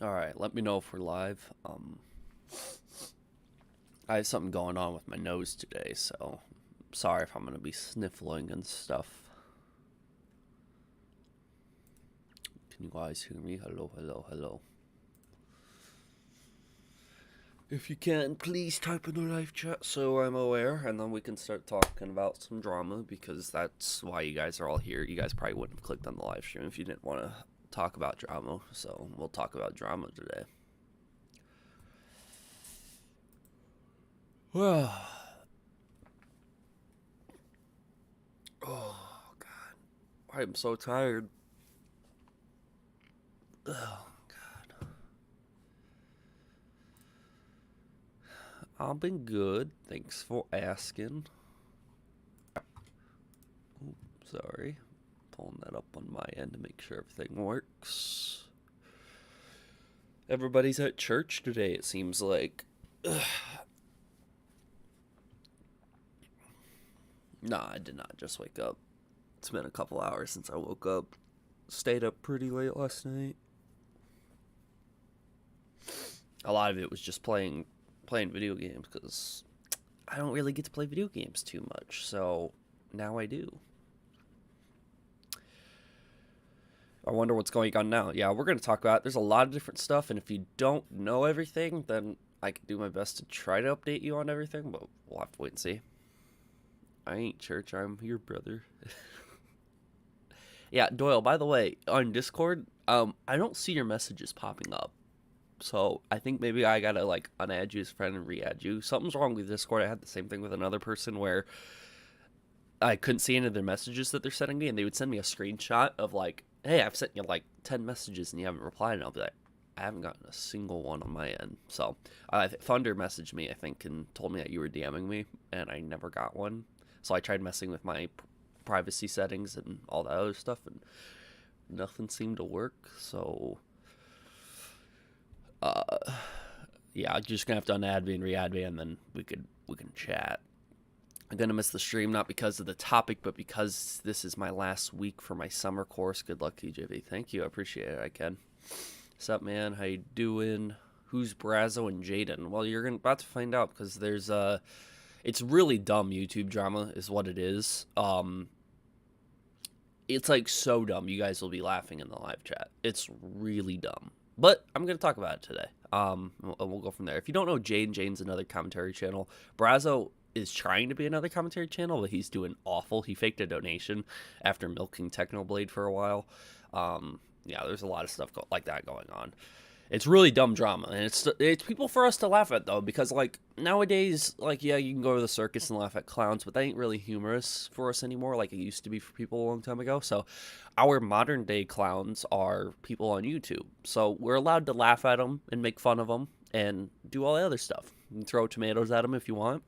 Alright, let me know if we're live. I have something going on with my nose today, so sorry if I'm going to be sniffling and stuff. Can you guys hear me? Hello, hello, hello. If you can, please type in the live chat so I'm aware, and then we can start talking about some drama, because that's why you guys are all here. You guys probably wouldn't have clicked on the live stream if you didn't want to talk about drama, so we'll talk about drama today. Oh, God. I'm so tired. Oh, God. I've been good. Thanks for asking. Ooh, sorry. Pulling that up on my end to make sure everything works. Everybody's at church today, it seems like. Ugh. Nah, I did not just wake up. It's been a couple hours since I woke up. Stayed up pretty late last night. A lot of it was just playing video games, because I don't really get to play video games too much, so now I do. I wonder what's going on now. Yeah, we're going to talk about it. There's a lot of different stuff, and if you don't know everything, then I can do my best to try to update you on everything, but we'll have to wait and see. I ain't church, I'm your brother. Yeah, Doyle, by the way, on Discord, I don't see your messages popping up. So I think maybe I gotta unadd you as a friend and re-add you. Something's wrong with Discord. I had the same thing with another person where I couldn't see any of their messages that they're sending me, and they would send me a screenshot of hey, I've sent you 10 messages and you haven't replied, and I'll be like, I haven't gotten a single one on my end. So Thunder messaged me, I think, and told me that you were DMing me, and I never got one. So I tried messing with my privacy settings and all that other stuff, and nothing seemed to work. So yeah, I'm just gonna have to unadd me and re-add me, and then we can chat. I'm gonna miss the stream, not because of the topic, but because this is my last week for my summer course. Good luck, TJV. Thank you, I appreciate it. I can. What's up, man? How you doing? Who's Braso and Jadyn? Well, you're about to find out, because there's it's really dumb YouTube drama is what it is. It's so dumb, you guys will be laughing in the live chat. It's really dumb, but I'm going to talk about it today. We'll go from there. If you don't know Jane's another commentary channel. Braso is trying to be another commentary channel, but he's doing awful. He faked a donation after milking Technoblade for a while. Yeah, there's a lot of stuff like that going on. It's really dumb drama, and it's people for us to laugh at, though, because nowadays, yeah, you can go to the circus and laugh at clowns, but that ain't really humorous for us anymore like it used to be for people a long time ago. So our modern day clowns are people on YouTube, so we're allowed to laugh at them and make fun of them and do all the other stuff. You can throw tomatoes at them if you want.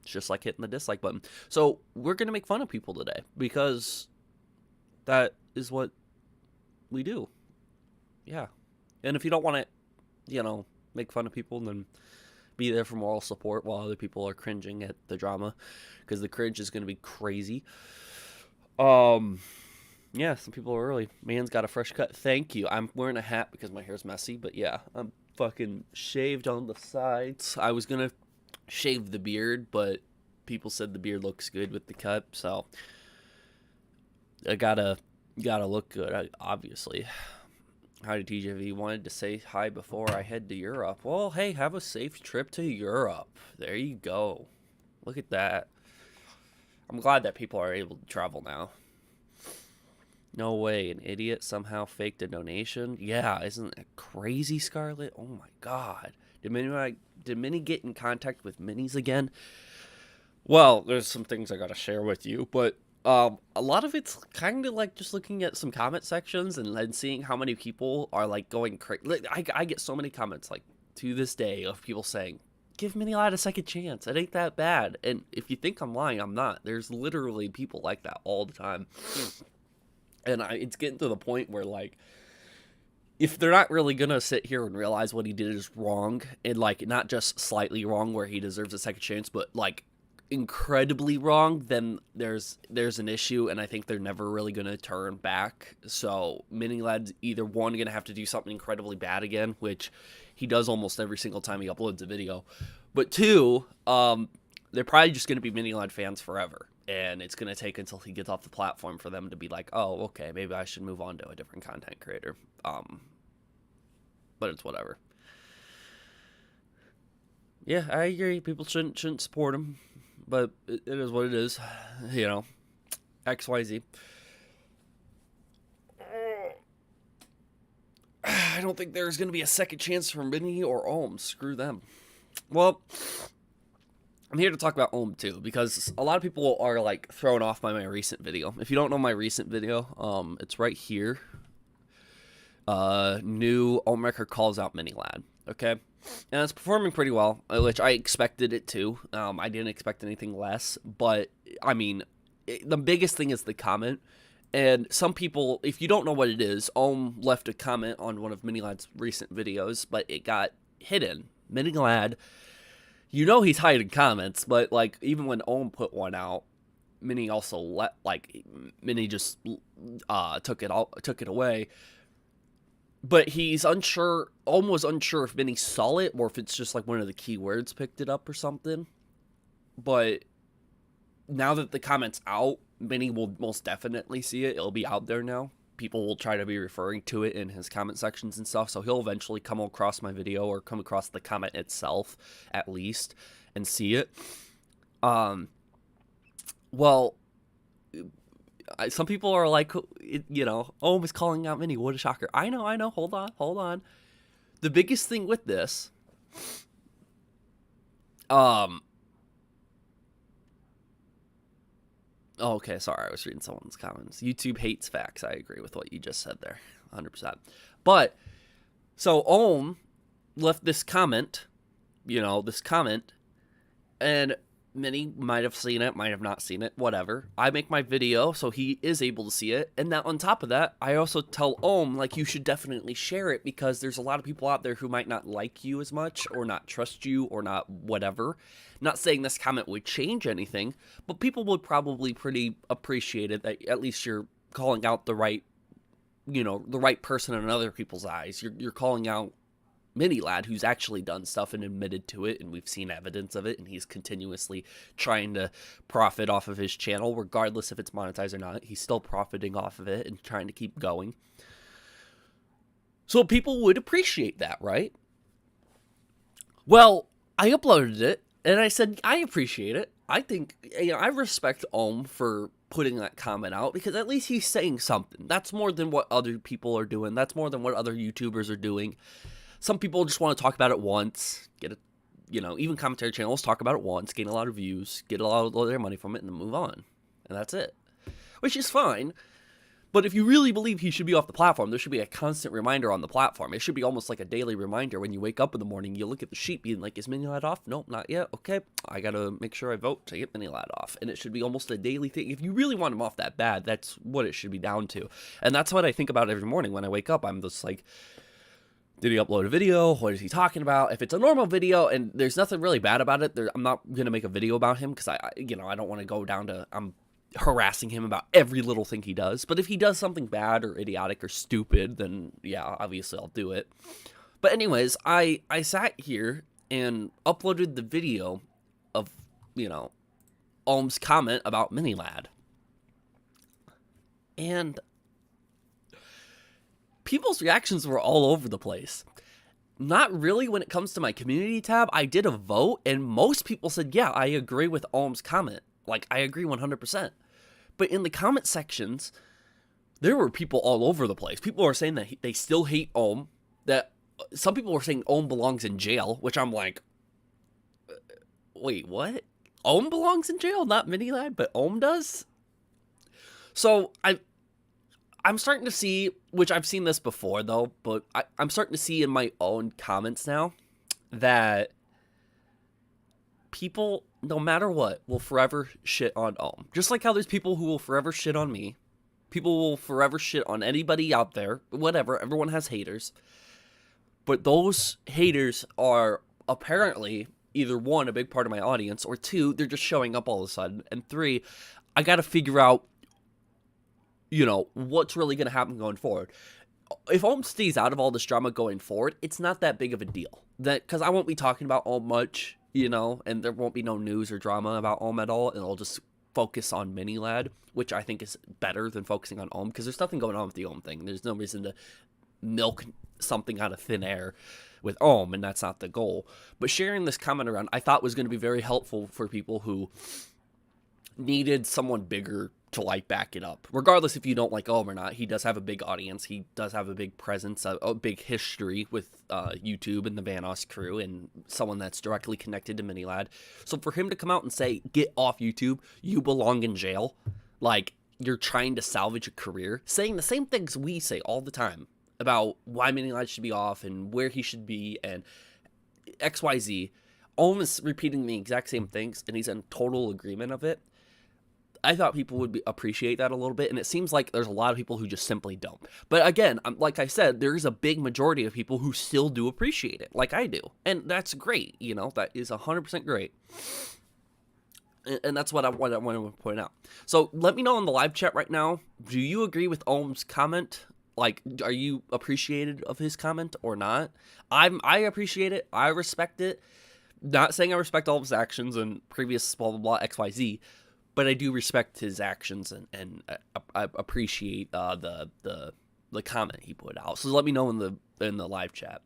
It's just like hitting the dislike button. So we're gonna make fun of people today, because that is what we do. Yeah. And if you don't want to, make fun of people, then be there for moral support while other people are cringing at the drama, because the cringe is going to be crazy. Yeah, some people are early. Man's got a fresh cut. Thank you. I'm wearing a hat because my hair's messy, but yeah, I'm fucking shaved on the sides. I was going to shave the beard, but people said the beard looks good with the cut, so I gotta look good, obviously. Hi to TJV. Wanted to say hi before I head to Europe. Well, hey, have a safe trip to Europe. There you go. Look at that. I'm glad that people are able to travel now. No way, an idiot somehow faked a donation. Yeah, isn't it crazy, Scarlet? Oh my god. Did Minnie get in contact with Minis again? Well, there's some things I gotta share with you, but a lot of it's kind of just looking at some comment sections and then seeing how many people are going crazy. I get so many comments to this day of people saying, give Mini Lad a second chance, it ain't that bad. And if you think I'm lying, I'm not. There's literally people like that all the time. And it's getting to the point where if they're not really gonna sit here and realize what he did is wrong, and not just slightly wrong where he deserves a second chance, but incredibly wrong, then there's an issue, and I think they're never really going to turn back. So Mini-Lad's either one going to have to do something incredibly bad again, which he does almost every single time he uploads a video, but two, they're probably just going to be Mini-Lad fans forever, and it's going to take until he gets off the platform for them to be like, oh, okay, maybe I should move on to a different content creator. But it's whatever. Yeah, I agree. People shouldn't support him, but it is what it is. You know, XYZ. I don't think there's going to be a second chance for Mini or Ohm. Screw them. Well, I'm here to talk about Ohm too, because a lot of people are like thrown off by my recent video. If you don't know my recent video, it's right here. New Ohmwrecker calls out Mini-Lad. Okay, and it's performing pretty well, which I expected it to. I didn't expect anything less, but I mean, the biggest thing is the comment. And some people, if you don't know what it is, Ohm left a comment on one of Mini-Lad's recent videos, but it got hidden. Mini-Lad, you know he's hiding comments, but like even when Ohm put one out, Mini also Mini just took it away. But he's unsure, Ohm was unsure if Mini saw it or if it's just like one of the keywords picked it up or something. But now that the comment's out, Mini will most definitely see it. It'll be out there now. People will try to be referring to it in his comment sections and stuff, so he'll eventually come across my video or come across the comment itself, at least, and see it. Well, some people are like, you know, Ohm is calling out Mini. What a shocker. I know. Hold on. The biggest thing with this, oh, okay, sorry, I was reading someone's comments. YouTube hates facts. I agree with what you just said there, 100%. But, so Ohm left this comment, and Mini might have seen it, might have not seen it, whatever. I make my video, so he is able to see it. And now, on top of that, I also tell Ohm, like, you should definitely share it, because there's a lot of people out there who might not like you as much, or not trust you, or not whatever. Not saying this comment would change anything, but people would probably pretty appreciate it, that at least you're calling out the right, the right person in other people's eyes. You're calling out Mini-Lad, who's actually done stuff and admitted to it, and we've seen evidence of it, and he's continuously trying to profit off of his channel, regardless if it's monetized or not. He's still profiting off of it and trying to keep going. So people would appreciate that, right? Well, I uploaded it, and I said, I appreciate it. I think, I respect Ohm for putting that comment out, because at least he's saying something. That's more than what other people are doing. That's more than what other YouTubers are doing. Some people just want to talk about it once, get it, even commentary channels talk about it once, gain a lot of views, get a lot of their money from it, and then move on. And that's it. Which is fine. But if you really believe he should be off the platform, there should be a constant reminder on the platform. It should be almost like a daily reminder when you wake up in the morning, you look at the sheet being like, is Mini-Lad off? Nope, not yet. Okay, I gotta make sure I vote to get Mini-Lad off. And it should be almost a daily thing. If you really want him off that bad, that's what it should be down to. And that's what I think about every morning when I wake up. I'm just like, did he upload a video? What is he talking about? If it's a normal video and there's nothing really bad about it, I'm not going to make a video about him, because I don't want to go down to, I'm harassing him about every little thing he does. But if he does something bad or idiotic or stupid, then yeah, obviously I'll do it. But anyways, I sat here and uploaded the video of, Ohm's comment about Mini-Lad. And people's reactions were all over the place. Not really when it comes to my community tab. I did a vote, and most people said, yeah, I agree with Ohm's comment. Like, I agree 100%. But in the comment sections, there were people all over the place. People are saying that they still hate Ohm. That some people were saying Ohm belongs in jail, which I'm like, wait, what? Ohm belongs in jail? Not Mini-Lad, but Ohm does? So, I'm starting to see, which I've seen this before though, but I'm starting to see in my own comments now that people, no matter what, will forever shit on Ohm. Just like how there's people who will forever shit on me. People will forever shit on anybody out there. Whatever, everyone has haters. But those haters are apparently either one, a big part of my audience, or two, they're just showing up all of a sudden, and three, I got to figure out, what's really going to happen going forward. If Ohm stays out of all this drama going forward, it's not that big of a deal. Because I won't be talking about Ohm much, and there won't be no news or drama about Ohm at all, and I'll just focus on Mini Lad, which I think is better than focusing on Ohm, because there's nothing going on with the Ohm thing. There's no reason to milk something out of thin air with Ohm, and that's not the goal. But sharing this comment around, I thought was going to be very helpful for people who needed someone bigger to back it up. Regardless if you don't like Ohm or not, he does have a big audience. He does have a big presence, a big history with YouTube and the Vanoss crew, and someone that's directly connected to Mini Lad. So for him to come out and say, get off YouTube, you belong in jail, you're trying to salvage a career, saying the same things we say all the time about why Mini Lad should be off and where he should be and XYZ. Ohm is repeating the exact same things, and he's in total agreement of it. I thought people would appreciate that a little bit, and it seems like there's a lot of people who just simply don't. But again, like I said, there's a big majority of people who still do appreciate it, like I do. And that's great, that is 100% great. And that's what I want to point out. So let me know in the live chat right now, do you agree with Ohm's comment? Are you appreciated of his comment or not? I appreciate it. I respect it. Not saying I respect all of his actions and previous blah, blah, blah, XYZ, but I do respect his actions and I appreciate the comment he put out. So let me know in the live chat.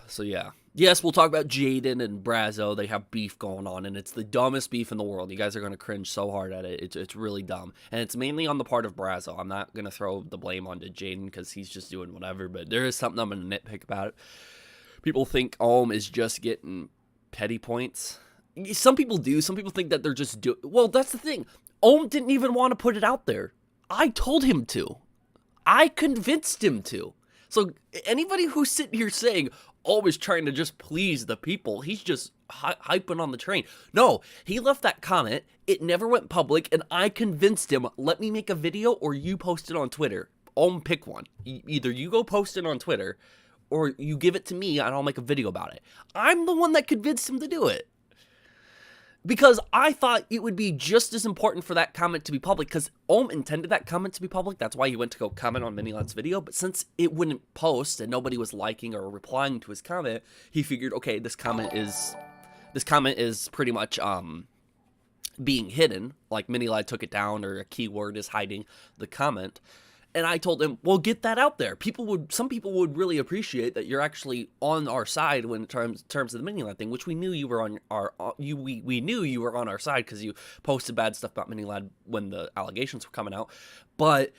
So yeah. Yes, we'll talk about Jadyn and Braso. They have beef going on, and it's the dumbest beef in the world. You guys are going to cringe so hard at it. It's really dumb. And it's mainly on the part of Braso. I'm not going to throw the blame onto Jadyn because he's just doing whatever, but there is something I'm going to nitpick about it. People think Ohm is just getting petty points. Some people do. Some people think that they're just doing... Well, that's the thing. Ohm didn't even want to put it out there. I told him to. I convinced him to. So anybody who's sitting here saying Ohm is trying to just please the people, he's just hyping on the train. No, he left that comment. It never went public, and I convinced him, let me make a video or you post it on Twitter. Ohm, pick one. Either you go post it on Twitter or you give it to me and I'll make a video about it. I'm the one that convinced him to do it. Because I thought it would be just as important for that comment to be public, because Ohm intended that comment to be public. That's why he went to go comment on Mini Lad's video. But since it wouldn't post and nobody was liking or replying to his comment, he figured, okay, this comment is pretty much being hidden. Like Mini Lad took it down, or a keyword is hiding the comment. And I told him, well, get that out there. Some people would really appreciate that you're actually on our side when in terms of the Mini Lad thing, which we knew you were on we knew you were on our side because you posted bad stuff about Mini Lad when the allegations were coming out. But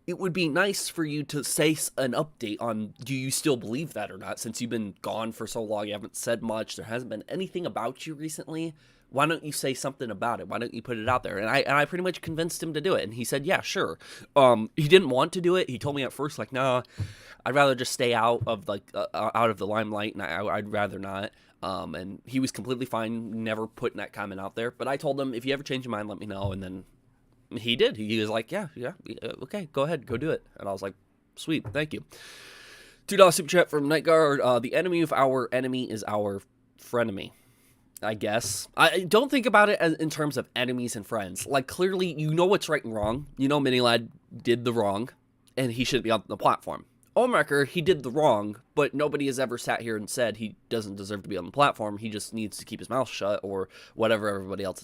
it would be nice for you to say an update on, do you still believe that or not? Since you've been gone for so long, you haven't said much. There hasn't been anything about you recently. Why don't you say something about it? Why don't you put it out there? And I pretty much convinced him to do it. And he said, yeah, sure. He didn't want to do it. He told me at first, nah, I'd rather just stay out of the limelight, and I'd rather not. And he was completely fine, never putting that comment out there. But I told him, if you ever change your mind, let me know. And then he did. He was like, yeah, okay, go ahead, go do it. And I was like, sweet, thank you. $2 super chat from Nightguard. The enemy of our enemy is our frenemy, I guess. I don't think about it in terms of enemies and friends. Clearly, you know what's right and wrong. You know Mini Lad did the wrong, and he shouldn't be on the platform. Ohmwrecker, he did the wrong, but nobody has ever sat here and said he doesn't deserve to be on the platform. He just needs to keep his mouth shut, or whatever everybody else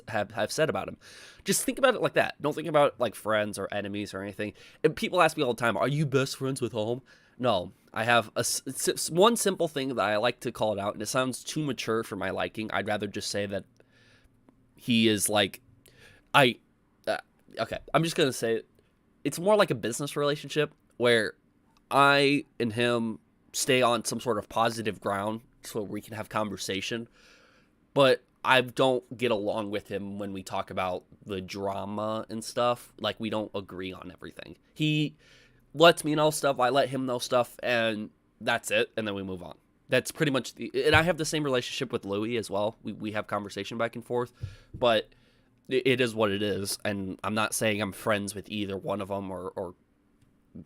have said about him. Just think about it like that. Don't think about it friends or enemies or anything. And people ask me all the time, are you best friends with Ohm? No, I have one simple thing that I like to call it out, and it sounds too mature for my liking. I'd rather just say that he is okay, I'm just going to say it's more like a business relationship where I and him stay on some sort of positive ground so we can have conversation, but I don't get along with him when we talk about the drama and stuff. We don't agree on everything. He lets me know stuff, I let him know stuff, and that's it, and then we move on. That's pretty much and I have the same relationship with Louis as well. We have conversation back and forth, but it is what it is, and I'm not saying I'm friends with either one of them or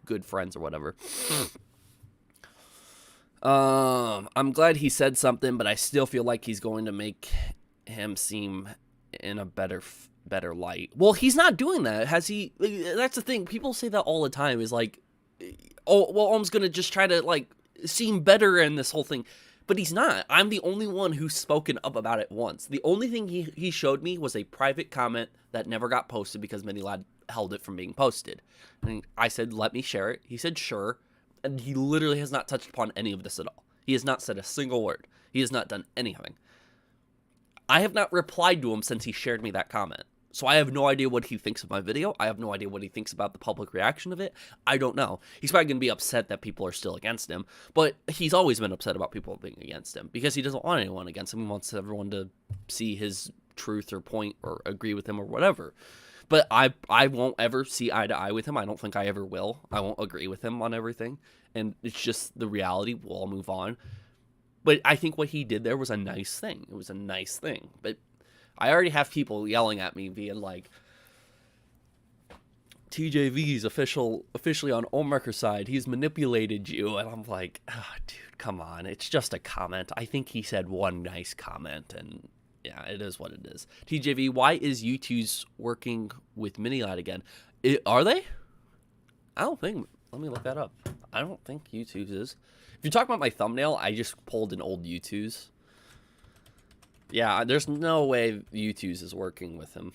good friends or whatever. I'm glad he said something, but I still feel like he's going to make him seem in a better light. Well, he's not doing that. Has he? That's the thing. People say that all the time is like, oh, well, Ohm's going to just try to like seem better in this whole thing. But he's not. I'm the only one who's spoken up about it once. The only thing he showed me was a private comment that never got posted because MiniLad held it from being posted. And I said, let me share it. He said, sure. And he literally has not touched upon any of this at all. He has not said a single word. He has not done anything. I have not replied to him since he shared me that comment. So I have no idea what he thinks of my video. I have no idea what he thinks about the public reaction of it. I don't know. He's probably going to be upset that people are still against him. But he's always been upset about people being against him because he doesn't want anyone against him. He wants everyone to see his truth or point or agree with him or whatever. But I won't ever see eye to eye with him. I don't think I ever will. I won't agree with him on everything. And it's just the reality. We'll all move on. But I think what he did there was a nice thing. It was a nice thing. But I already have people yelling at me being like, TJV's officially on Ohmwrecker's side. He's manipulated you. And I'm like, oh, dude, come on. It's just a comment. I think he said one nice comment, and yeah, it is what it is. TJV, why is U2's working with MiniLad again? Are they? I don't think. Let me look that up. I don't think U2's is. If you're talking about my thumbnail, I just pulled an old U2's. Yeah, there's no way U2's is working with him.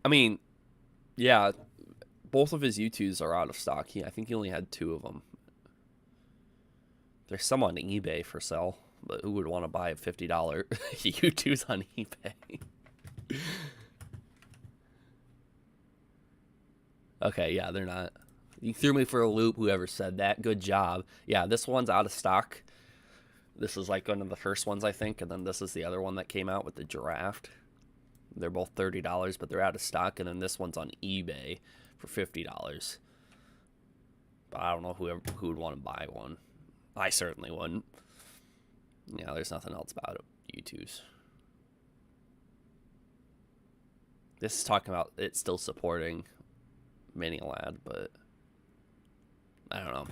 I mean, yeah, both of his U2's are out of stock. I think he only had 2 of them. There's some on eBay for sale, but who would want to buy a $50 U2's on eBay? Okay, yeah, they're not. You threw me for a loop, whoever said that. Good job. Yeah, this one's out of stock. This is like one of the first ones, I think, and then this is the other one that came out with the giraffe. They're both $30, but they're out of stock, and then this one's on eBay for $50. But I don't know who would want to buy one. I certainly wouldn't. Yeah, there's nothing else about it. U2's. This is talking about it still supporting MiniLad, but I don't know.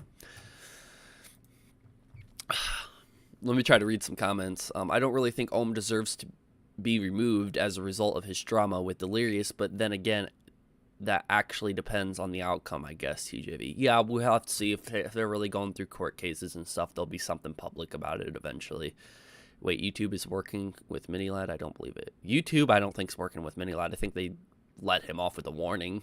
Let me try to read some comments. I don't really think Ohm deserves to be removed as a result of his drama with Delirious, but then again, that actually depends on the outcome, I guess, TJV. Yeah, we'll have to see if they're really going through court cases and stuff. There'll be something public about it eventually. Wait, YouTube is working with MiniLad? I don't believe it. YouTube, I don't think is working with MiniLad. I think they let him off with a warning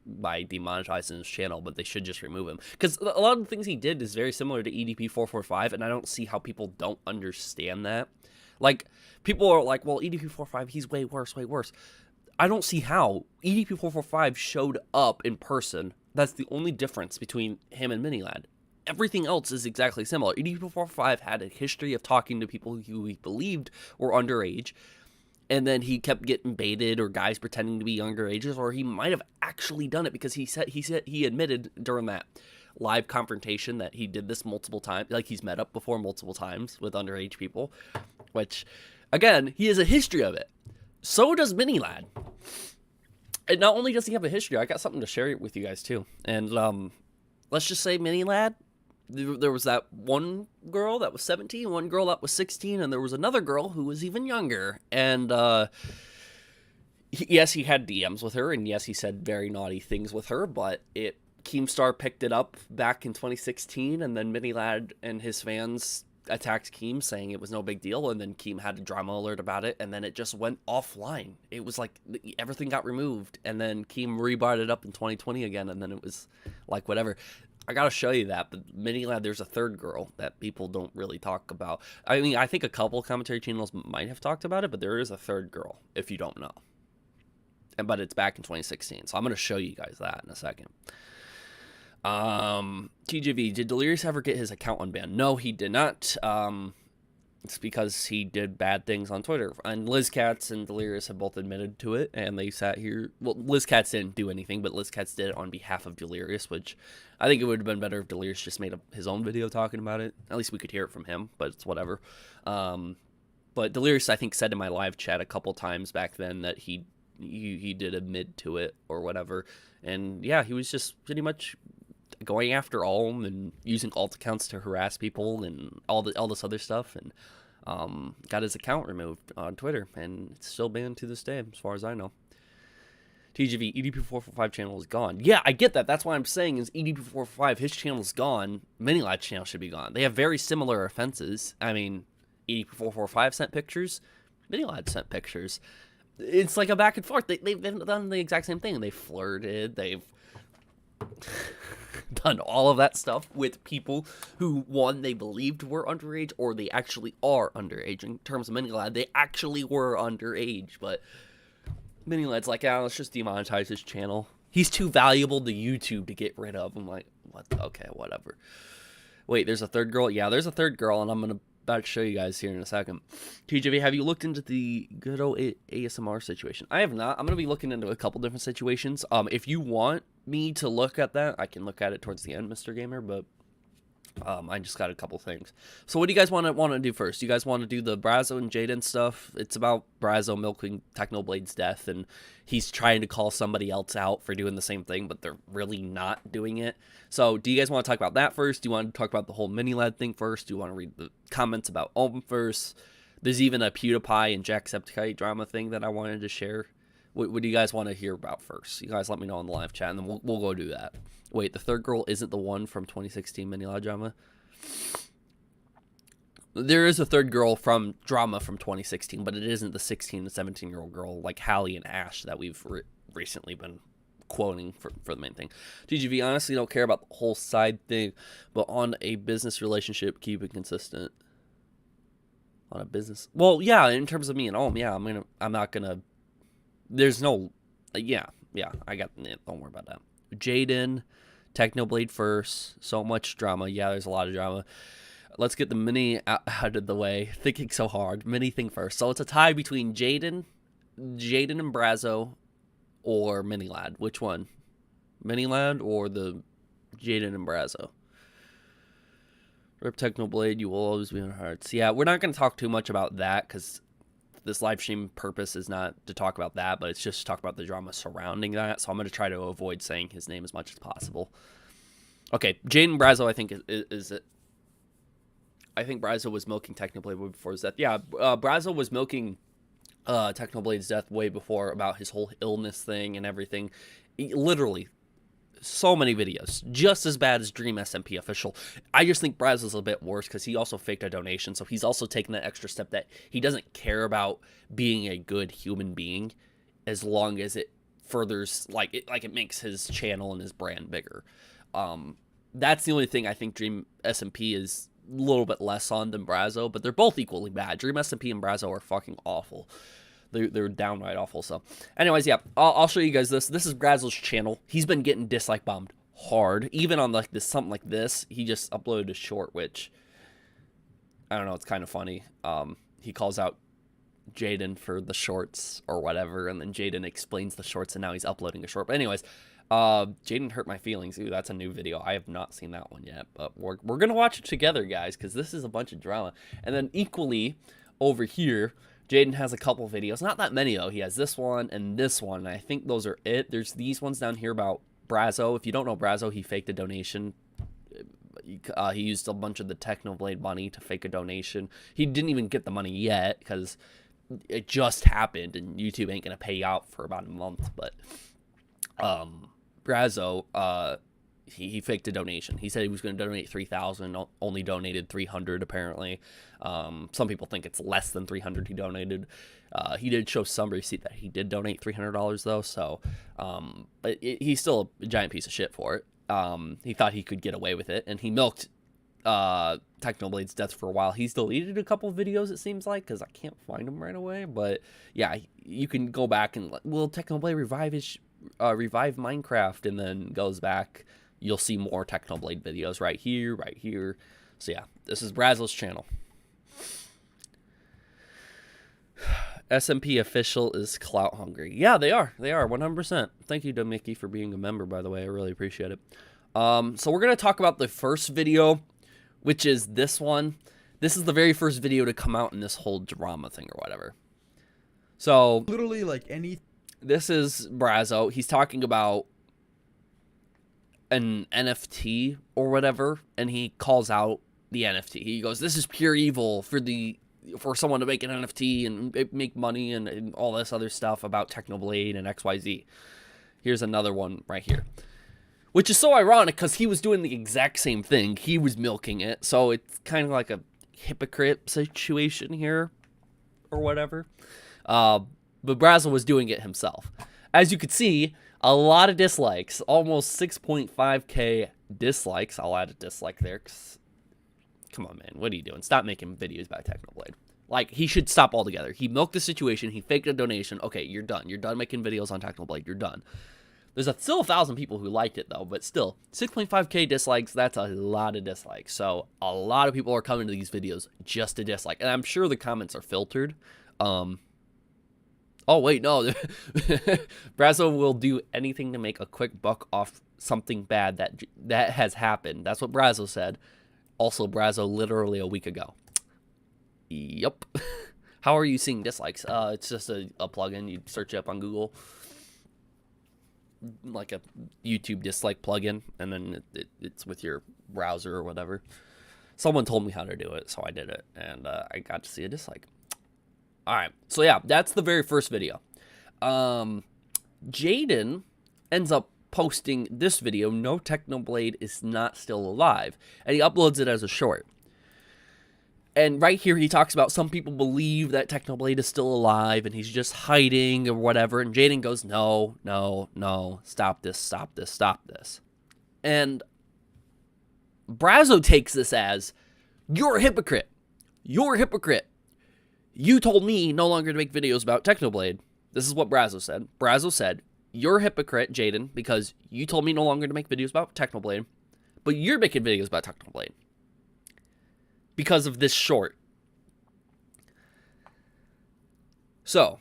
by demonetizing his channel, but they should just remove him. Because a lot of the things he did is very similar to EDP 445, and I don't see how people don't understand that. Like, people are like, well, EDP 445, he's way worse, way worse. I don't see how. EDP 445 showed up in person. That's the only difference between him and MiniLad. Everything else is exactly similar. EDP 445 had a history of talking to people who he believed were underage, and then he kept getting baited, or guys pretending to be younger ages, or he might have actually done it because he admitted during that live confrontation that he did this multiple times. Like, he's met up before multiple times with underage people, which, again, he has a history of it. So does MiniLad. And not only does he have a history, I got something to share with you guys too. And let's just say MiniLad, there was that one girl that was 17, one girl that was 16, and there was another girl who was even younger. And yes, he had DMs with her, and yes, he said very naughty things with her, but Keemstar picked it up back in 2016, and then MiniLad and his fans attacked Keem, saying it was no big deal, and then Keem had a drama alert about it, and then it just went offline. It was like everything got removed, and then Keem rebought it up in 2020 again, and then it was like whatever. I gotta show you that, but MiniLad, there's a third girl that people don't really talk about. I mean, I think a couple commentary channels might have talked about it, but there is a third girl, if you don't know. But it's back in 2016, so I'm gonna show you guys that in a second. TJV, did Delirious ever get his account unbanned? No, he did not. It's because he did bad things on Twitter. And Liz Katz and Delirious have both admitted to it, and they sat here. Well, Liz Katz didn't do anything, but Liz Katz did it on behalf of Delirious, which I think it would have been better if Delirious just made his own video talking about it. At least we could hear it from him, but it's whatever. But Delirious, I think, said in my live chat a couple times back then that he he did admit to it or whatever. And yeah, he was just pretty much going after Alm and using alt accounts to harass people and all this other stuff, and got his account removed on Twitter, and it's still banned to this day as far as I know. TGV, EDP445 channel is gone. Yeah, I get that. That's why I'm saying is EDP445, his channel's gone. Minilad's channel should be gone. They have very similar offenses. I mean, EDP445 sent pictures. Minilad sent pictures. It's like a back and forth. They've done the exact same thing. They flirted. They've done all of that stuff with people who, one, they believed were underage, or they actually are underage. In terms of Minilad, they actually were underage, but Minilad's like, let's just demonetize his channel. He's too valuable to YouTube to get rid of. I'm like, what? Okay, whatever. Wait, there's a third girl? Yeah, there's a third girl, and I'm about to show you guys here in a second. TJV, have you looked into the good old ASMR situation? I have not. I'm going to be looking into a couple different situations. If you want me to look at that, I can look at it towards the end, Mr. Gamer, but I just got a couple things. So what do you guys want to do first? You guys want to do the Braso and Jadyn stuff? It's about Braso milking Technoblade's death, and he's trying to call somebody else out for doing the same thing, but they're really not doing it. So do you guys want to talk about that first? Do you want to talk about the whole Minilad thing first? Do you want to read the comments about Ohm first? There's even a Pewdiepie and Jacksepticeye drama thing that I wanted to share. What do you guys want to hear about first? You guys let me know in the live chat, and then we'll go do that. Wait, the third girl isn't the one from 2016 Minilad drama? There is a third girl from drama from 2016, but it isn't the 16 to 17-year-old girl like Hallie and Ash that we've recently been quoting for the main thing. TGV, honestly don't care about the whole side thing, but on a business relationship, keep it consistent. On a business, well, yeah, in terms of me and Ohm, yeah, I'm not gonna. There's no, yeah, I got. Don't worry about that. Jadyn, Technoblade first. So much drama. Yeah, there's a lot of drama. Let's get the mini out of the way. Thinking so hard. Mini thing first. So it's a tie between Jadyn and Braso, or Minilad. Which one? Minilad or the Jadyn and Braso? Rip Technoblade, you will always be in our hearts. Yeah, we're not going to talk too much about that because this live stream purpose is not to talk about that, but it's just to talk about the drama surrounding that. So I'm going to try to avoid saying his name as much as possible. Okay, Jadyn Braso, I think is it. I think Braso was milking Technoblade way before his death. Yeah, Braso was milking Technoblade's death way before about his whole illness thing and everything. Literally, so many videos, just as bad as Dream SMP official. I just think Braso's a bit worse because he also faked a donation, so he's also taken that extra step that he doesn't care about being a good human being as long as it furthers, like it makes his channel and his brand bigger. That's the only thing I think Dream SMP is a little bit less on than Braso, but they're both equally bad. Dream SMP and Braso are fucking awful. They're downright awful. So anyways, yeah, I'll show you guys this. This is Braso's channel. He's been getting dislike bombed hard. Even on like this, something like this, he just uploaded a short, which I don't know, it's kind of funny. He calls out Jadyn for the shorts or whatever, and then Jadyn explains the shorts, and now he's uploading a short. But anyways, Jadyn hurt my feelings. Ooh, that's a new video. I have not seen that one yet, but we're gonna watch it together, guys, because this is a bunch of drama. And then equally over here, Jadyn has a couple videos. Not that many, though. He has this one and this one, and I think those are it. There's these ones down here about Braso. If you don't know Braso, he faked a donation. He used a bunch of the Technoblade money to fake a donation. He didn't even get the money yet because it just happened, and YouTube ain't going to pay out for about a month. But Braso, he faked a donation. He said he was going to donate 3,000, only donated 300 apparently. Some people think it's less than 300 he donated. He did show some receipt that he did donate $300 though, so but he's still a giant piece of shit for it. He thought he could get away with it, and he milked Technoblade's death for a while. He's deleted a couple videos, it seems like, because I can't find them right away. But yeah, you can go back and, will Technoblade revive Minecraft, and then goes back. You'll see more Technoblade videos right here. So yeah, this is Braso's channel. SMP official is clout hungry. Yeah, they are 100%. Thank you, Domiki, for being a member, by the way. I really appreciate it. So we're going to talk about the first video, which is this one. This is the very first video to come out in this whole drama thing or whatever. So literally like any This is Braso. He's talking about an NFT or whatever, and he calls out the NFT. He goes, "This is pure evil for someone to make an NFT and make money and all this other stuff about Technoblade and XYZ." Here's another one right here, which is so ironic because he was doing the exact same thing. He was milking it, so it's kind of like a hypocrite situation here or whatever. But Braso was doing it himself. As you could see, a lot of dislikes, almost 6.5k dislikes. I'll add a dislike there. Come on, man. What are you doing? Stop making videos about Technoblade. Like, he should stop altogether. He milked the situation. He faked a donation. Okay, you're done. You're done making videos on Technoblade. You're done. There's still 1,000 people who liked it, though. But still, 6.5k dislikes, that's a lot of dislikes. So, a lot of people are coming to these videos just to dislike. And I'm sure the comments are filtered. Oh, wait, no. Braso will do anything to make a quick buck off something bad that has happened. That's what Braso said. Also, Braso literally a week ago. Yep. How are you seeing dislikes? It's just a plugin. You search it up on Google. Like a YouTube dislike plugin. And then it's with your browser or whatever. Someone told me how to do it, so I did it. And I got to see a dislike. Alright, so yeah, that's the very first video. Jadyn ends up posting this video, "No Technoblade is not still alive," and he uploads it as a short. And right here he talks about some people believe that Technoblade is still alive and he's just hiding or whatever, and Jadyn goes, no, stop this. And Braso takes this as, you're a hypocrite. You told me no longer to make videos about Technoblade. This is what Braso said. Braso said, "You're a hypocrite, Jadyn, because you told me no longer to make videos about Technoblade, but you're making videos about Technoblade because of this short." So,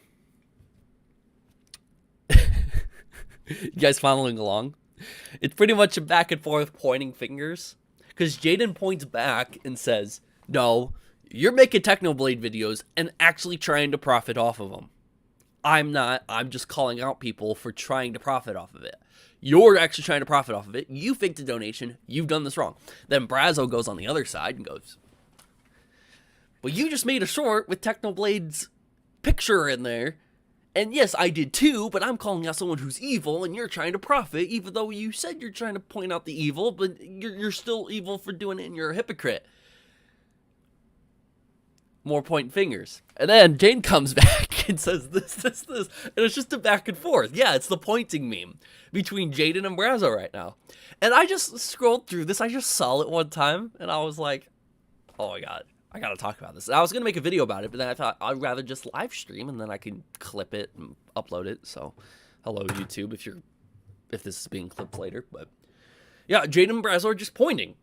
you guys following along? It's pretty much a back and forth pointing fingers, because Jadyn points back and says, "No, you're making Technoblade videos and actually trying to profit off of them. I'm not. I'm just calling out people for trying to profit off of it. You're actually trying to profit off of it. You faked a donation. You've done this wrong." Then Braso goes on the other side and goes, "Well, you just made a short with Technoblade's picture in there. And yes, I did too, but I'm calling out someone who's evil and you're trying to profit, even though you said you're trying to point out the evil, but you're still evil for doing it and you're a hypocrite." More pointing fingers. And then Jane comes back and says this. And it's just a back and forth. Yeah, it's the pointing meme between Jadyn and Braso right now. And I just scrolled through this. I just saw it one time. And I was like, oh my God, I got to talk about this. And I was going to make a video about it. But then I thought I'd rather just live stream. And then I can clip it and upload it. So, hello, YouTube, if this is being clipped later. But yeah, Jadyn and Braso are just pointing.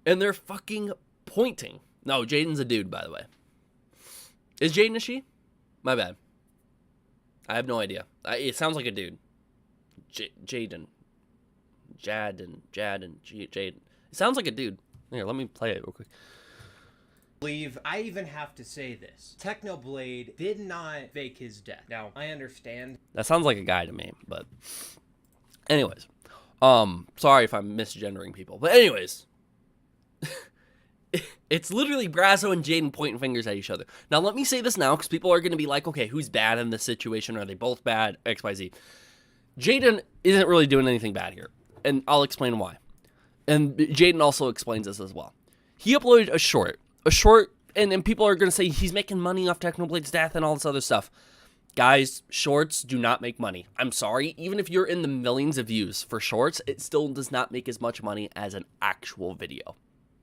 And they're fucking pointing. No, Jadyn's a dude, by the way. Is Jadyn a she? My bad. I have no idea. It sounds like a dude. Jadyn. Jadyn. It sounds like a dude. Here, let me play it real quick. I even have to say this. Technoblade did not fake his death. Now, I understand. That sounds like a guy to me, but anyways. Sorry if I'm misgendering people. But anyways. It's literally Braso and Jadyn pointing fingers at each other. Now, let me say this now, because people are going to be like, okay, who's bad in this situation? Are they both bad? XYZ. Jadyn isn't really doing anything bad here, and I'll explain why. And Jadyn also explains this as well. He uploaded a short, and people are going to say he's making money off Technoblade's death and all this other stuff. Guys, shorts do not make money. I'm sorry. Even if you're in the millions of views for shorts, it still does not make as much money as an actual video.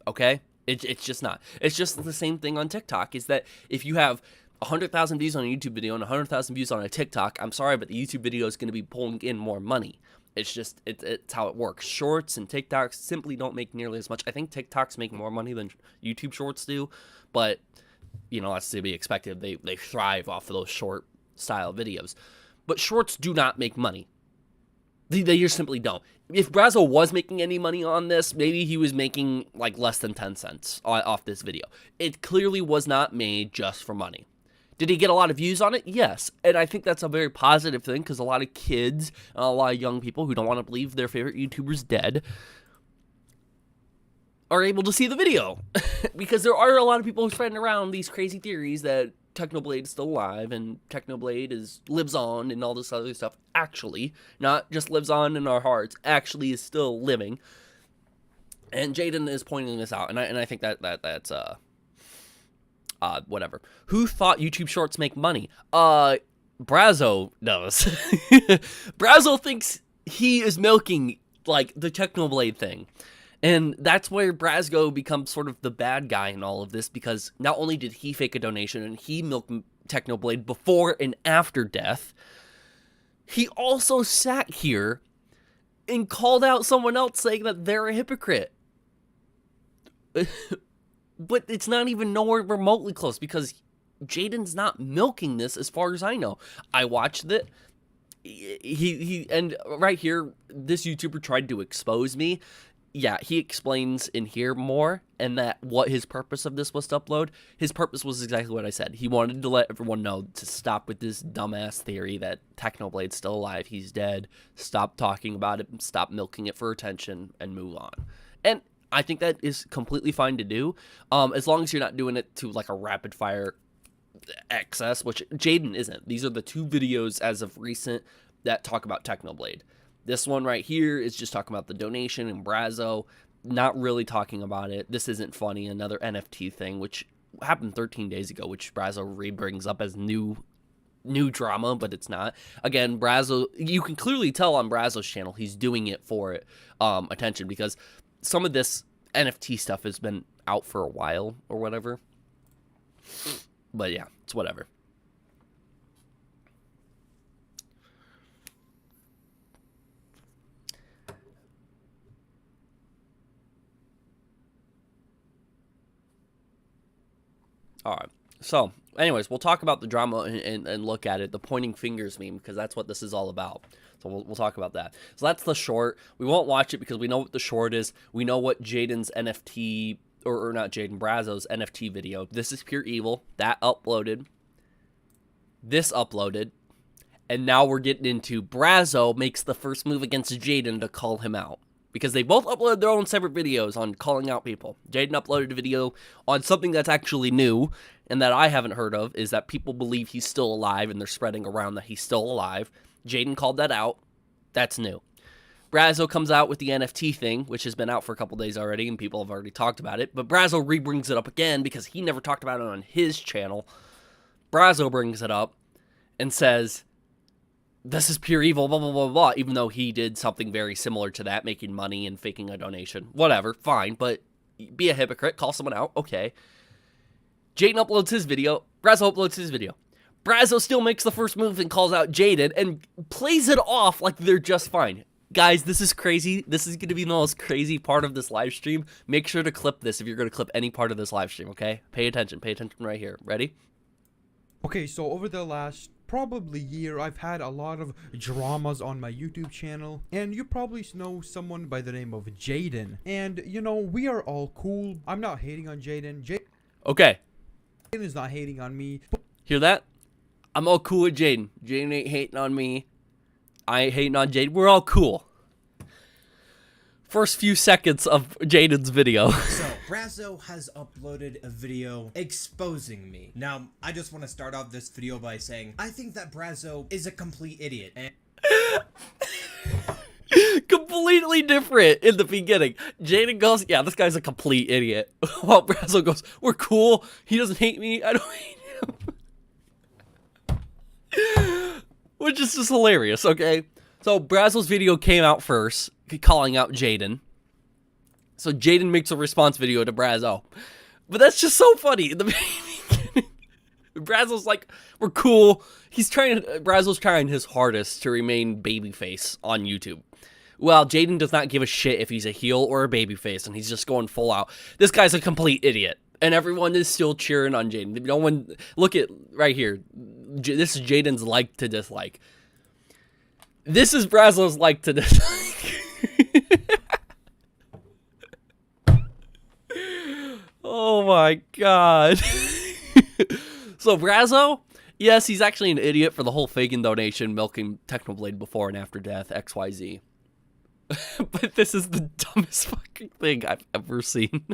Okay? It's just not. It's just the same thing on TikTok, is that if you have 100,000 views on a YouTube video and 100,000 views on a TikTok, I'm sorry, but the YouTube video is going to be pulling in more money. It's just, it's how it works. Shorts and TikToks simply don't make nearly as much. I think TikToks make more money than YouTube shorts do, but, you know, that's to be expected. They thrive off of those short style videos. But shorts do not make money. They just simply don't. If Braso was making any money on this, maybe he was making like less than 10 cents off this video. It clearly was not made just for money. Did he get a lot of views on it? Yes. And I think that's a very positive thing because a lot of kids, a lot of young people who don't want to believe their favorite YouTuber's dead are able to see the video. Because there are a lot of people spreading around these crazy theories that Technoblade is still alive and Technoblade lives on and all this other stuff. Actually, not just lives on in our hearts, actually is still living. And Jadyn is pointing this out, and I think that's whatever. Who thought YouTube Shorts make money? Braso does. Braso thinks he is milking, like, the Technoblade thing. And that's where Braso becomes sort of the bad guy in all of this, because not only did he fake a donation and he milked Technoblade before and after death, he also sat here and called out someone else saying that they're a hypocrite. But it's not even nowhere remotely close, because Jadyn's not milking this as far as I know. I watched it. And right here, this YouTuber tried to expose me. Yeah, he explains in here more, and that what his purpose of this was to upload. His purpose was exactly what I said. He wanted to let everyone know to stop with this dumbass theory that Technoblade's still alive, he's dead. Stop talking about it, stop milking it for attention, and move on. And I think that is completely fine to do, as long as you're not doing it to like a rapid fire excess, which Jadyn isn't. These are the two videos as of recent that talk about Technoblade. This one right here is just talking about the donation and Braso, not really talking about it. This isn't funny, another NFT thing, which happened 13 days ago, which Braso re-brings up as new drama, but it's not. Again, Braso, you can clearly tell on Braso's channel, he's doing it for attention, because some of this NFT stuff has been out for a while or whatever. But yeah, it's whatever. All right. So, anyways, we'll talk about the drama and look at it. The pointing fingers meme, because that's what this is all about. So we'll talk about that. So that's the short. We won't watch it because we know what the short is. We know what Jadyn's NFT, or not Jadyn, Braso's NFT video. This is pure evil. That uploaded. This uploaded. And now we're getting into Braso makes the first move against Jadyn to call him out. Because they both uploaded their own separate videos on calling out people. Jadyn uploaded a video on something that's actually new and that I haven't heard of, is that people believe he's still alive and they're spreading around that he's still alive. Jadyn called that out. That's new. Braso comes out with the NFT thing, which has been out for a couple days already and people have already talked about it. But Braso re-brings it up again because he never talked about it on his channel. Braso brings it up and says, this is pure evil, blah, blah, blah, blah, even though he did something very similar to that, making money and faking a donation. Whatever, fine, but be a hypocrite, call someone out, okay. Jadyn uploads his video, Braso uploads his video. Braso still makes the first move and calls out Jadyn and plays it off like they're just fine. Guys, this is crazy. This is going to be the most crazy part of this live stream. Make sure to clip this if you're going to clip any part of this live stream, okay? Pay attention right here. Ready? Okay, so over the last probably year, I've had a lot of dramas on my YouTube channel, and you probably know someone by the name of Jadyn. And, you know, we are all cool. I'm not hating on Jadyn. Okay. Jadyn is not hating on me. Hear that? I'm all cool with Jadyn. Jadyn ain't hating on me. I ain't hating on Jadyn. We're all cool. First few seconds of Jadyn's video. So, Braso has uploaded a video exposing me. Now, I just want to start off this video by saying, I think that Braso is a complete idiot. And completely different in the beginning. Jadyn goes, yeah, this guy's a complete idiot. While Braso goes, we're cool. He doesn't hate me. I don't hate him. Which is just hilarious, okay? So, Braso's video came out first, calling out Jadyn. So Jadyn makes a response video to Braso. But that's just so funny. In the beginning, Braso's like, we're cool. Braso's trying his hardest to remain babyface on YouTube. Well, Jadyn does not give a shit if he's a heel or a babyface, and he's just going full out. This guy's a complete idiot. And everyone is still cheering on Jadyn. No one, look at right here. This is Jadyn's like to dislike. This is Braso's like to dislike. Oh my god. So Braso Yes, he's actually an idiot for the whole Fagin donation, milking Technoblade before and after death, XYZ. But this is the dumbest fucking thing I've ever seen.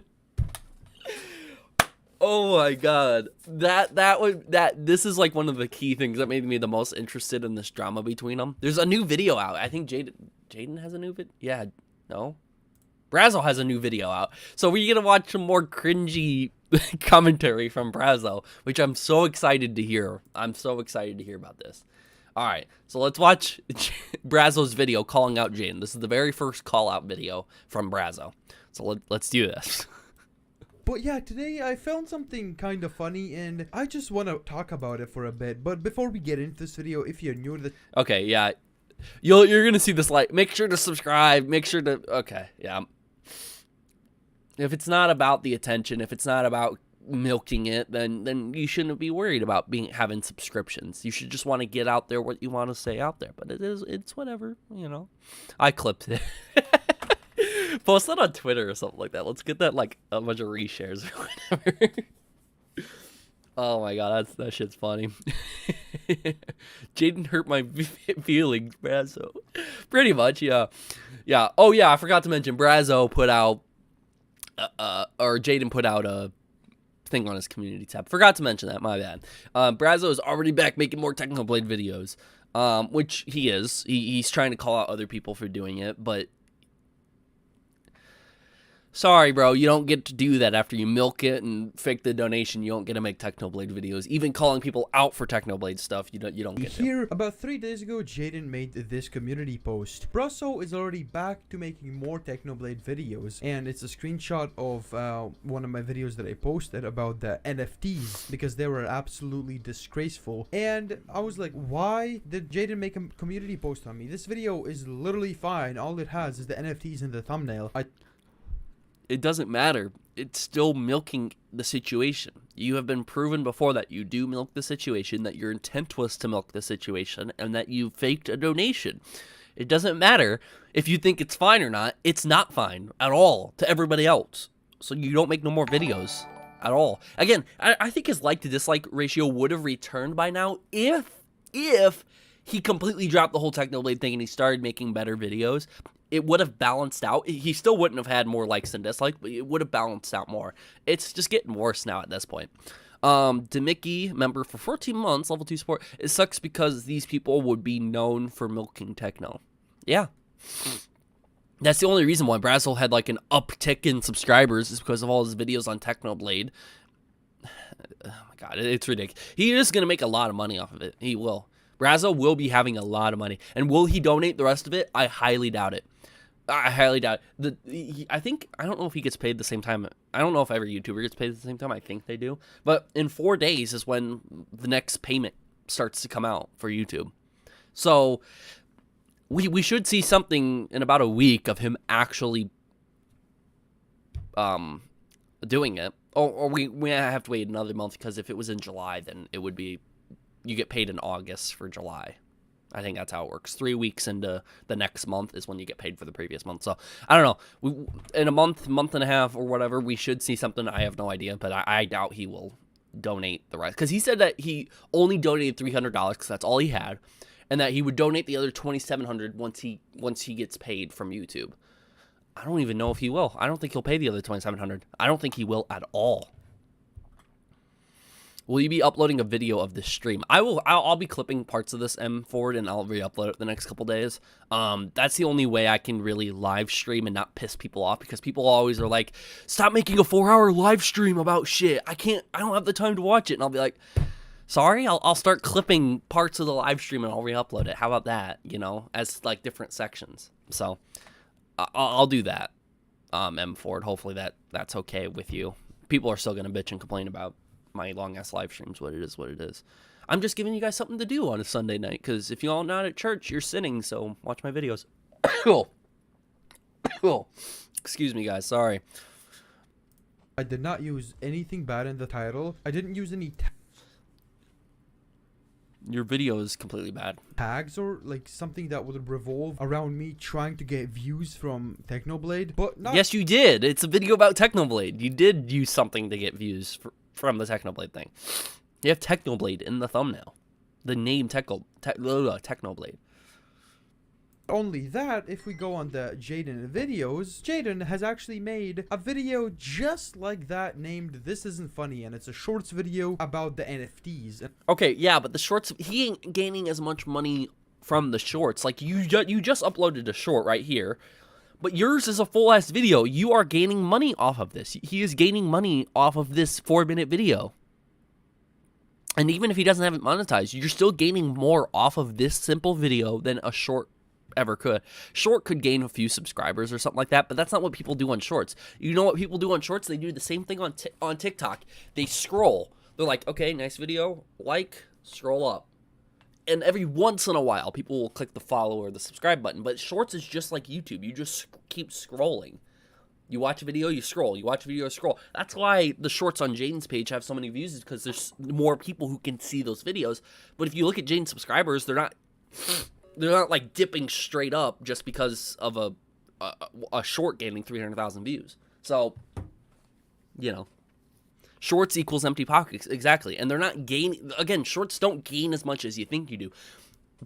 Oh my god. This is like one of the key things that made me the most interested in this drama between them. There's a new video out. I think Jadyn has a new video. Yeah, no. Braso has a new video out. So we're going to watch some more cringy commentary from Braso, which I'm so excited to hear. I'm so excited to hear about this. All right, so let's watch Braso's video calling out Jadyn. This is the very first call out video from Braso. So let's do this. But yeah, today I found something kind of funny, and I just want to talk about it for a bit. But before we get into this video, if you're new to the... Okay, yeah. You're going to see this, like, make sure to subscribe, make sure to... Okay, yeah. If it's not about the attention, if it's not about milking it, then you shouldn't be worried about having subscriptions. You should just want to get out there what you want to say out there. But it's whatever, you know. I clipped it. Post that on Twitter or something like that. Let's get that like a bunch of reshares or whatever. Oh my god, that shit's funny. Jadyn hurt my feelings, Braso. Pretty much, yeah. Yeah. Oh yeah, I forgot to mention Braso put out or Jadyn put out a thing on his community tab. Forgot to mention that, my bad. Braso is already back making more Technoblade videos, which he is. He's trying to call out other people for doing it, but sorry, bro, you don't get to do that after you milk it and fake the donation. You don't get to make Technoblade videos. Even calling people out for Technoblade stuff, you don't get to. Here, about 3 days ago, Jadyn made this community post. Braso is already back to making more Technoblade videos, and it's a screenshot of one of my videos that I posted about the NFTs, because they were absolutely disgraceful. And I was like, why did Jadyn make a community post on me? This video is literally fine. All it has is the NFTs in the thumbnail. It doesn't matter. It's still milking the situation. You have been proven before that you do milk the situation, that your intent was to milk the situation, and that you faked a donation. It doesn't matter if you think it's fine or not. It's not fine at all to everybody else. So you don't make no more videos at all. Again, I think his like to dislike ratio would have returned by now if he completely dropped the whole Technoblade thing and he started making better videos. It would have balanced out. He still wouldn't have had more likes than dislikes, but it would have balanced out more. It's just getting worse now at this point. Demicky, member for 14 months, level 2 support. It sucks because these people would be known for milking techno. Yeah. That's the only reason why Braso had like an uptick in subscribers is because of all his videos on Technoblade. Oh my god, it's ridiculous. He is going to make a lot of money off of it. He will. Braso will be having a lot of money. And will he donate the rest of it? I highly doubt it. I highly doubt it. I don't know if he gets paid the same time. I don't know if every YouTuber gets paid at the same time. I think they do. But in 4 days is when the next payment starts to come out for YouTube. So we should see something in about a week of him actually doing it. Or we have to wait another month, because if it was in July, then it would be, you get paid in August for July. I think that's how it works. 3 weeks into the next month is when you get paid for the previous month. So, I don't know. In a month and a half or whatever, we should see something. I have no idea, but I doubt he will donate the rest. Because he said that he only donated $300 because that's all he had. And that he would donate the other $2,700 once he gets paid from YouTube. I don't even know if he will. I don't think he'll pay the other $2,700. I don't think he will at all. Will you be uploading a video of this stream? I'll be clipping parts of this M forward and I'll re-upload it the next couple days. That's the only way I can really live stream and not piss people off, because people always are like, stop making a 4-hour live stream about shit. I don't have the time to watch it. And I'll be like, sorry, I'll start clipping parts of the live stream and I'll re-upload it. How about that? You know, as like different sections. So I'll do that. M forward. Hopefully that's okay with you. People are still gonna bitch and complain about my long-ass live streams. What it is. I'm just giving you guys something to do on a Sunday night, because if you're not at church, you're sinning, so watch my videos. Excuse me, guys. Sorry. I did not use anything bad in the title. I didn't use any Your video is completely bad. tags or like something that would revolve around me trying to get views from Technoblade, but not. Yes, you did. It's a video about Technoblade. You did use something to get views from the Technoblade thing. You have Technoblade in the thumbnail. The name Technoblade. Only that, if we go on the Jadyn videos, Jadyn has actually made a video just like that named This Isn't Funny, and it's a shorts video about the NFTs. Okay, yeah, but the shorts, he ain't gaining as much money from the shorts. Like, you just uploaded a short right here, but yours is a full-ass video. You are gaining money off of this. He is gaining money off of this 4-minute video. And even if he doesn't have it monetized, you're still gaining more off of this simple video than a short ever could. Short could gain a few subscribers or something like that, but that's not what people do on shorts. You know what people do on shorts? They do the same thing on TikTok. They scroll. They're like, okay, nice video, like, scroll up. And every once in a while, people will click the follow or the subscribe button, but shorts is just like YouTube. You just keep scrolling. You watch a video, you scroll. You watch a video, scroll. That's why the shorts on Jadyn's page have so many views, is because there's more people who can see those videos. But if you look at Jadyn's subscribers, they're not like dipping straight up just because of a short gaining 300,000 views. So, you know, shorts equals empty pockets, exactly. And they're not gaining, again, shorts don't gain as much as you think you do.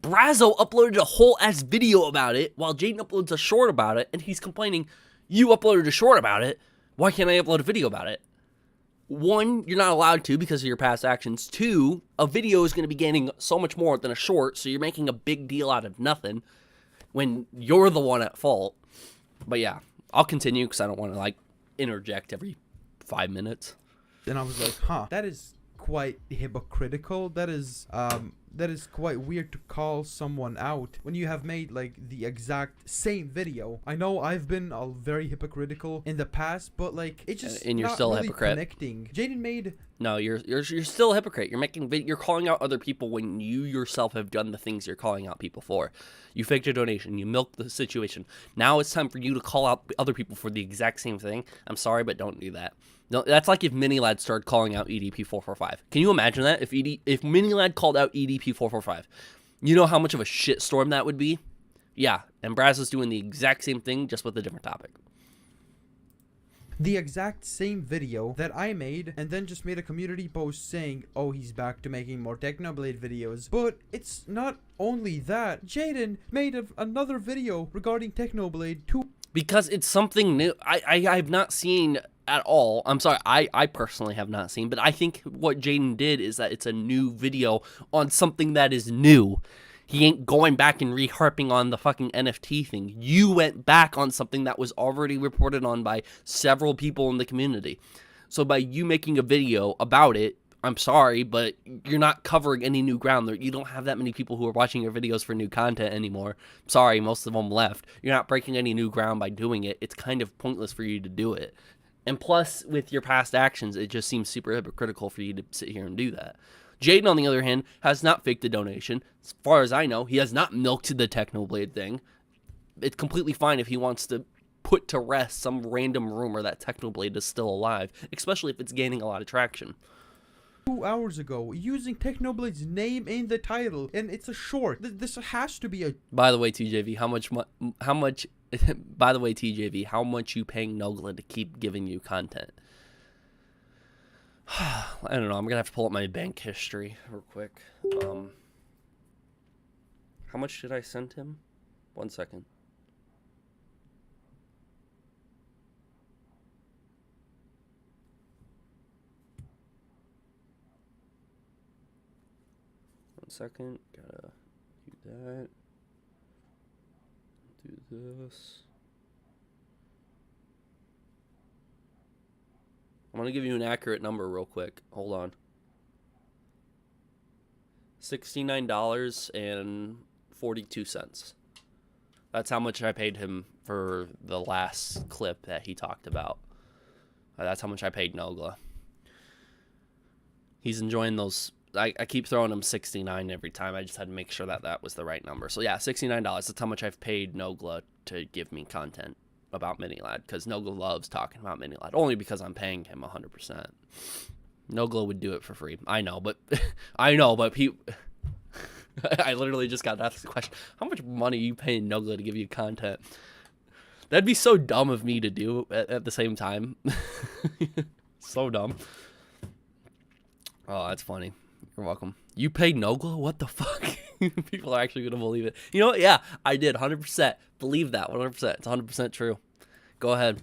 Braso uploaded a whole ass video about it while Jadyn uploads a short about it, and he's complaining, you uploaded a short about it, why can't I upload a video about it? 1, you're not allowed to because of your past actions. 2, a video is going to be gaining so much more than a short, so you're making a big deal out of nothing when you're the one at fault. But yeah, I'll continue because I don't want to, like, interject every 5 minutes. And I was like, huh, that is quite hypocritical. That is quite weird to call someone out when you have made like the exact same video. I know I've been very hypocritical in the past, but like it's just and you're not still a really hypocrite. Connecting. Jadyn made. No, you're still a hypocrite. You're calling out other people when you yourself have done the things you're calling out people for. You faked a donation. You milked the situation. Now it's time for you to call out other people for the exact same thing. I'm sorry, but don't do that. No, that's like if Minilad started calling out EDP445. Can you imagine that? If Minilad called out EDP445, you know how much of a shitstorm that would be? Yeah, and Braso's doing the exact same thing, just with a different topic. The exact same video that I made, and then just made a community post saying, oh, he's back to making more Technoblade videos. But it's not only that. Jadyn made another video regarding Technoblade 2. Because it's something new. I've not seen at all. I'm sorry, I personally have not seen, but I think what Jadyn did is that it's a new video on something that is new. He ain't going back and reharping on the fucking NFT thing. You went back on something that was already reported on by several people in the community. So by you making a video about it, I'm sorry, but you're not covering any new ground. You don't have that many people who are watching your videos for new content anymore. Sorry, most of them left. You're not breaking any new ground by doing it. It's kind of pointless for you to do it. And plus, with your past actions, it just seems super hypocritical for you to sit here and do that. Jadyn, on the other hand, has not faked a donation. As far as I know, he has not milked the Technoblade thing. It's completely fine if he wants to put to rest some random rumor that Technoblade is still alive, especially if it's gaining a lot of traction. 2 hours ago, using Technoblade's name in the title, and it's a short. This has to be a. By the way, TJV, how much? By the way, TJV, how much you paying Nogla to keep giving you content? I don't know. I'm gonna have to pull up my bank history real quick. How much did I send him? 1 second. Second, gotta do that, do this. I'm gonna give you an accurate number real quick. Hold on. $69.42. That's how much I paid him for the last clip that he talked about. That's how much I paid Nogla. He's enjoying those. I keep throwing him 69 every time. I just had to make sure that that was the right number. So yeah, $69. That's how much I've paid Nogla to give me content about Minilad, because Nogla loves talking about Minilad, only because I'm paying him 100%. Nogla would do it for free. I know, but I literally just got asked the question, how much money are you paying Nogla to give you content? That'd be so dumb of me to do at the same time. So dumb. Oh, that's funny. You're welcome. You paid no glow? What the fuck? People are actually going to believe it. You know what? Yeah, I did. 100%. Believe that. 100%. It's 100% true. Go ahead.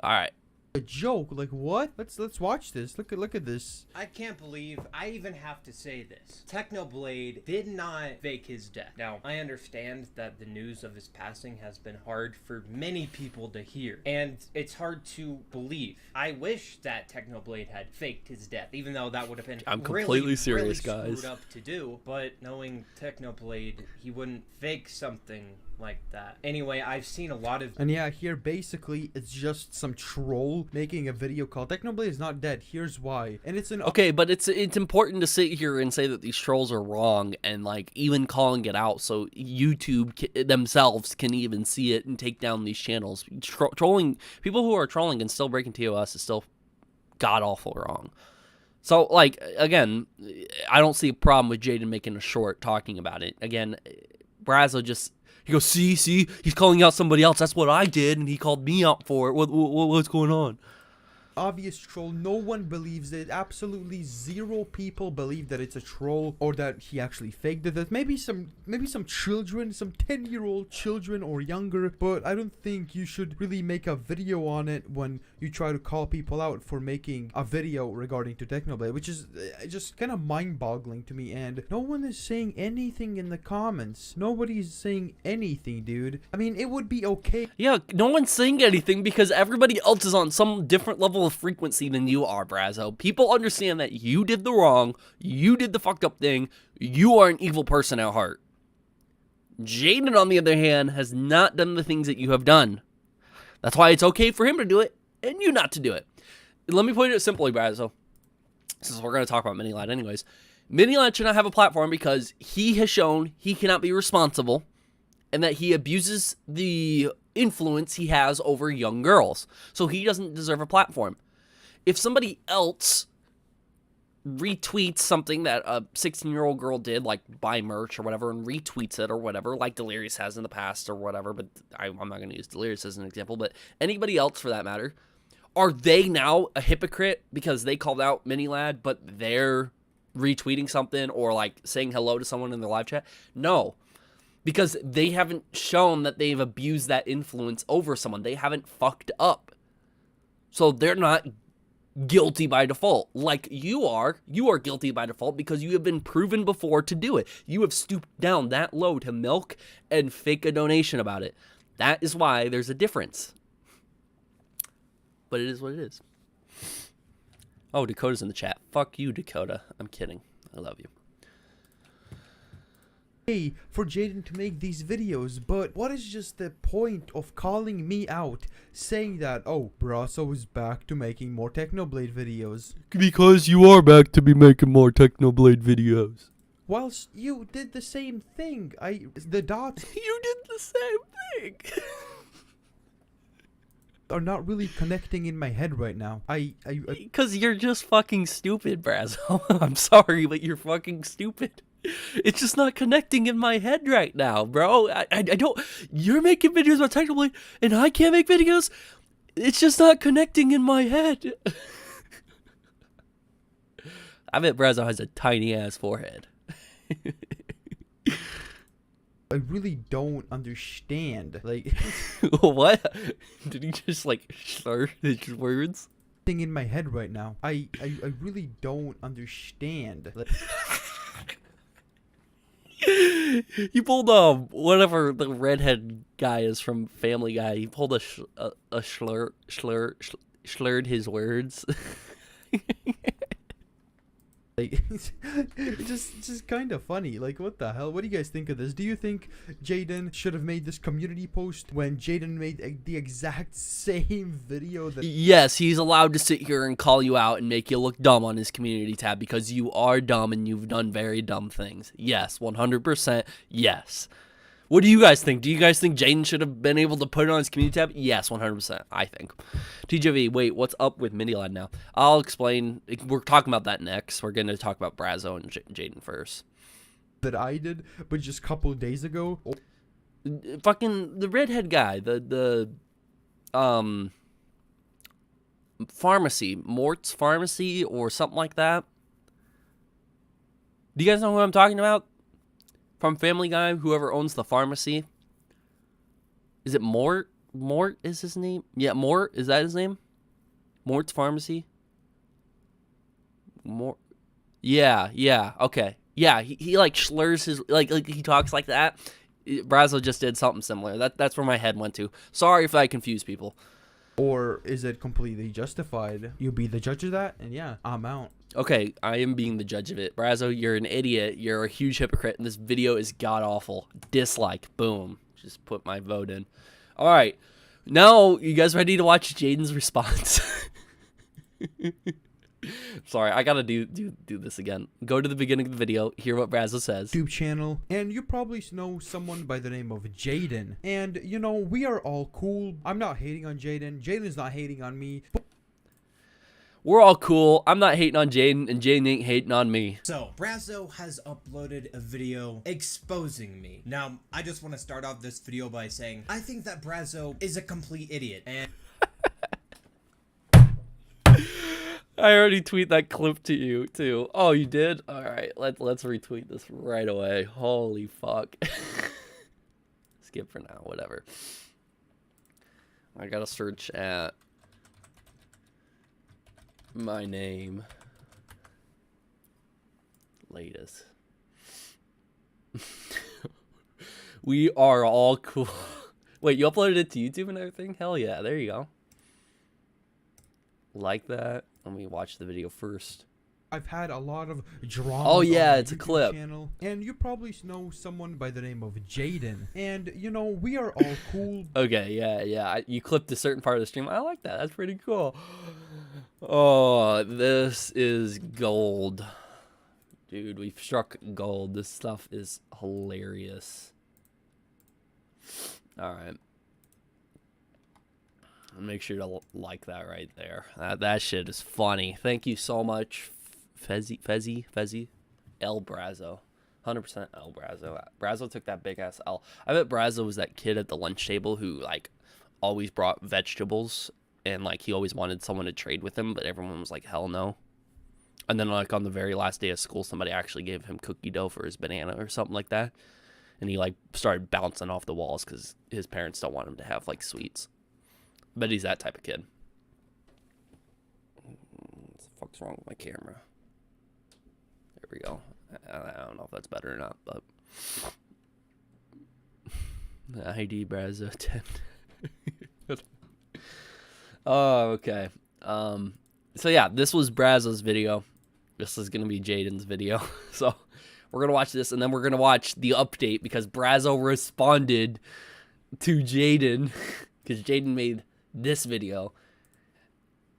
All right. A joke? Like what? Let's watch this. Look at this. I can't believe I even have to say this. Technoblade did not fake his death. Now, I understand that the news of his passing has been hard for many people to hear, and it's hard to believe. I wish that Technoblade had faked his death, even though that would have been completely serious, really guys. Screwed up to do. But knowing Technoblade, he wouldn't fake something like that. Anyway, I've seen a lot of... And yeah, here basically it's just some troll making a video called Technoblade is not dead. Here's why. And it's an... Okay, but it's important to sit here and say that these trolls are wrong and like even calling it out so YouTube themselves can even see it and take down these channels. Trolling, people who are trolling and still breaking TOS is still god-awful wrong. So, like, again, I don't see a problem with Jadyn making a short talking about it. Again, Braso just... He goes, see, he's calling out somebody else. That's what I did, and he called me out for it. What's going on? Obvious troll. No one believes it. Absolutely zero people believe that it's a troll or that he actually faked it. Maybe some children, some 10-year-old children or younger, but I don't think you should really make a video on it when you try to call people out for making a video regarding to Technoblade, which is just kind of mind-boggling to me. And no one is saying anything in the comments. Nobody's saying anything, dude. I mean, it would be okay. Yeah, no one's saying anything because everybody else is on some different level of frequency than you are, Braso. People understand that you did the wrong, you did the fucked up thing, you are an evil person at heart. Jadyn, on the other hand, has not done the things that you have done. That's why it's okay for him to do it and you not to do it. Let me put it simply, Braso, since we're going to talk about Minilad anyways. Minilad should not have a platform because he has shown he cannot be responsible and that he abuses the influence he has over young girls. So he doesn't deserve a platform. If somebody else retweets something that a 16-year-old girl did, like buy merch or whatever, and retweets it or whatever, like Delirious has in the past or whatever, but I'm not going to use Delirious as an example, but anybody else for that matter, are they now a hypocrite because they called out Minilad, but they're retweeting something or like saying hello to someone in their live chat? No. Because they haven't shown that they've abused that influence over someone. They haven't fucked up. So they're not guilty by default. Like you are guilty by default because you have been proven before to do it. You have stooped down that low to milk and fake a donation about it. That is why there's a difference. But it is what it is. Oh, Dakota's in the chat. Fuck you, Dakota. I'm kidding. I love you. For Jadyn to make these videos, but what is just the point of calling me out, saying that, oh, Braso is back to making more Technoblade videos? Because you are back to be making more Technoblade videos. Whilst you did the same thing. The dots You did the same thing. are not really connecting in my head right now. Because you're just fucking stupid, Braso. I'm sorry, but you're fucking stupid. It's just not connecting in my head right now, bro. I don't... You're making videos about Technoblade, and I can't make videos? It's just not connecting in my head. I bet Braso has a tiny-ass forehead. I really don't understand. Like... What? Did he just, like, slur his words? Thing in my head right now. I really don't understand. Like... You pulled whatever the redhead guy is from Family Guy. He pulled a slurred his words. Like, it's just kind of funny. Like, what the hell? What do you guys think of this? Do you think Jadyn should have made this community post when Jadyn made the exact same video? That Yes, he's allowed to sit here and call you out and make you look dumb on his community tab because you are dumb and you've done very dumb things. Yes, 100%. Yes. What do you guys think? Do you guys think Jadyn should have been able to put it on his community tab? Yes, 100%. I think. TJV, wait, what's up with Minilad now? I'll explain. We're talking about that next. We're going to talk about Braso and Jadyn first. that I did, but just a couple of days ago. Fucking the redhead guy, the pharmacy, Mort's Pharmacy or something like that. Do you guys know who I'm talking about? From Family Guy, whoever owns the pharmacy. Is it Mort? Mort is his name? Yeah, Mort. Is that his name? Mort's Pharmacy? Mort. Yeah, okay. Yeah, he like slurs his, like he talks like that. Braso just did something similar. That's where my head went to. Sorry if I confuse people. Or is it completely justified? You be the judge of that, and yeah, I'm out. Okay, I am being the judge of it. Braso, you're an idiot. You're a huge hypocrite, and this video is god-awful. Dislike. Boom. Just put my vote in. All right. Now, you guys ready to watch Jadyn's response? Sorry, I gotta do this again. Go to the beginning of the video, hear what Braso says. YouTube channel, and you probably know someone by the name of Jadyn. And, you know, we are all cool. I'm not hating on Jadyn. Jadyn's not hating on me. We're all cool. I'm not hating on Jadyn, and Jadyn ain't hating on me. So, Braso has uploaded a video exposing me. Now, I just want to start off this video by saying, I think that Braso is a complete idiot, and... I already tweet that clip to you, too. Oh, you did? Alright, let's retweet this right away. Holy fuck. Skip for now, whatever. I gotta search at my name. Latest. We are all cool. Wait, you uploaded it to YouTube and everything? Hell yeah, there you go. Like that. Let me watch the video first. I've had a lot of drama. Oh yeah, on it's a YouTube clip. Channel, and you probably know someone by the name of Jadyn. And you know, we are all cool. Okay, yeah. You clipped a certain part of the stream. I like that. That's pretty cool. Oh, this is gold. Dude, we've struck gold. This stuff is hilarious. Alright. Make sure to like that right there. That shit is funny. Thank you so much, Fezzy. El Braso. 100% El Braso. Braso took that big ass L. I bet Braso was that kid at the lunch table who, like, always brought vegetables. And, like, he always wanted someone to trade with him, but everyone was like, hell no. And then, like, on the very last day of school, somebody actually gave him cookie dough for his banana or something like that. And he, like, started bouncing off the walls because his parents don't want him to have, like, sweets. But he's that type of kid. What the fuck's wrong with my camera? There we go. I don't know if that's better or not, but... ID Braso 10. Oh, okay. So yeah, this was Braso's video. This is gonna be Jadyn's video. So we're gonna watch this, and then we're gonna watch the update because Braso responded to Jadyn because Jadyn made this video.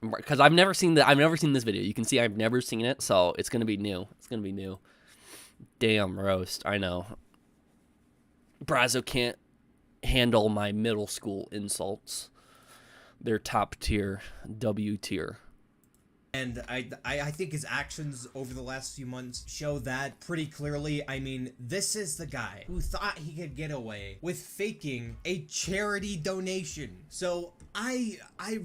Because I've never seen this video. You can see I've never seen it, so it's gonna be new. It's gonna be new. Damn roast, I know. Braso can't handle my middle school insults. They're top tier, W tier. And I think his actions over the last few months show that pretty clearly. I mean, this is the guy who thought he could get away with faking a charity donation. So I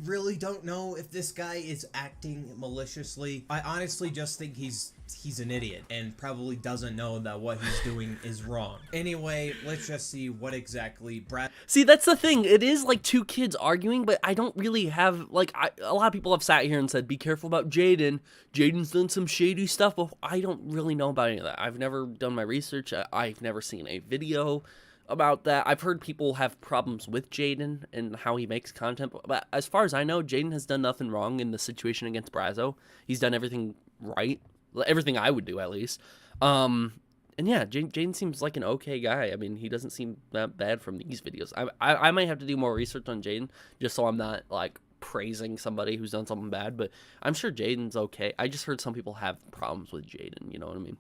really don't know if this guy is acting maliciously. I honestly just think he's an idiot and probably doesn't know that what he's doing is wrong. Anyway, let's just see what exactly Brad... See, that's the thing. It is like two kids arguing, but I don't really have, like, a lot of people have sat here and said, be careful about Jadyn. Jadyn's done some shady stuff, but I don't really know about any of that. I've never done my research. I've never seen a video about that. I've heard people have problems with Jadyn and how he makes content, but as far as I know, Jadyn has done nothing wrong in the situation against Braso. He's done everything right. Everything I would do, at least. And yeah, Jadyn seems like an okay guy. I mean, he doesn't seem that bad from these videos. I might have to do more research on Jadyn, just so I'm not, like, praising somebody who's done something bad, but I'm sure Jadyn's okay. I just heard some people have problems with Jadyn, you know what I mean?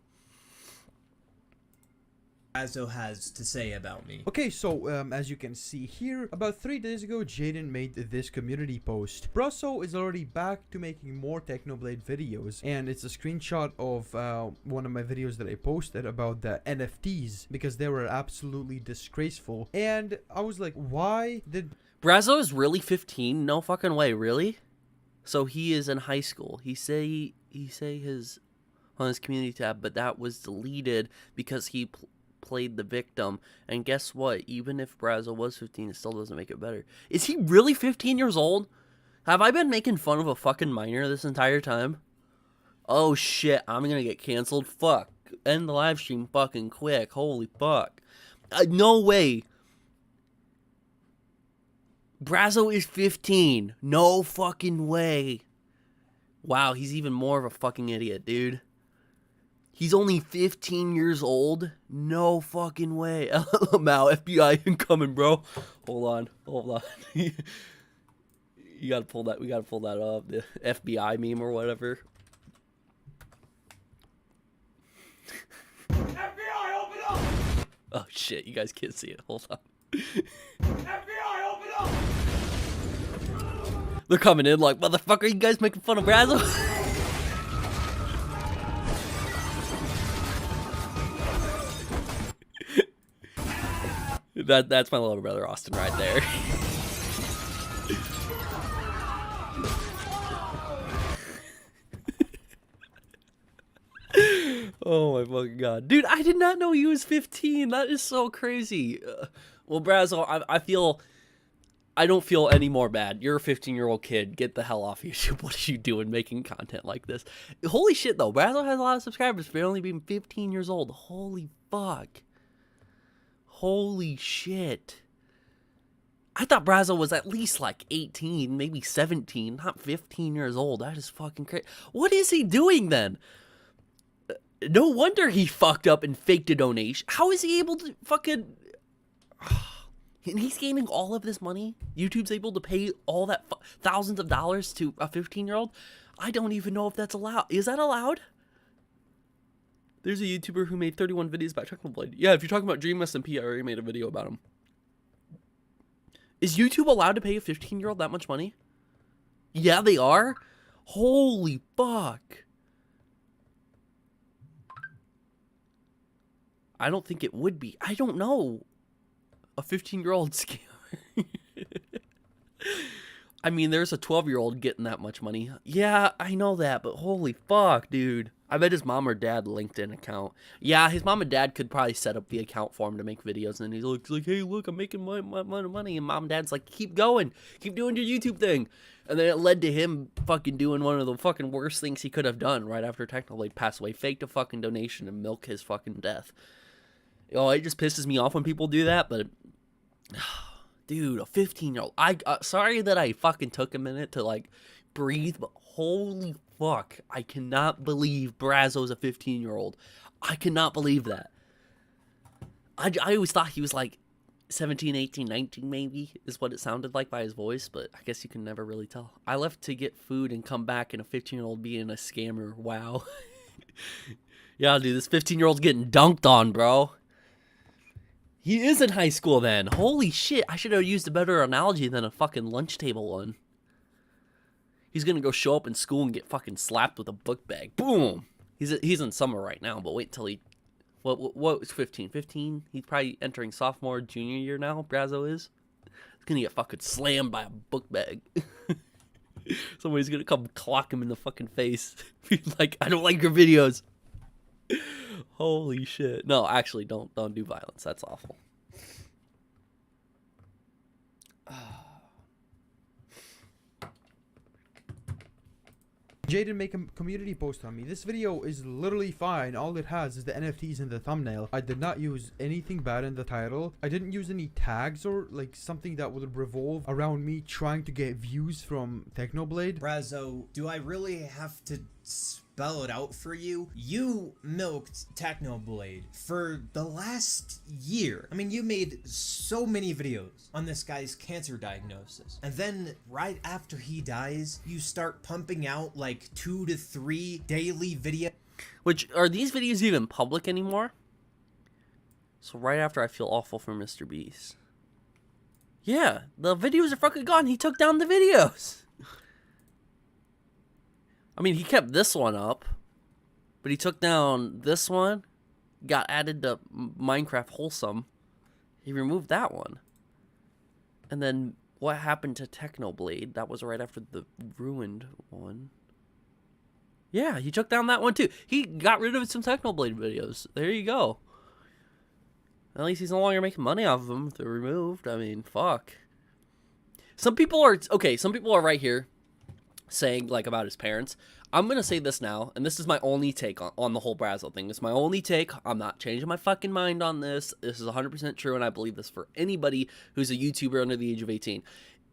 Braso has to say about me. Okay, so as you can see here, about 3 days ago, Jadyn made this community post. Braso is already back to making more Technoblade videos, and it's a screenshot of one of my videos that I posted about the NFTs, because they were absolutely disgraceful. And I was like, why did... Braso is really 15? No fucking way, really? So he is in high school. He say his... on his community tab, but that was deleted because he played the victim. And guess what? Even if Braso was 15, it still doesn't make it better. Is he really 15 years old? Have I been making fun of a fucking minor this entire time? Oh shit, I'm gonna get canceled. Fuck. End the live stream fucking quick. Holy fuck. No way. Braso is 15. No fucking way. Wow, he's even more of a fucking idiot, dude. He's only 15 years old? No fucking way. LMAO, FBI incoming, bro. Hold on. You gotta pull that, we gotta pull that up. The FBI meme or whatever. FBI, open up! Oh shit, you guys can't see it. Hold on. FBI, open up! They're coming in like, motherfucker, you guys making fun of Braso? That's my little brother Austin right there. Oh my fucking god. Dude, I did not know he was 15. That is so crazy. Well, Braso, I don't feel any more bad. You're a 15-year-old kid. Get the hell off YouTube. What are you doing making content like this? Holy shit, though. Braso has a lot of subscribers for only being 15 years old. Holy fuck. Holy shit. I thought Braso was at least like 18, maybe 17, not 15 years old. That is fucking crazy. What is he doing then? No wonder he fucked up and faked a donation. How is he able to fucking... And he's gaining all of this money? YouTube's able to pay all that thousands of dollars to a 15-year-old? I don't even know if that's allowed. Is that allowed? There's a YouTuber who made 31 videos about Technoblade. Yeah, if you're talking about Dream SMP, I already made a video about him. Is YouTube allowed to pay a 15-year-old that much money? Yeah, they are? Holy fuck. I don't think it would be. I don't know. A 15-year-old scammer. I mean, there's a 12-year-old getting that much money. Yeah, I know that, but holy fuck, dude. I bet his mom or dad linked an account. Yeah, his mom and dad could probably set up the account for him to make videos, and he's like, hey, look, I'm making my money. And mom and dad's like, keep going. Keep doing your YouTube thing. And then it led to him fucking doing one of the fucking worst things he could have done right after Technoblade passed away. Faked a fucking donation to milk his fucking death. Oh, it just pisses me off when people do that, but... Dude, a 15-year-old. Sorry that I fucking took a minute to, like, breathe, but holy fuck. I cannot believe Braso's a 15-year-old. I cannot believe that. I always thought he was, like, 17, 18, 19 maybe, is what it sounded like by his voice, but I guess you can never really tell. I left to get food and come back, and a 15-year-old being a scammer. Wow. Yeah, dude, this 15-year-old's getting dunked on, bro. He is in high school then. Holy shit. I should have used a better analogy than a fucking lunch table one. He's gonna go show up in school and get fucking slapped with a book bag. Boom. He's in summer right now, but wait till he... What was 15? 15? He's probably entering sophomore, junior year now, Braso is. He's gonna get fucking slammed by a book bag. Somebody's gonna come clock him in the fucking face. Like, I don't like your videos. Holy shit. No, actually, don't do violence. That's awful. Jadyn make a community post on me. This video is literally fine. All it has is the NFTs in the thumbnail. I did not use anything bad in the title. I didn't use any tags or like something that would revolve around me trying to get views from Technoblade. Braso, do I really have to spell it out for you? You milked Technoblade for the last year. I mean, you made so many videos on this guy's cancer diagnosis. And then right after he dies, you start pumping out like 2 to 3 daily videos. Which, are these videos even public anymore? So right after I feel awful for Mr. Beast. Yeah, the videos are fucking gone. He took down the videos. I mean, he kept this one up, but he took down this one, got added to Minecraft Wholesome. He removed that one. And then what happened to Technoblade? That was right after the ruined one. Yeah, he took down that one too. He got rid of some Technoblade videos. There you go. At least he's no longer making money off of them if they're removed. I mean, fuck. Some people are right here saying, like, about his parents. I'm going to say this now, and this is my only take on the whole Braso thing. It's my only take. I'm not changing my fucking mind on this. This is 100% true, and I believe this for anybody who's a YouTuber under the age of 18.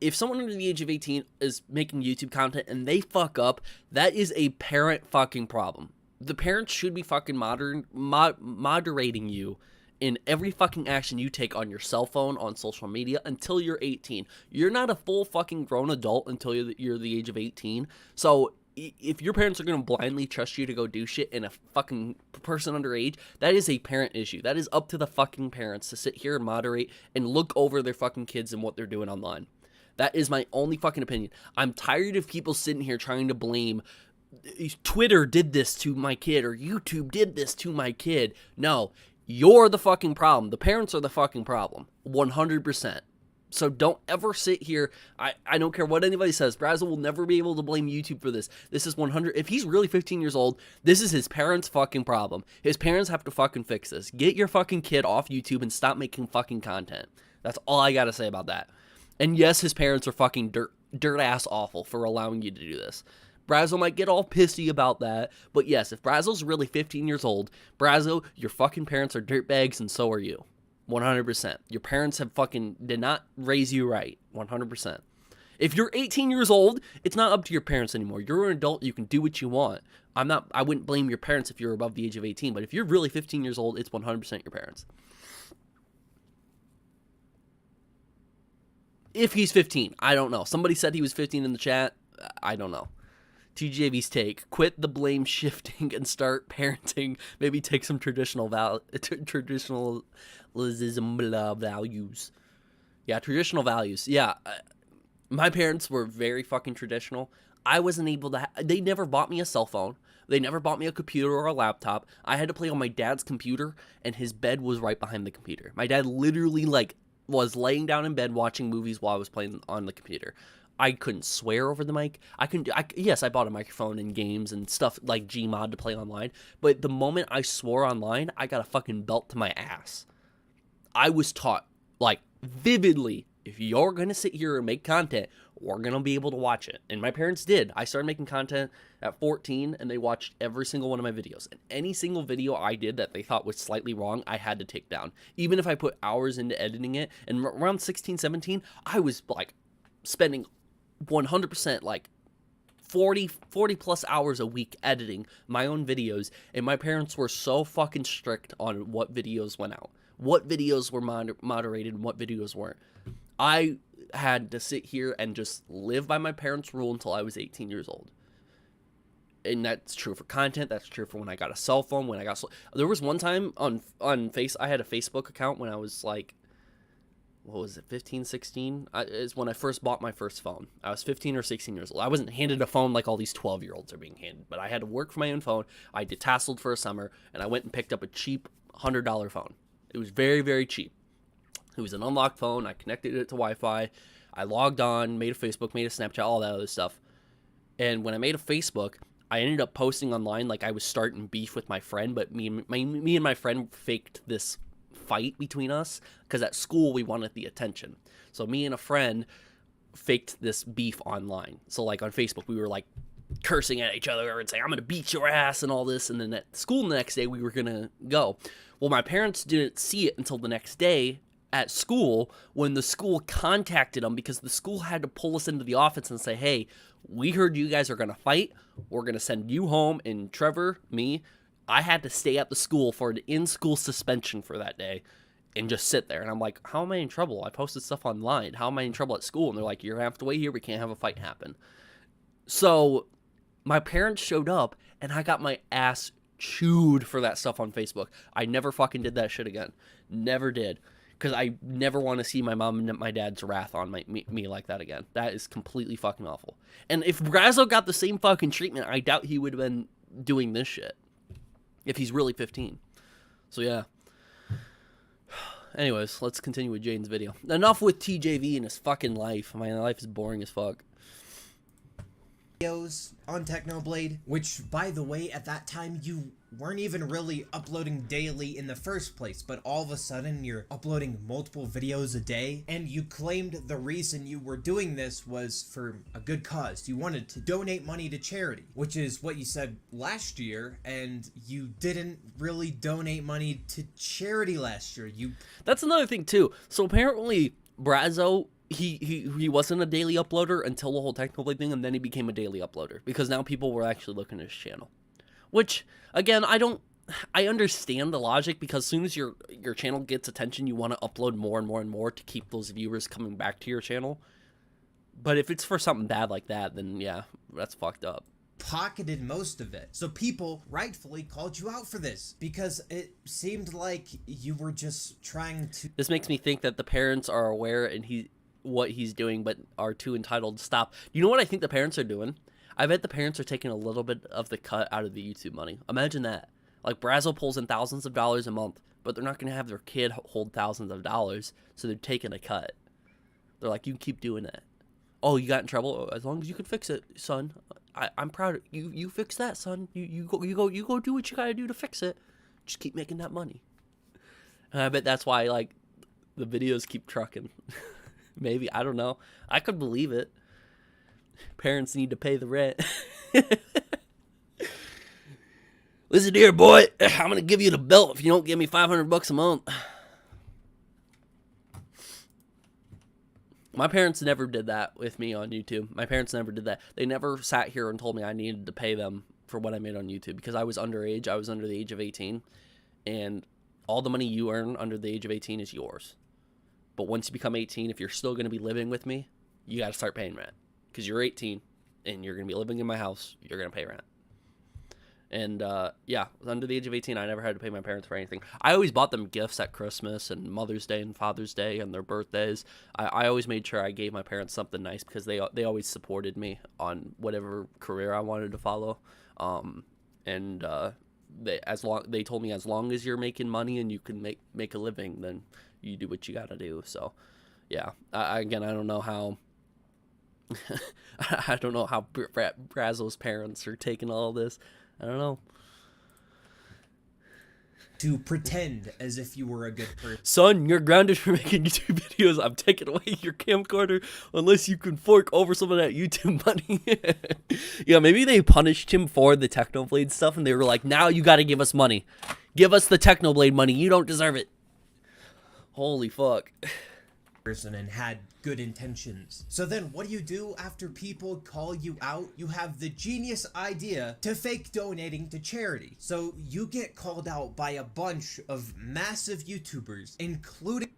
If someone under the age of 18 is making YouTube content and they fuck up, that is a parent fucking problem. The parents should be fucking moderating you in every fucking action you take on your cell phone, on social media, until you're 18. You're not a full fucking grown adult until you're the age of 18. So if your parents are going to blindly trust you to go do shit in a fucking person underage, that is a parent issue. That is up to the fucking parents to sit here and moderate and look over their fucking kids and what they're doing online. That is my only fucking opinion. I'm tired of people sitting here trying to blame Twitter did this to my kid or YouTube did this to my kid. No, you're the fucking problem. The parents are the fucking problem. 100%. So don't ever sit here. I don't care what anybody says. Braso will never be able to blame YouTube for this. This is 100. If he's really 15 years old, this is his parents' fucking problem. His parents have to fucking fix this. Get your fucking kid off YouTube and stop making fucking content. That's all I gotta say about that. And yes, his parents are fucking dirt ass awful for allowing you to do this. Braso might get all pissy about that, but yes, if Braso's really 15 years old, Braso, your fucking parents are dirtbags and so are you. 100%. Your parents did not raise you right. 100%. If you're 18 years old, it's not up to your parents anymore. You're an adult, you can do what you want. I wouldn't blame your parents if you're above the age of 18, but if you're really 15 years old, it's 100% your parents. If he's 15, I don't know. Somebody said he was 15 in the chat. I don't know. TJV's take: quit the blame shifting and start parenting. Maybe take some traditionalism values. Yeah, traditional values. Yeah, my parents were very fucking traditional. I wasn't able to. They never bought me a cell phone. They never bought me a computer or a laptop. I had to play on my dad's computer, and his bed was right behind the computer. My dad literally was laying down in bed watching movies while I was playing on the computer. I couldn't swear over the mic. Yes, I bought a microphone and games and stuff like Gmod to play online. But the moment I swore online, I got a fucking belt to my ass. I was taught, vividly, if you're going to sit here and make content, we're going to be able to watch it. And my parents did. I started making content at 14, and they watched every single one of my videos. And any single video I did that they thought was slightly wrong, I had to take down. Even if I put hours into editing it. And around 16, 17, I was, spending 100%, 40 plus hours a week editing my own videos, and my parents were so fucking strict on what videos went out, what videos were moderated and what videos weren't. I had to sit here and just live by my parents' rule until I was 18 years old. And that's true for content. That's true for when I got a cell phone. There was one time I had a Facebook account when I was 15, 16? Is when I first bought my first phone. I was 15 or 16 years old. I wasn't handed a phone like all these 12-year-olds are being handed, but I had to work for my own phone. I detasseled for a summer, and I went and picked up a cheap $100 phone. It was very, very cheap. It was an unlocked phone. I connected it to Wi-Fi. I logged on, made a Facebook, made a Snapchat, all that other stuff. And when I made a Facebook, I ended up posting online like I was starting beef with my friend, but me and my friend faked this fight between us because at school we wanted the attention. So me and a friend faked this beef online. So on Facebook we were cursing at each other and saying, I'm gonna beat your ass and all this. And then at school the next day we were gonna go. Well, my parents didn't see it until the next day at school when the school contacted them because the school had to pull us into the office and say, hey, we heard you guys are gonna fight. We're gonna send you home. And Trevor, I had to stay at the school for an in-school suspension for that day and just sit there. And I'm like, how am I in trouble? I posted stuff online. How am I in trouble at school? And they're like, you're going to have to wait here. We can't have a fight happen. So my parents showed up, and I got my ass chewed for that stuff on Facebook. I never fucking did that shit again. Never did. Because I never want to see my mom and my dad's wrath on me like that again. That is completely fucking awful. And if Braso got the same fucking treatment, I doubt he would have been doing this shit. If he's really 15. So, yeah. Anyways, let's continue with Jadyn's video. Enough with TJV and his fucking life. My life is boring as fuck. videos on Technoblade, which, by the way, at that time you weren't even really uploading daily in the first place, but all of a sudden you're uploading multiple videos a day, and you claimed the reason you were doing this was for a good cause. You wanted to donate money to charity, which is what you said last year, and you didn't really donate money to charity last year. That's another thing too. So apparently Braso, he wasn't a daily uploader until the whole Technoblade thing, and then he became a daily uploader because now people were actually looking at his channel. Which, again, I understand the logic, because as soon as your channel gets attention, you want to upload more and more and more to keep those viewers coming back to your channel. But if it's for something bad like that, then yeah, that's fucked up. Pocketed most of it. So people rightfully called you out for this because it seemed like you were just trying to... This makes me think that the parents are aware and what he's doing, but are too entitled to stop. You know what I think the parents are doing? I bet the parents are taking a little bit of the cut out of the YouTube money. Imagine that. Like, Braso pulls in thousands of dollars a month, but they're not going to have their kid hold thousands of dollars, so they're taking a cut. They're like, you can keep doing that. Oh, you got in trouble? As long as you can fix it, son. I'm proud of you. You fix that, son. You go do what you got to do to fix it. Just keep making that money. And I bet that's why, like, the videos keep trucking. Maybe. I don't know. I could believe it. Parents need to pay the rent. Listen here, boy. I'm going to give you the belt if you don't give me $500 a month. My parents never did that with me on YouTube. My parents never did that. They never sat here and told me I needed to pay them for what I made on YouTube because I was underage. I was under the age of 18. And all the money you earn under the age of 18 is yours. But once you become 18, if you're still going to be living with me, you got to start paying rent. Because you're 18 and you're going to be living in my house, you're going to pay rent. And yeah, under the age of 18, I never had to pay my parents for anything. I always bought them gifts at Christmas and Mother's Day and Father's Day and their birthdays. I always made sure I gave my parents something nice because they always supported me on whatever career I wanted to follow. They told me as long as you're making money and you can make a living, then you do what you got to do. So yeah, I don't know how. I don't know how Braso's parents are taking all this. I don't know. To pretend as if you were a good person. Son, you're grounded for making YouTube videos. I'm taking away your camcorder unless you can fork over some of that YouTube money. Yeah, maybe they punished him for the Technoblade stuff and they were like, now you got to give us money. Give us the Technoblade money. You don't deserve it. Holy fuck. And had good intentions. So then what do after people call you out? You have the genius idea to fake donating to charity. So you get called out by a bunch of massive YouTubers, including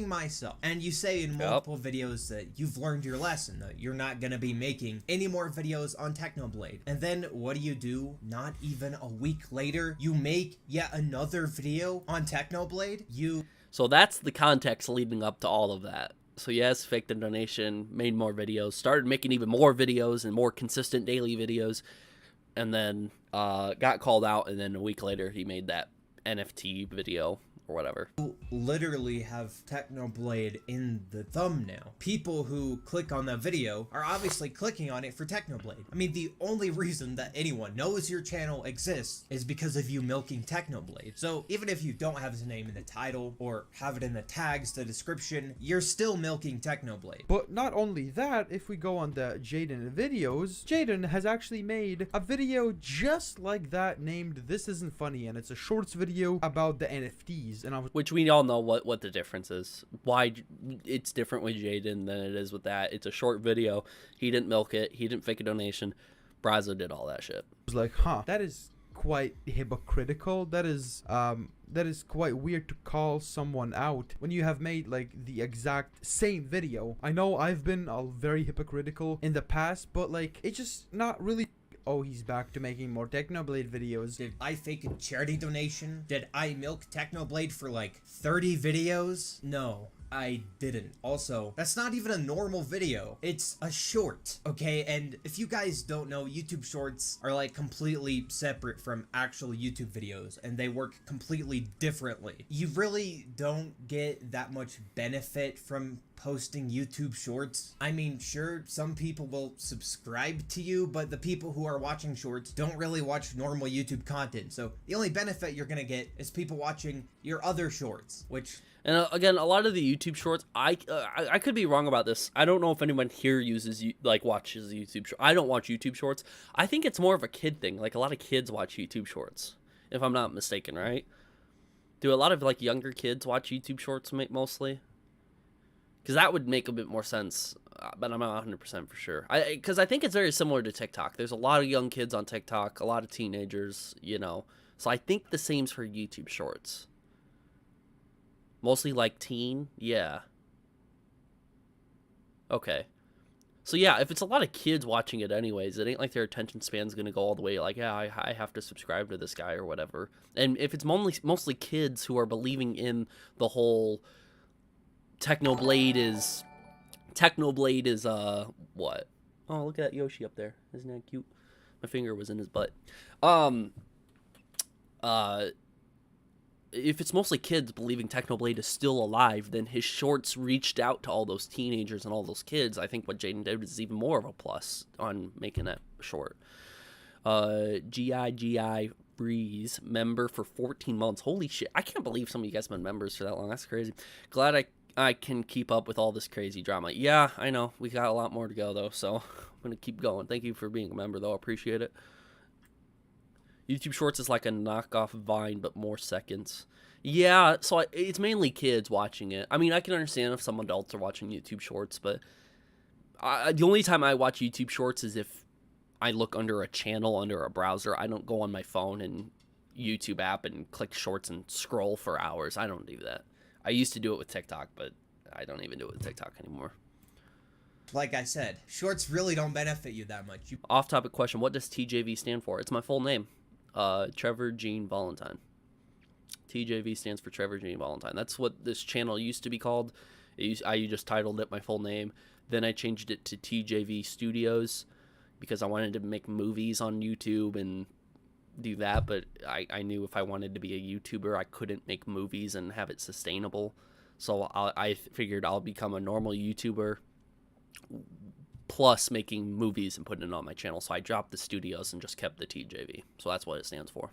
myself. And you say in multiple videos that you've learned your lesson, that you're not going to be making any more videos on Technoblade. And then what do? Not even a week later, you make yet another video on Technoblade? So that's the context leading up to all of that. So yes, faked the donation, made more videos, started making even more videos and more consistent daily videos, and then got called out, and then a week later he made that NFT video or whatever. You literally have Technoblade in the thumbnail. People who click on that video are obviously clicking on it for Technoblade. I mean, the only reason that anyone knows your channel exists is because of you milking Technoblade. So even if you don't have his name in the title or have it in the tags, the description, you're still milking Technoblade. But not only that, if we go on the Jadyn videos, Jadyn has actually made a video just like that named This Isn't Funny, and it's a shorts video about the NFTs. And which we all know what the difference is. Why it's different with Jadyn than it is with that. It's a short video. He didn't milk it. He didn't fake a donation. Braso did all that shit. I was like, that is quite hypocritical. That is quite weird to call someone out when you have made like the exact same video. I know I've been very hypocritical in the past, but like it's just not really. Oh, he's back to making more Technoblade videos. Did I fake a charity donation? Did I milk Technoblade for like 30 videos? No, I didn't. Also, that's not even a normal video. It's a short, okay? And if you guys don't know, YouTube shorts are like completely separate from actual YouTube videos, and they work completely differently. You really don't get that much benefit from posting YouTube shorts. I mean, sure, some people will subscribe to you, but the people who are watching shorts don't really watch normal YouTube content. So the only benefit you're gonna get is people watching your other shorts, which... And again, a lot of the YouTube shorts, I could be wrong about this. I don't know if anyone here watches YouTube shorts. I don't watch YouTube shorts. I think it's more of a kid thing. Like, a lot of kids watch YouTube shorts, if I'm not mistaken, right? Do a lot of like younger kids watch YouTube shorts mostly? Because that would make a bit more sense, but I'm not 100% for sure. Because I think it's very similar to TikTok. There's a lot of young kids on TikTok, a lot of teenagers, you know. So I think the same's for YouTube shorts. Mostly like teen, yeah. Okay. So yeah, if it's a lot of kids watching it anyways, it ain't like their attention span's gonna go all the way like, yeah, I have to subscribe to this guy or whatever. And if it's mostly kids who are believing in the whole Technoblade is what? Oh, look at that Yoshi up there. Isn't that cute? My finger was in his butt. If it's mostly kids believing Technoblade is still alive, then his shorts reached out to all those teenagers and all those kids. I think what Jadyn did is even more of a plus on making that short. GI Breeze, member for 14 months. Holy shit. I can't believe some of you guys have been members for that long. That's crazy. Glad I can keep up with all this crazy drama. Yeah, I know. We got a lot more to go, though, so I'm going to keep going. Thank you for being a member, though. I appreciate it. YouTube Shorts is like a knockoff Vine, but more seconds. Yeah, so it's mainly kids watching it. I mean, I can understand if some adults are watching YouTube Shorts, but the only time I watch YouTube Shorts is if I look under a channel, under a browser. I don't go on my phone and YouTube app and click Shorts and scroll for hours. I don't do that. I used to do it with TikTok, but I don't even do it with TikTok anymore. Like I said, shorts really don't benefit you that much. Off-topic question, what does TJV stand for? It's my full name. Trevor Gene Valentine. TJV stands for Trevor Gene Valentine. That's what this channel used to be called. I just titled it my full name. Then I changed it to TJV Studios because I wanted to make movies on YouTube and do that, but I knew if I wanted to be a YouTuber, I couldn't make movies and have it sustainable. So I figured I'll become a normal YouTuber plus making movies and putting it on my channel. So I dropped the studios and just kept the TJV. So that's what it stands for.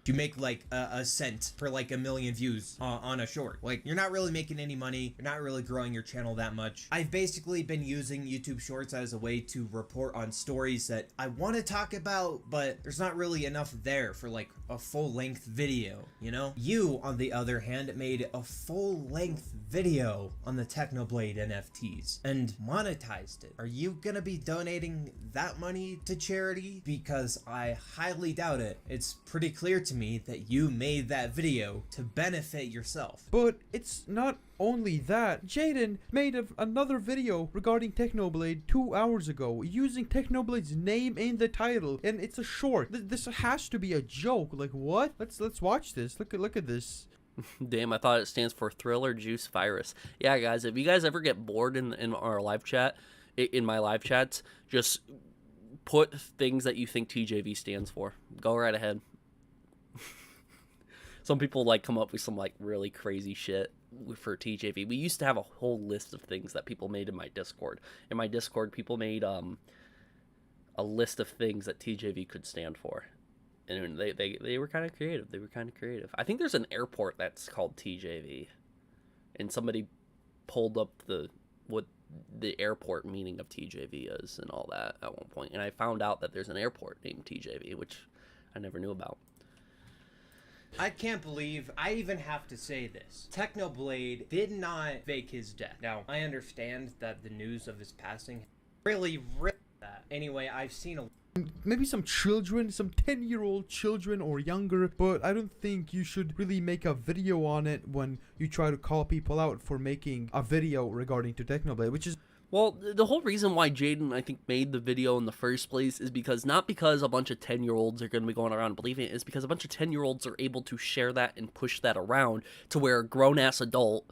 You make like a cent per like 1 million views on a short. Like, you're not really making any money. You're not really growing your channel that much. I've basically been using YouTube Shorts as a way to report on stories that I want to talk about, but there's not really enough there for like a full-length video, you know? You, on the other hand, made a full-length video on the Technoblade NFTs and monetized it. Are you gonna be donating that money to charity? Because I highly doubt it. It's pretty clear to me that you made that video to benefit yourself. But it's not only that. Jadyn made another video regarding Technoblade 2 hours ago using Technoblade's name in the title, and it's a short. This has to be a joke. Like, what? Let's watch this. Look at this. Damn, I thought it stands for Thriller Juice Virus. Yeah, guys, if you guys ever get bored in our live chat, in my live chats, just put things that you think TJV stands for. Go right ahead. Some people like come up with some like really crazy shit for TJV. We used to have a whole list of things that people made in my Discord. In my Discord, people made a list of things that TJV could stand for. And they were kind of creative. I think there's an airport that's called TJV. And somebody pulled up what the airport meaning of TJV is and all that at one point. And I found out that there's an airport named TJV, which I never knew about. I can't believe I even have to say this. Technoblade did not fake his death. Now, I understand that the news of his passing really that. Anyway, I've seen maybe some children, some 10-year-old children or younger, but I don't think you should really make a video on it when you try to call people out for making a video regarding to Technoblade, which is... Well, the whole reason why Jadyn, I think, made the video in the first place is because, not because a bunch of 10-year-olds are going to be going around believing it, is because a bunch of 10-year-olds are able to share that and push that around to where a grown-ass adult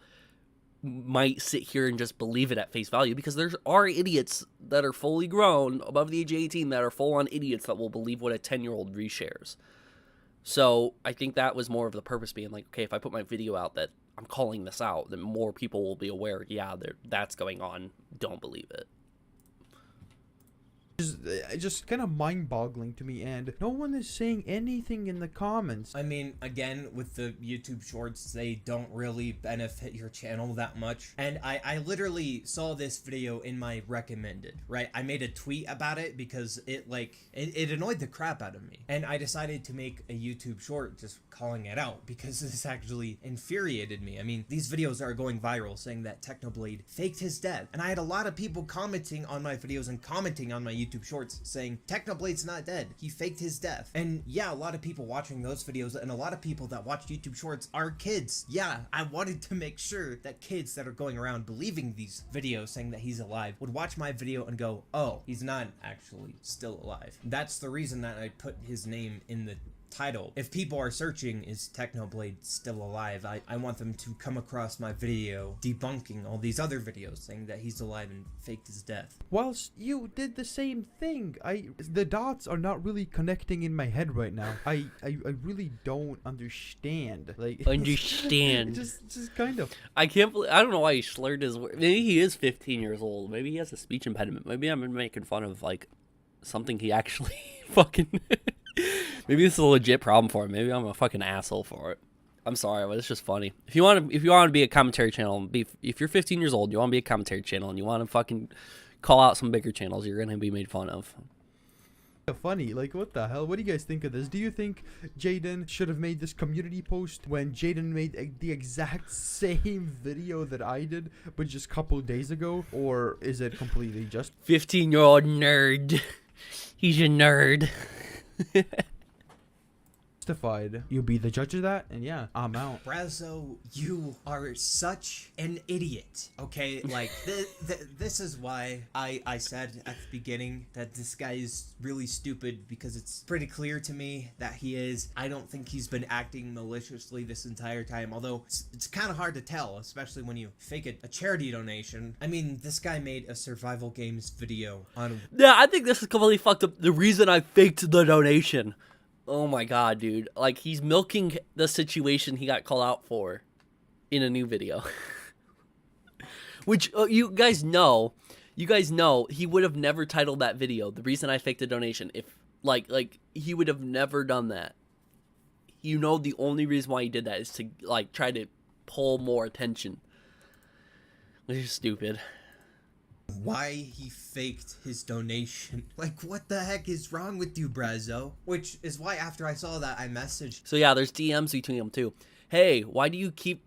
might sit here and just believe it at face value, because there are idiots that are fully grown above the age of 18 that are full-on idiots that will believe what a 10-year-old reshares. So I think that was more of the purpose, being like, okay, if I put my video out that I'm calling this out, then more people will be aware, yeah, that's going on, don't believe it. Just kind of mind-boggling to me, and no one is saying anything in the comments. I mean, again, with the YouTube Shorts, they don't really benefit your channel that much. And I literally saw this video in my recommended, right? I made a tweet about it because it annoyed the crap out of me. And I decided to make a YouTube Short just calling it out because this actually infuriated me. I mean, these videos are going viral saying that Technoblade faked his death. And I had a lot of people commenting on my videos and commenting on my YouTube Shorts saying Technoblade's not dead, he faked his death. And yeah, a lot of people watching those videos and a lot of people that watch YouTube Shorts are kids. Yeah, I wanted to make sure that kids that are going around believing these videos saying that he's alive would watch my video and go, oh, he's not actually still alive. That's the reason that I put his name in the title. If people are searching, is Technoblade still alive, I want them to come across my video debunking all these other videos saying that he's alive and faked his death. Whilst you did the same thing, the dots are not really connecting in my head right now. I really don't understand. Like, understand. just kind of. I can't believe, I don't know why he slurred his word. Maybe he is 15 years old. Maybe he has a speech impediment. Maybe I'm making fun of like something he actually fucking. Maybe this is a legit problem for him. Maybe I'm a fucking asshole for it. I'm sorry, but it's just funny. If you want to be a commentary channel, if you're 15 years old, you want to be a commentary channel, and you want to fucking call out some bigger channels, you're gonna be made fun of. Funny, like, what the hell? What do you guys think of this? Do you think Jadyn should have made this community post when Jadyn made the exact same video that I did, but just a couple days ago? Or is it completely just 15-year-old nerd? He's a nerd. justified? You be the judge of that, and yeah, I'm out. Braso, you are such an idiot, okay? Like, this is why I said at the beginning that this guy is really stupid, because it's pretty clear to me that he is. I don't think he's been acting maliciously this entire time, although it's kind of hard to tell, especially when you fake a charity donation. I mean, this guy made a survival games video on... Yeah, I think this is completely fucked up. The reason I faked the donation. Oh my god, dude. Like, he's milking the situation he got called out for in a new video. Which, you guys know, he would have never titled that video, "The Reason I Faked the Donation." If, like, he would have never done that. You know, the only reason why he did that is to, like, try to pull more attention. Which is stupid. Why he faked his donation. Like, what the heck is wrong with you, Braso? Which is why after I saw that, I messaged. So yeah, there's DMs between them too. Hey, why do you keep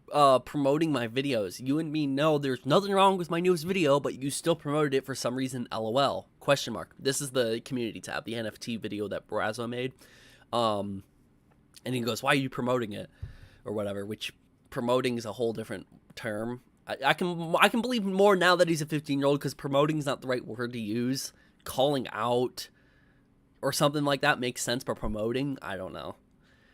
promoting my videos? You and me know there's nothing wrong with my newest video, but you still promoted it for some reason, LOL. Question mark. This is the community tab, the NFT video that Braso made. And he goes, why are you promoting it? Or whatever, which promoting is a whole different term. I can believe more now that he's a 15-year-old, because promoting is not the right word to use. Calling out or something like that makes sense, but promoting, I don't know.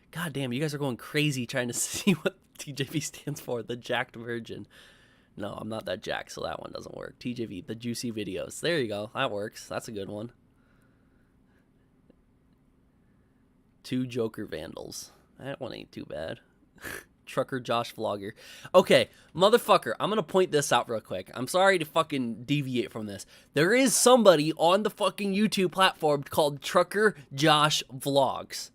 God damn, you guys are going crazy trying to see what TJV stands for, the Jacked Virgin. No, I'm not that jacked, so that one doesn't work. TJV, the Juicy Videos. There you go. That works. That's a good one. 2 Joker Vandals. That one ain't too bad. Trucker Josh Vlogger. Okay, motherfucker, I'm gonna point this out real quick. I'm sorry to fucking deviate from this. There is somebody on the fucking YouTube platform called Trucker Josh Vlogs.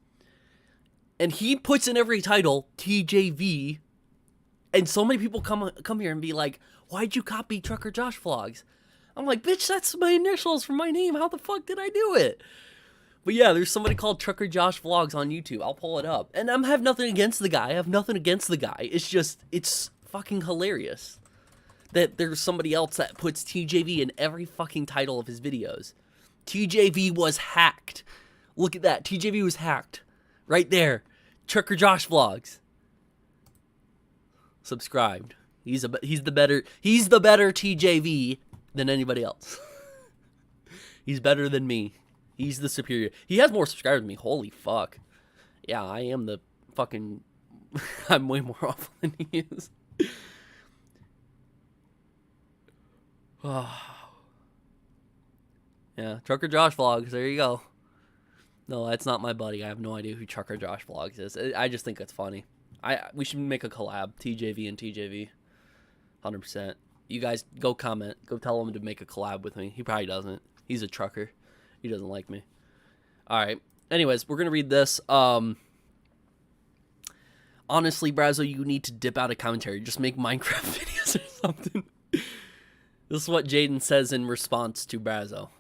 And he puts in every title, TJV. And so many people come here and be like, why'd you copy Trucker Josh Vlogs? I'm like, bitch, that's my initials for my name. How the fuck did I do it? But yeah, there's somebody called Trucker Josh Vlogs on YouTube. I'll pull it up. And I have nothing against the guy. It's just, it's fucking hilarious that there's somebody else that puts TJV in every fucking title of his videos. TJV was hacked. Look at that. TJV was hacked. Right there. Trucker Josh Vlogs. Subscribed. He's the better TJV than anybody else. He's better than me. He's the superior. He has more subscribers than me. Holy fuck. Yeah, I am the fucking... I'm way more awful than he is. Yeah, Trucker Josh Vlogs. There you go. No, that's not my buddy. I have no idea who Trucker Josh Vlogs is. I just think it's funny. We should make a collab. TJV and TJV. 100%. You guys go comment. Go tell him to make a collab with me. He probably doesn't. He's a trucker. He doesn't like me. Alright. Anyways, we're going to read this. Honestly, Braso, you need to dip out of commentary. Just make Minecraft videos or something. This is what Jadyn says in response to Braso.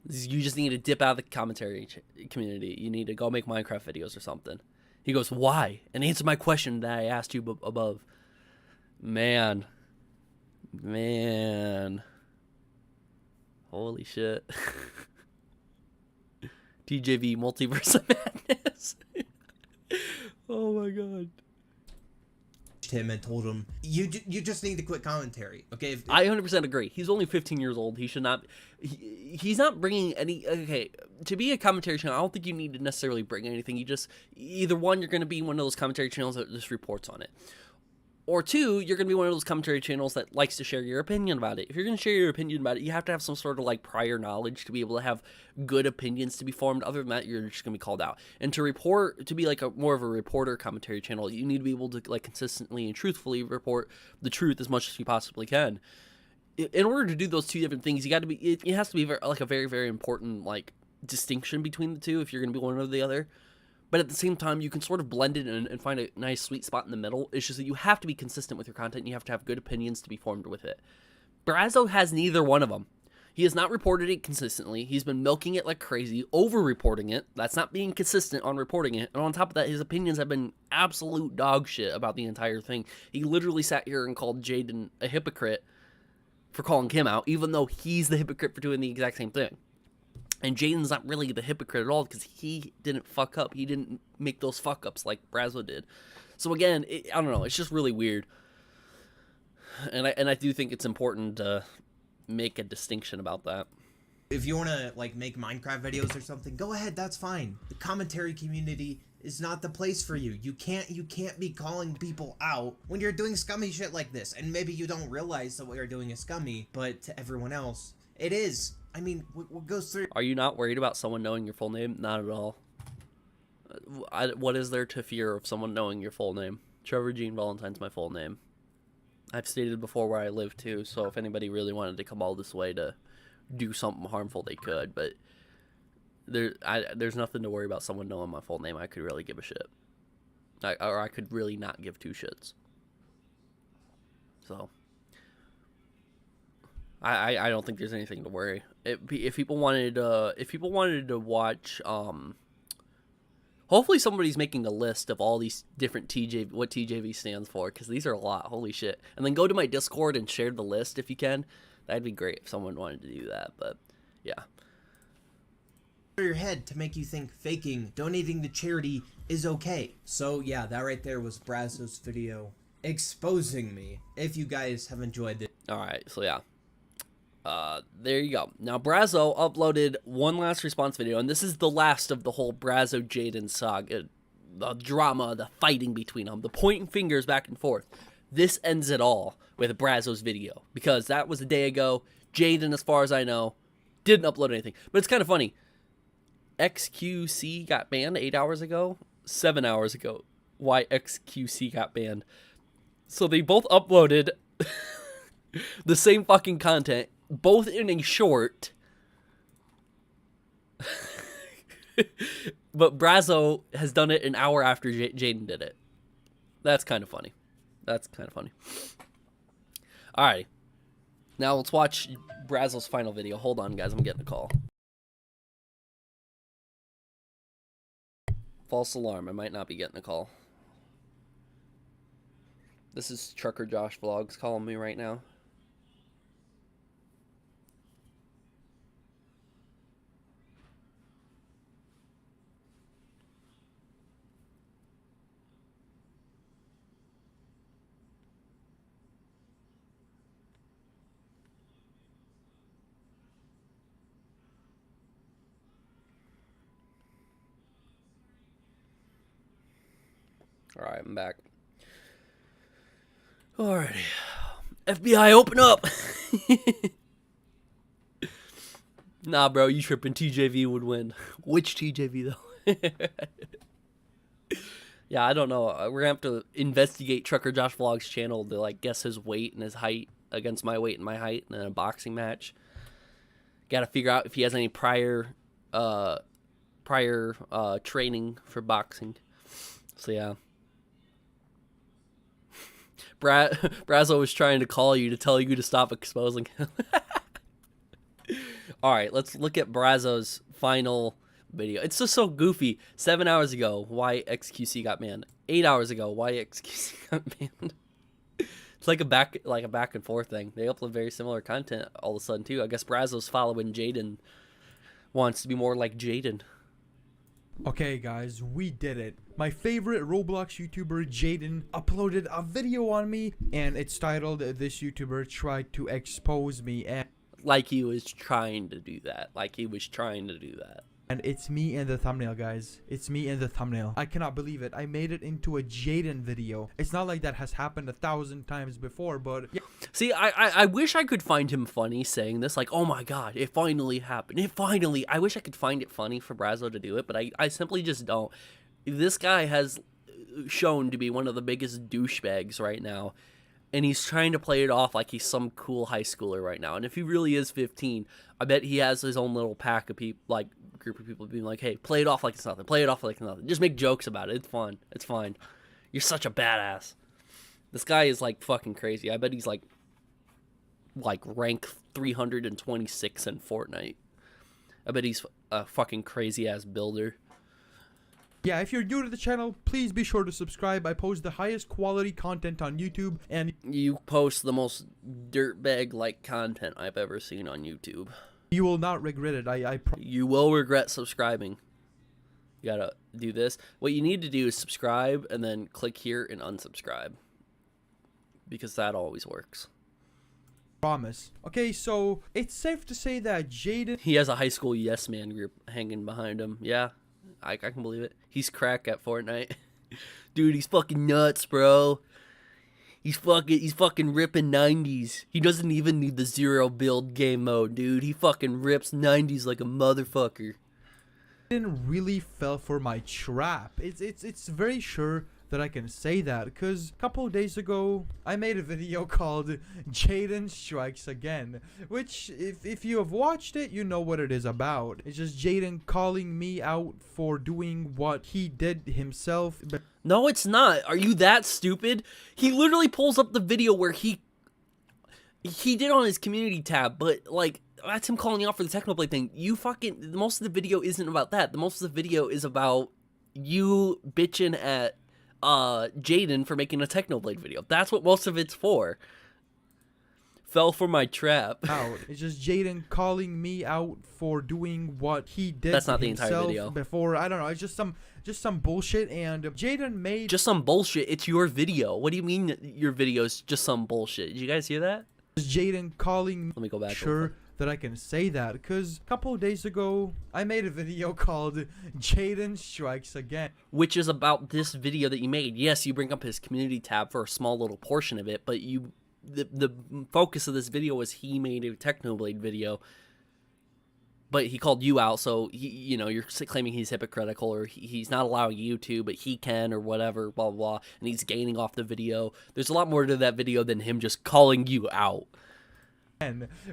You just need to dip out of the commentary community. You need to go make Minecraft videos or something. He goes, why? And answer my question that I asked you above. Man. Holy shit. TJV Multiverse of Madness. Oh my god. Him and told him, you just need to quit commentary, okay? I 100% agree. He's only 15 years old. He should not. He's not bringing any. Okay, to be a commentary channel, I don't think you need to necessarily bring anything. You just either one, you're going to be one of those commentary channels that just reports on it, or two, you're going to be one of those commentary channels that likes to share your opinion about it. If you're going to share your opinion about it, you have to have some sort of like prior knowledge to be able to have good opinions to be formed. Other than that, you're just going to be called out. And to report, to be like more of a reporter commentary channel, you need to be able to like consistently and truthfully report the truth as much as you possibly can. In order to do those two different things, you got to be, it has to be like a very, very important like distinction between the two if you're going to be one or the other. But at the same time, you can sort of blend it and find a nice sweet spot in the middle. It's just that you have to be consistent with your content and you have to have good opinions to be formed with it. Braso has neither one of them. He has not reported it consistently. He's been milking it like crazy, over-reporting it. That's not being consistent on reporting it. And on top of that, his opinions have been absolute dog shit about the entire thing. He literally sat here and called Jadyn a hypocrite for calling him out, even though he's the hypocrite for doing the exact same thing. And Jadyn's not really the hypocrite at all because he didn't fuck up. He didn't make those fuck ups like Braso did. So again, I don't know. It's just really weird. And I do think it's important to make a distinction about that. If you want to like make Minecraft videos or something, go ahead. That's fine. The commentary community is not the place for you. You can't be calling people out when you're doing scummy shit like this. And maybe you don't realize that what you're doing is scummy, but to everyone else, it is. I mean, what goes through... Are you not worried about someone knowing your full name? Not at all. What is there to fear of someone knowing your full name? Trevor Gene Valentine's my full name. I've stated before where I live too, so if anybody really wanted to come all this way to do something harmful, they could, but there's nothing to worry about someone knowing my full name. I could really give a shit. Or I could really not give two shits. So... I don't think there's anything to worry. If people wanted to watch, hopefully somebody's making a list of all these different what TJV stands for, because these are a lot. Holy shit! And then go to my Discord and share the list if you can. That'd be great if someone wanted to do that. But yeah, your head to make you think faking donating to charity is okay. So yeah, that right there was Braso's video exposing me. If you guys have enjoyed it, all right. So yeah. There you go. Now, Braso uploaded one last response video, and this is the last of the whole Braso Jadyn saga. The drama, the fighting between them, the pointing fingers back and forth. This ends it all with Braso's video, because that was a day ago. Jadyn, as far as I know, didn't upload anything. But it's kind of funny. XQC got banned 8 hours ago, 7 hours ago. Why XQC got banned? So they both uploaded the same fucking content, both in a short, but Braso has done it an hour after Jadyn did it. That's kind of funny. Alrighty. Now let's watch Braso's final video. Hold on, guys. I'm getting a call. False alarm. I might not be getting a call. This is Trucker Josh Vlogs calling me right now. Alright, I'm back. Alrighty. FBI, open up! Nah, bro, you tripping. TJV would win. Which TJV, though? Yeah, I don't know. We're gonna have to investigate Trucker Josh Vlog's channel to, like, guess his weight and his height against my weight and my height in a boxing match. Gotta figure out if he has any prior training for boxing. So, yeah. Braso was trying to call you to tell you to stop exposing him. Alright, let's look at Brazo's final video. It's just so goofy. 7 hours ago, why XQC got banned. 8 hours ago, why XQC got banned. It's like a back and forth thing. They upload very similar content all of a sudden too. I guess Brazo's following Jadyn. Wants to be more like Jadyn. Okay guys, we did it. My favorite Roblox YouTuber, Jadyn, uploaded a video on me, and it's titled, "This YouTuber Tried to Expose Me," and Like he was trying to do that. And it's me in the thumbnail, guys. It's me in the thumbnail. I cannot believe it. I made it into a Jadyn video. It's not like that has happened 1,000 times before, but yeah. See, I wish I could find him funny saying this. Like, oh my god, it finally happened. I wish I could find it funny for Braso to do it, but I simply just don't. This guy has shown to be one of the biggest douchebags right now. And he's trying to play it off like he's some cool high schooler right now. And if he really is 15, I bet he has his own little pack of people, like group of people being like, hey, play it off like it's nothing. Play it off like it's nothing. Just make jokes about it. It's fun. It's fine. You're such a badass. This guy is like fucking crazy. I bet he's like rank 326 in Fortnite. I bet he's a fucking crazy ass builder. Yeah, if you're new to the channel, please be sure to subscribe. I post the highest quality content on YouTube, and you post the most dirtbag-like content I've ever seen on YouTube. You will not regret it. You will regret subscribing. You gotta do this. What you need to do is subscribe, and then click here and unsubscribe. Because that always works. Promise. Okay, so it's safe to say that Jadyn... He has a high school yes man group hanging behind him. Yeah. I can believe it. He's crack at Fortnite. Dude, he's fucking nuts, bro. He's fucking ripping 90s. He doesn't even need the zero build game mode, dude. He fucking rips 90s like a motherfucker. Jadyn really fell for my trap. It's very sure that I can say that, because a couple of days ago I made a video called Jadyn Strikes Again, which if you have watched it, you know what it is about. It's just Jadyn calling me out for doing what he did himself. But no, it's not. Are you that stupid? He literally pulls up the video where he did on his community tab, but like that's him calling you out for the Technoblade thing. You fucking, most of the video isn't about that. The most of the video is about you bitching at Jadyn for making a Technoblade video. That's what most of it's for. Fell for my trap. It's just Jadyn calling me out for doing what he did. That's not the entire video. Before, I don't know. It's just some bullshit, and Jadyn made just some bullshit. It's your video. What do you mean your video is just some bullshit? Did you guys hear that? Jadyn calling. Let me go back. Sure that I can say that, because a couple of days ago I made a video called Jadyn Strikes Again, which is about this video that you made. Yes, you bring up his community tab for a small little portion of it, but the focus of this video was he made a Technoblade video, but he called you out, so you're claiming he's hypocritical, or he's not allowing you to, but he can, or whatever, blah blah blah, and he's gaining off the video. There's a lot more to that video than him just calling you out.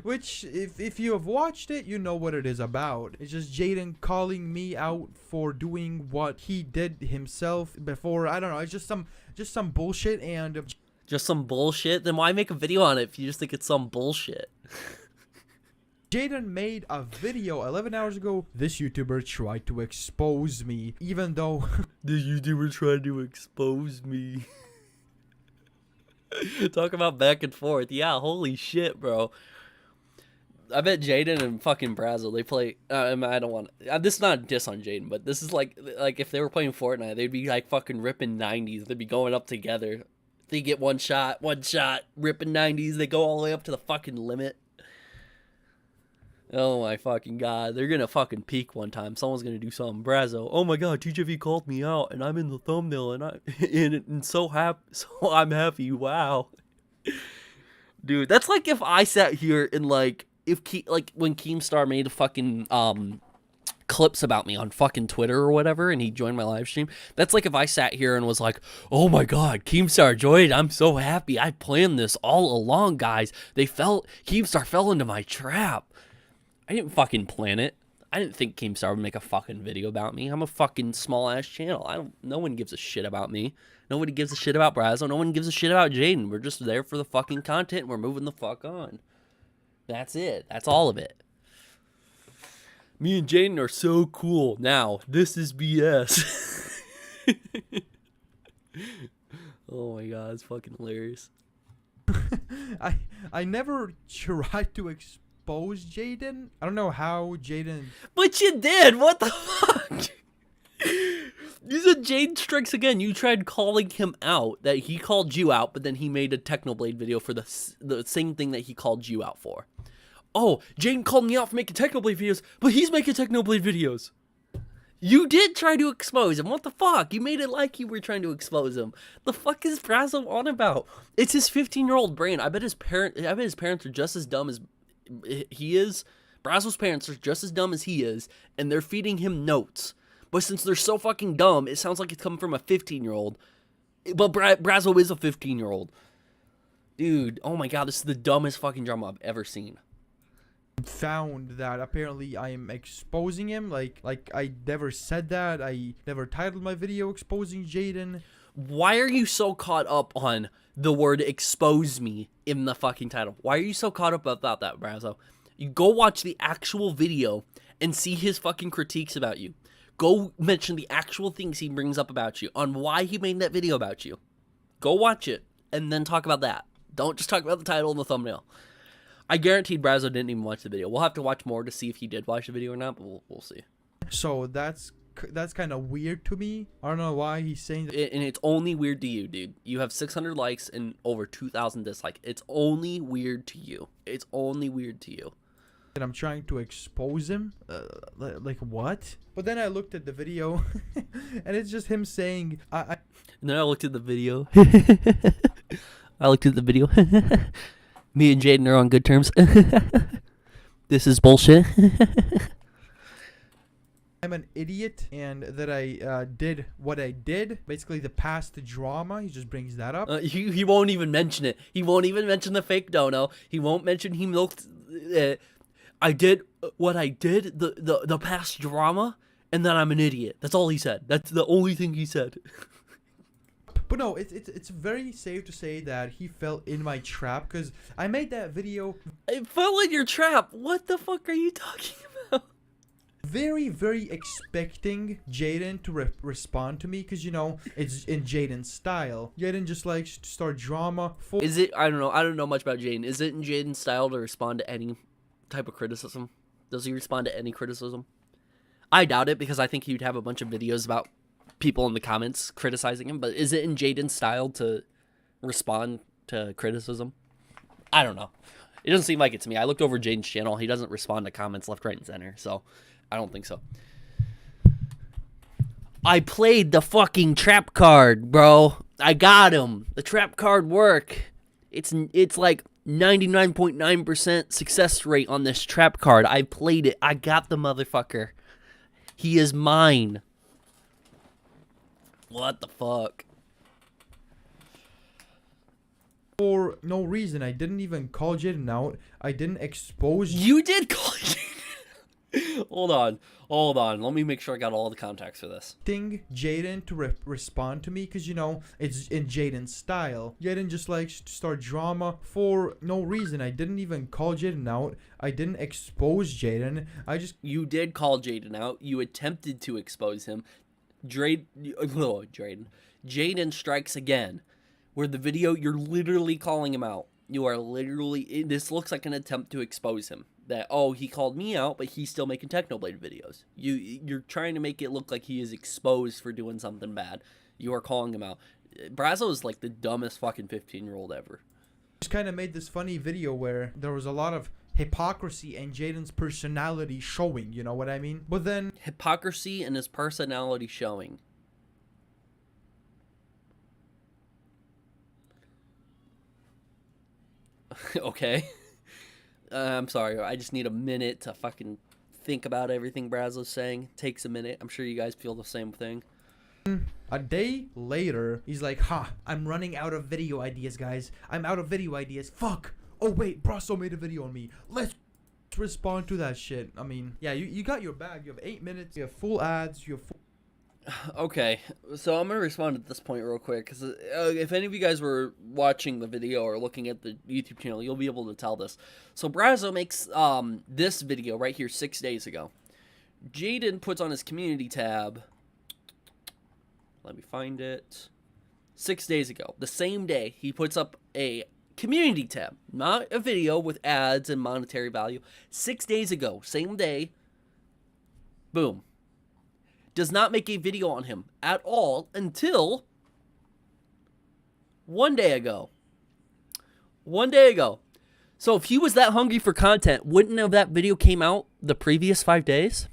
Which, if you have watched it, you know what it is about. It's just Jadyn calling me out for doing what he did himself before. I don't know. It's just some bullshit, and just some bullshit. Then why make a video on it if you just think it's some bullshit? Jadyn made a video 11 hours ago. This YouTuber tried to expose me, even though this YouTuber tried to expose me. Talk about back and forth. Yeah, holy shit, bro. I bet Jadyn and fucking Braso, they play. I don't want. This is not a diss on Jadyn, but this is like if they were playing Fortnite, they'd be like fucking ripping 90s. They'd be going up together. They get one shot, ripping 90s. They go all the way up to the fucking limit. Oh my fucking god. They're gonna fucking peak one time. Someone's gonna do something. Braso, oh my god, TJV called me out and I'm in the thumbnail and I'm so happy. So I'm happy. Wow. Dude, that's like if I sat here and like if like when Keemstar made a fucking clips about me on fucking Twitter or whatever, and he joined my live stream. That's like if I sat here and was like, "Oh my god, Keemstar joined. I'm so happy. I planned this all along, guys. Keemstar fell into my trap." I didn't fucking plan it. I didn't think Keemstar would make a fucking video about me. I'm a fucking small ass channel. No one gives a shit about me. Nobody gives a shit about Braso. No one gives a shit about Jadyn. We're just there for the fucking content and we're moving the fuck on. That's it. That's all of it. Me and Jadyn are so cool. Now, this is BS. Oh my god, it's fucking hilarious. I never tried to expose Jadyn. I don't know how Jadyn. But you did. What the fuck? You said Jadyn strikes again. You tried calling him out. That he called you out, but then he made a Technoblade video for the same thing that he called you out for. Oh, Jadyn called me out for making Technoblade videos, but he's making Technoblade videos. You did try to expose him. What the fuck? You made it like you were trying to expose him. The fuck is Braso on about? It's his 15-year-old brain. I bet his parents are just as dumb as he is. Braso's parents are just as dumb as he is, and they're feeding him notes. But since they're so fucking dumb, it sounds like it's coming from a 15-year-old. But Braso is a 15-year-old. Dude, oh my god, this is the dumbest fucking drama I've ever seen. Found that apparently I am exposing him. Like I never said that. I never titled my video exposing Jadyn. Why are you so caught up on the word expose me in the fucking title? Why are you so caught up about that, Braso? You go watch the actual video and see his fucking critiques about you. Go mention the actual things he brings up about you on why he made that video about you. Go watch it and then talk about that. Don't just talk about the title and the thumbnail. I guaranteed Braso didn't even watch the video. We'll have to watch more to see if he did watch the video or not, but we'll see. So that's kind of weird to me. I don't know why he's saying that. And it's only weird to you, dude. You have 600 likes and over 2,000 dislikes. It's only weird to you. It's only weird to you. And I'm trying to expose him. Like what? But then I looked at the video, and it's just him saying, And then I looked at the video. Me and Jadyn are on good terms. This is bullshit. I'm an idiot, and that I did what I did. Basically, the past drama. He just brings that up. He won't even mention it. He won't even mention the fake dono. He won't mention he milked. I did what I did. The past drama, and then I'm an idiot. That's all he said. That's the only thing he said. But no, it's very safe to say that he fell in my trap, because I made that video. I fell in your trap. What the fuck are you talking about? Very, very expecting Jadyn to respond to me, because, you know, it's in Jadyn's style. Jadyn just likes to start drama. Is it? I don't know. I don't know much about Jadyn. Is it in Jadyn's style to respond to any type of criticism? Does he respond to any criticism? I doubt it, because I think he'd have a bunch of videos about people in the comments criticizing him. But is it in Jadyn's style to respond to criticism? I don't know. It doesn't seem like it to me. I looked over Jadyn's channel. He doesn't respond to comments left, right, and center. So I don't think so. I played the fucking trap card, bro. I got him. The trap card work. It's like 99.9% success rate on this trap card. I played it. I got the motherfucker. He is mine. What the fuck? For no reason. I didn't even call Jadyn out. I didn't expose. You did call Jadyn. Hold on. Let me make sure I got all the context for this. Jadyn to respond to me, because, you know, it's in Jadyn's style. Jadyn just likes to start drama for no reason. I didn't even call Jadyn out. I didn't expose Jadyn. You did call Jadyn out. You attempted to expose him. Jadyn strikes again. Where the video, you're literally calling him out. You are literally. This looks like an attempt to expose him. That, oh, he called me out, but he's still making Technoblade videos. You're trying to make it look like he is exposed for doing something bad. You are calling him out. Braso is like the dumbest fucking 15-year-old ever. Just kind of made this funny video where there was a lot of hypocrisy and Jadyn's personality showing, you know what I mean? But then hypocrisy and his personality showing. Okay. I'm sorry. I just need a minute to fucking think about everything Brazo's saying. Takes a minute. I'm sure you guys feel the same thing. A day later, he's like, I'm running out of video ideas, guys. I'm out of video ideas. Fuck. Oh, wait, Braso made a video on me. Let's respond to that shit. I mean, yeah, you got your bag. You have 8 minutes. You have full ads. You have full... Okay, so I'm going to respond at this point real quick, because if any of you guys were watching the video or looking at the YouTube channel, you'll be able to tell this. So Braso makes this video right here 6 days ago. Jadyn puts on his community tab, let me find it, 6 days ago. The same day, he puts up a community tab, not a video with ads and monetary value. 6 days ago, same day, boom. Does not make a video on him at all until 1 day ago. 1 day ago. So if he was that hungry for content, wouldn't have that video came out the previous 5 days?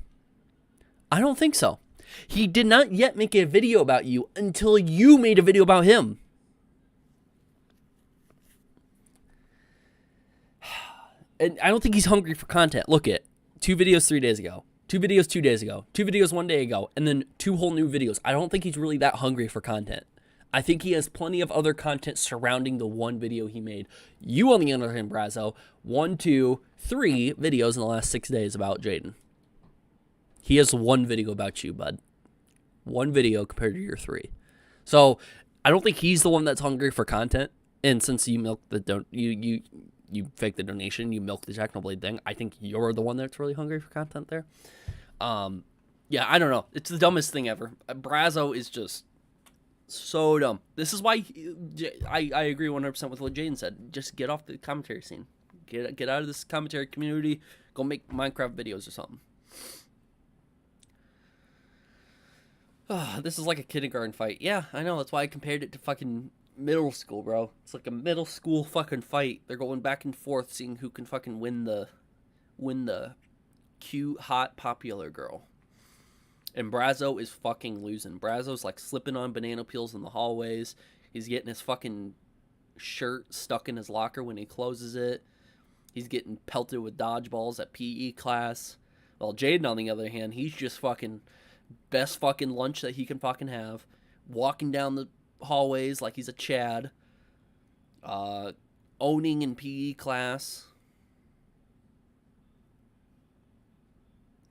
I don't think so. He did not yet make a video about you until you made a video about him. And I don't think he's hungry for content. Look at 2 videos 3 days ago. 2 videos 2 days ago, 2 videos 1 day ago, and then 2 whole new videos. I don't think he's really that hungry for content. I think he has plenty of other content surrounding the 1 video he made. You, on the other hand, Braso, 1, 2, 3 videos in the last 6 days about Jadyn. He has 1 video about you, bud. 1 video compared to your 3. So I don't think he's the one that's hungry for content. And since you milked the you faked the donation, you milked the Technoblade thing, I think you're the one that's really hungry for content there. Yeah, I don't know. It's the dumbest thing ever. Braso is just so dumb. This is why I agree 100% with what Jadyn said. Just get off the commentary scene. Get out of this commentary community. Go make Minecraft videos or something. This is like a kindergarten fight. Yeah, I know. That's why I compared it to fucking middle school, bro. It's like a middle school fucking fight. They're going back and forth, seeing who can fucking win the cute, hot, popular girl. And Braso is fucking losing. Braso's like slipping on banana peels in the hallways. He's getting his fucking shirt stuck in his locker when he closes it. He's getting pelted with dodgeballs at PE class. While Jadyn, on the other hand, he's just fucking best fucking lunch that he can fucking have. Walking down the hallways like he's a Chad. Owning in PE class.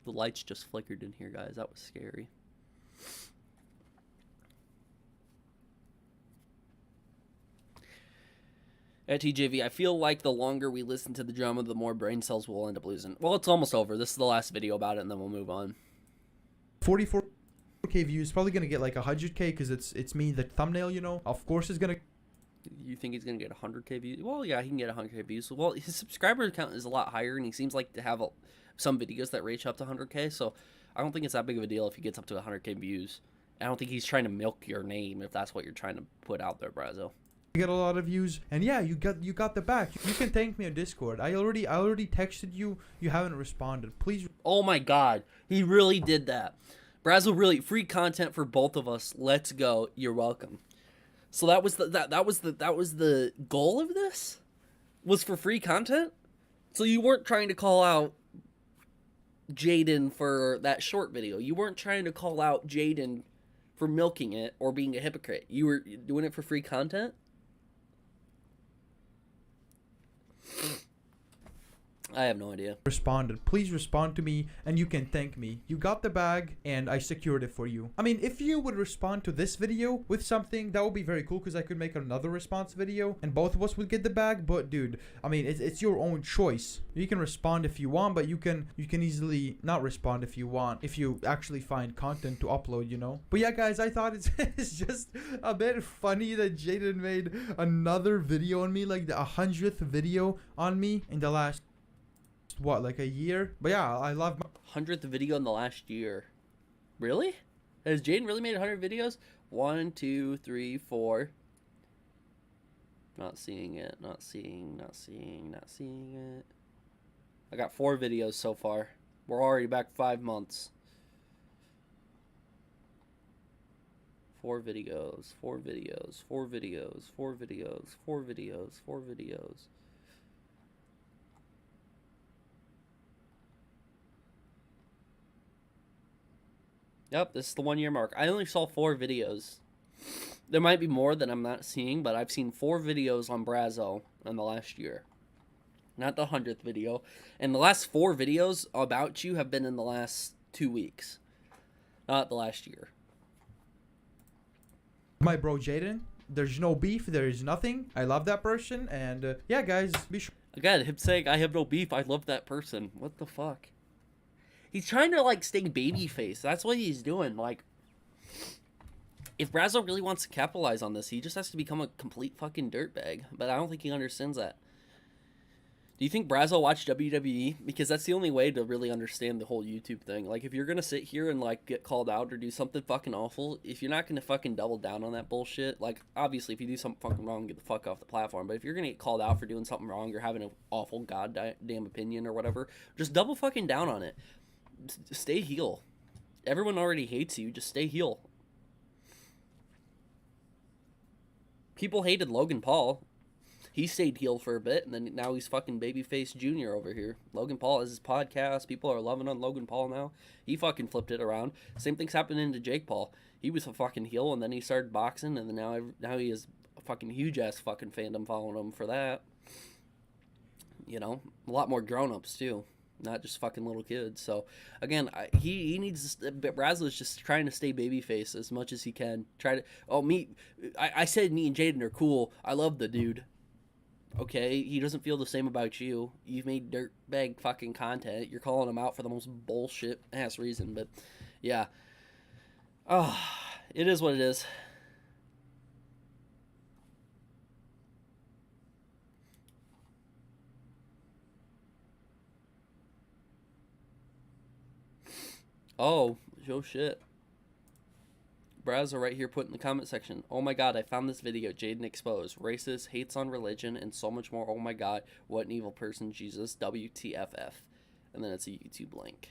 The lights just flickered in here, guys. That was scary. At TJV, I feel like the longer we listen to the drama, the more brain cells we'll end up losing. Well, it's almost over. This is the last video about it, and then we'll move on. 44K views, probably gonna get like 100K because it's me, the thumbnail, you know. Of course, is gonna. You think he's gonna get 100K views? Well, yeah, he can get 100K views. Well, his subscriber count is a lot higher, and he seems like to have some videos that reach up to 100K. So I don't think it's that big of a deal if he gets up to 100K views. I don't think he's trying to milk your name if that's what you're trying to put out there, Braso. Get a lot of views, and yeah, you got the back. You can thank me on Discord. I already texted you. You haven't responded. Please. Oh my God, he really did that. Braso, really free content for both of us. Let's go. You're welcome. So that was the goal of this, was for free content. So you weren't trying to call out Jadyn for that short video. You weren't trying to call out Jadyn for milking it or being a hypocrite. You were doing it for free content. I have no idea. Responded. Please respond to me, and you can thank me. You got the bag, and I secured it for you. I mean, if you would respond to this video with something, that would be very cool, because I could make another response video, and both of us would get the bag. But dude, I mean, it's your own choice. You can respond if you want, but you can easily not respond if you want, if you actually find content to upload, you know. But yeah, guys, I thought it's just a bit funny that Jadyn made another video on me, like the 100th video on me in the last, what, like a year? But yeah, I love my 100th video in the last year. Really? Has Jadyn really made 100 videos? 1, 2, 3, 4. Not seeing it. Not seeing it. I got 4 videos so far. We're already back 5 months. 4 videos. 4 videos. 4 videos. 4 videos. 4 videos. 4 videos. Yep, this is the 1 year mark. I only saw 4 videos. There might be more that I'm not seeing, but I've seen 4 videos on Braso in the last year. Not the 100th video. And the last 4 videos about you have been in the last 2 weeks. Not the last year. My bro Jadyn. There's no beef. There is nothing. I love that person. And yeah, guys, be sure. Again, him saying, I have no beef, I love that person. What the fuck? He's trying to, like, stay babyface. That's what he's doing. Like, if Braso really wants to capitalize on this, he just has to become a complete fucking dirtbag. But I don't think he understands that. Do you think Braso watched WWE? Because that's the only way to really understand the whole YouTube thing. Like, if you're gonna sit here and, like, get called out or do something fucking awful, if you're not gonna fucking double down on that bullshit, like, obviously, if you do something fucking wrong, get the fuck off the platform. But if you're gonna get called out for doing something wrong or having an awful goddamn opinion or whatever, just double fucking down on it. Stay heel. Everyone already hates you. Just stay heel. People hated Logan Paul. He stayed heel for a bit, and then now he's fucking Babyface Jr. over here. Logan Paul has his podcast. People are loving on Logan Paul now. He fucking flipped it around. Same thing's happening to Jake Paul. He was a fucking heel, and then he started boxing, and then now he has a fucking huge-ass fucking fandom following him for that. You know, a lot more grown-ups, too. Not just fucking little kids. So, again, he needs to... Braso is just trying to stay babyface as much as he can. I said me and Jadyn are cool. I love the dude. Okay, he doesn't feel the same about you. You've made dirtbag fucking content. You're calling him out for the most bullshit ass reason, but yeah. Oh, it is what it is. Oh shit. Braso right here put in the comment section, oh my god, I found this video, Jadyn exposed. Racist, hates on religion, and so much more. Oh my god, what an evil person, Jesus. WTFF. And then it's a YouTube link.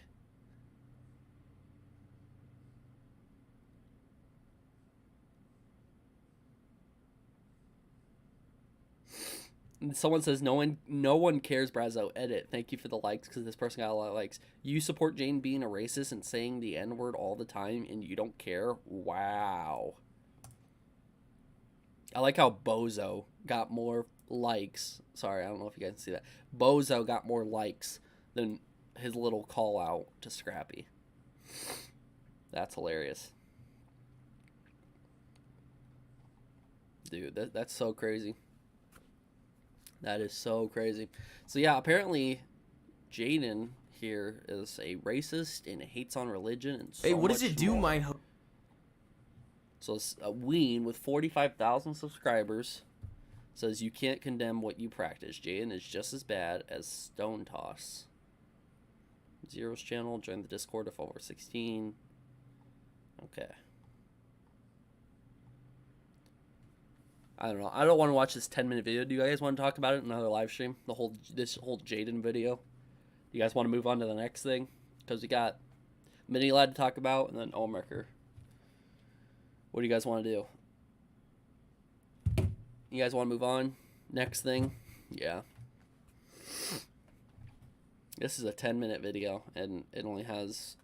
And someone says, no one cares, Braso. Edit. Thank you for the likes, because this person got a lot of likes. You support Jane being a racist and saying the N-word all the time, and you don't care? Wow. I like how Bozo got more likes. Sorry, I don't know if you guys can see that. Bozo got more likes than his little call out to Scrappy. That's hilarious. Dude, that's so crazy. That is so crazy. So yeah, apparently Jadyn here is a racist and hates on religion and so Hey, what does much it do, more. my So it's a Ween with 45,000 subscribers says you can't condemn what you practice. Jadyn is just as bad as Stone Toss. Zero's channel, join the Discord if over 16. Okay. I don't know. I don't want to watch this 10-minute video. Do you guys want to talk about it in another live stream? This whole Jadyn video. Do you guys want to move on to the next thing? Because we got Mini Lad to talk about and then Ohmwrecker. What do you guys want to do? You guys want to move on? Next thing? Yeah. This is a 10-minute video and it only has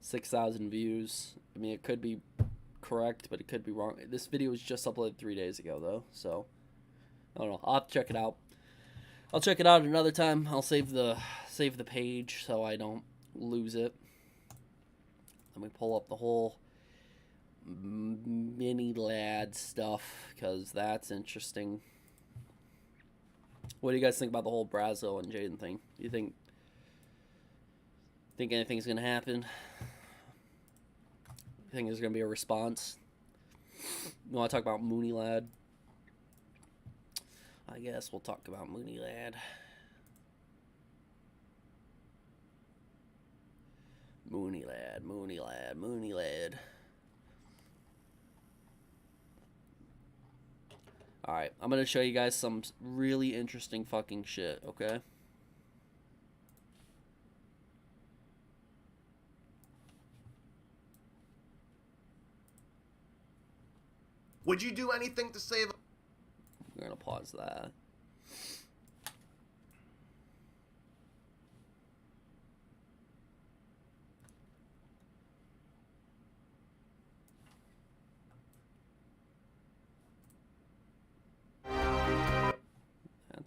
6,000 views. I mean, it could be correct, but it could be wrong. This video was just uploaded 3 days ago though, so I don't know. I'll have to check it out. I'll check it out another time. I'll save the page so I don't lose it. Let me pull up the whole Mini Lad stuff because that's interesting. What do you guys think about the whole Braso and Jadyn thing? Do you think anything's gonna happen? You think there's gonna be a response? You want to talk about Mooney Lad? I guess we'll talk about Mooney Lad. Mooney Lad, Mooney Lad, Mooney Lad. Alright, I'm gonna show you guys some really interesting fucking shit, okay? Would you do anything to save... We're gonna pause that.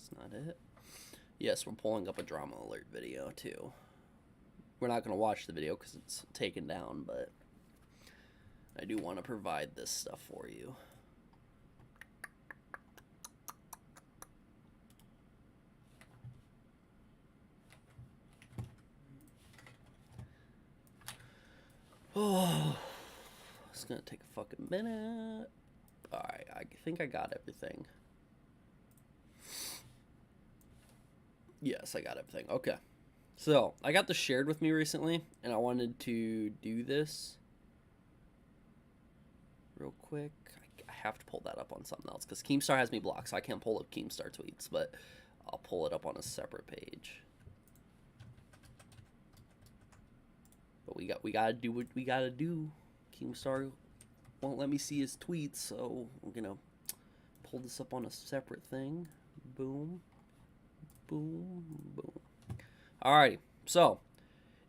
That's not it. Yes, we're pulling up a drama alert video too. We're not going to watch the video because it's taken down, but I do want to provide this stuff for you. Oh, it's going to take a fucking minute. Alright, I think I got everything. Yes, I got everything. Okay. So, I got this shared with me recently, and I wanted to do this real quick. I have to pull that up on something else, because Keemstar has me blocked, so I can't pull up Keemstar tweets, but I'll pull it up on a separate page. But we gotta do what we gotta do. Keemstar won't let me see his tweets, so I'm gonna pull this up on a separate thing. Boom. Boom. Boom. Alrighty, so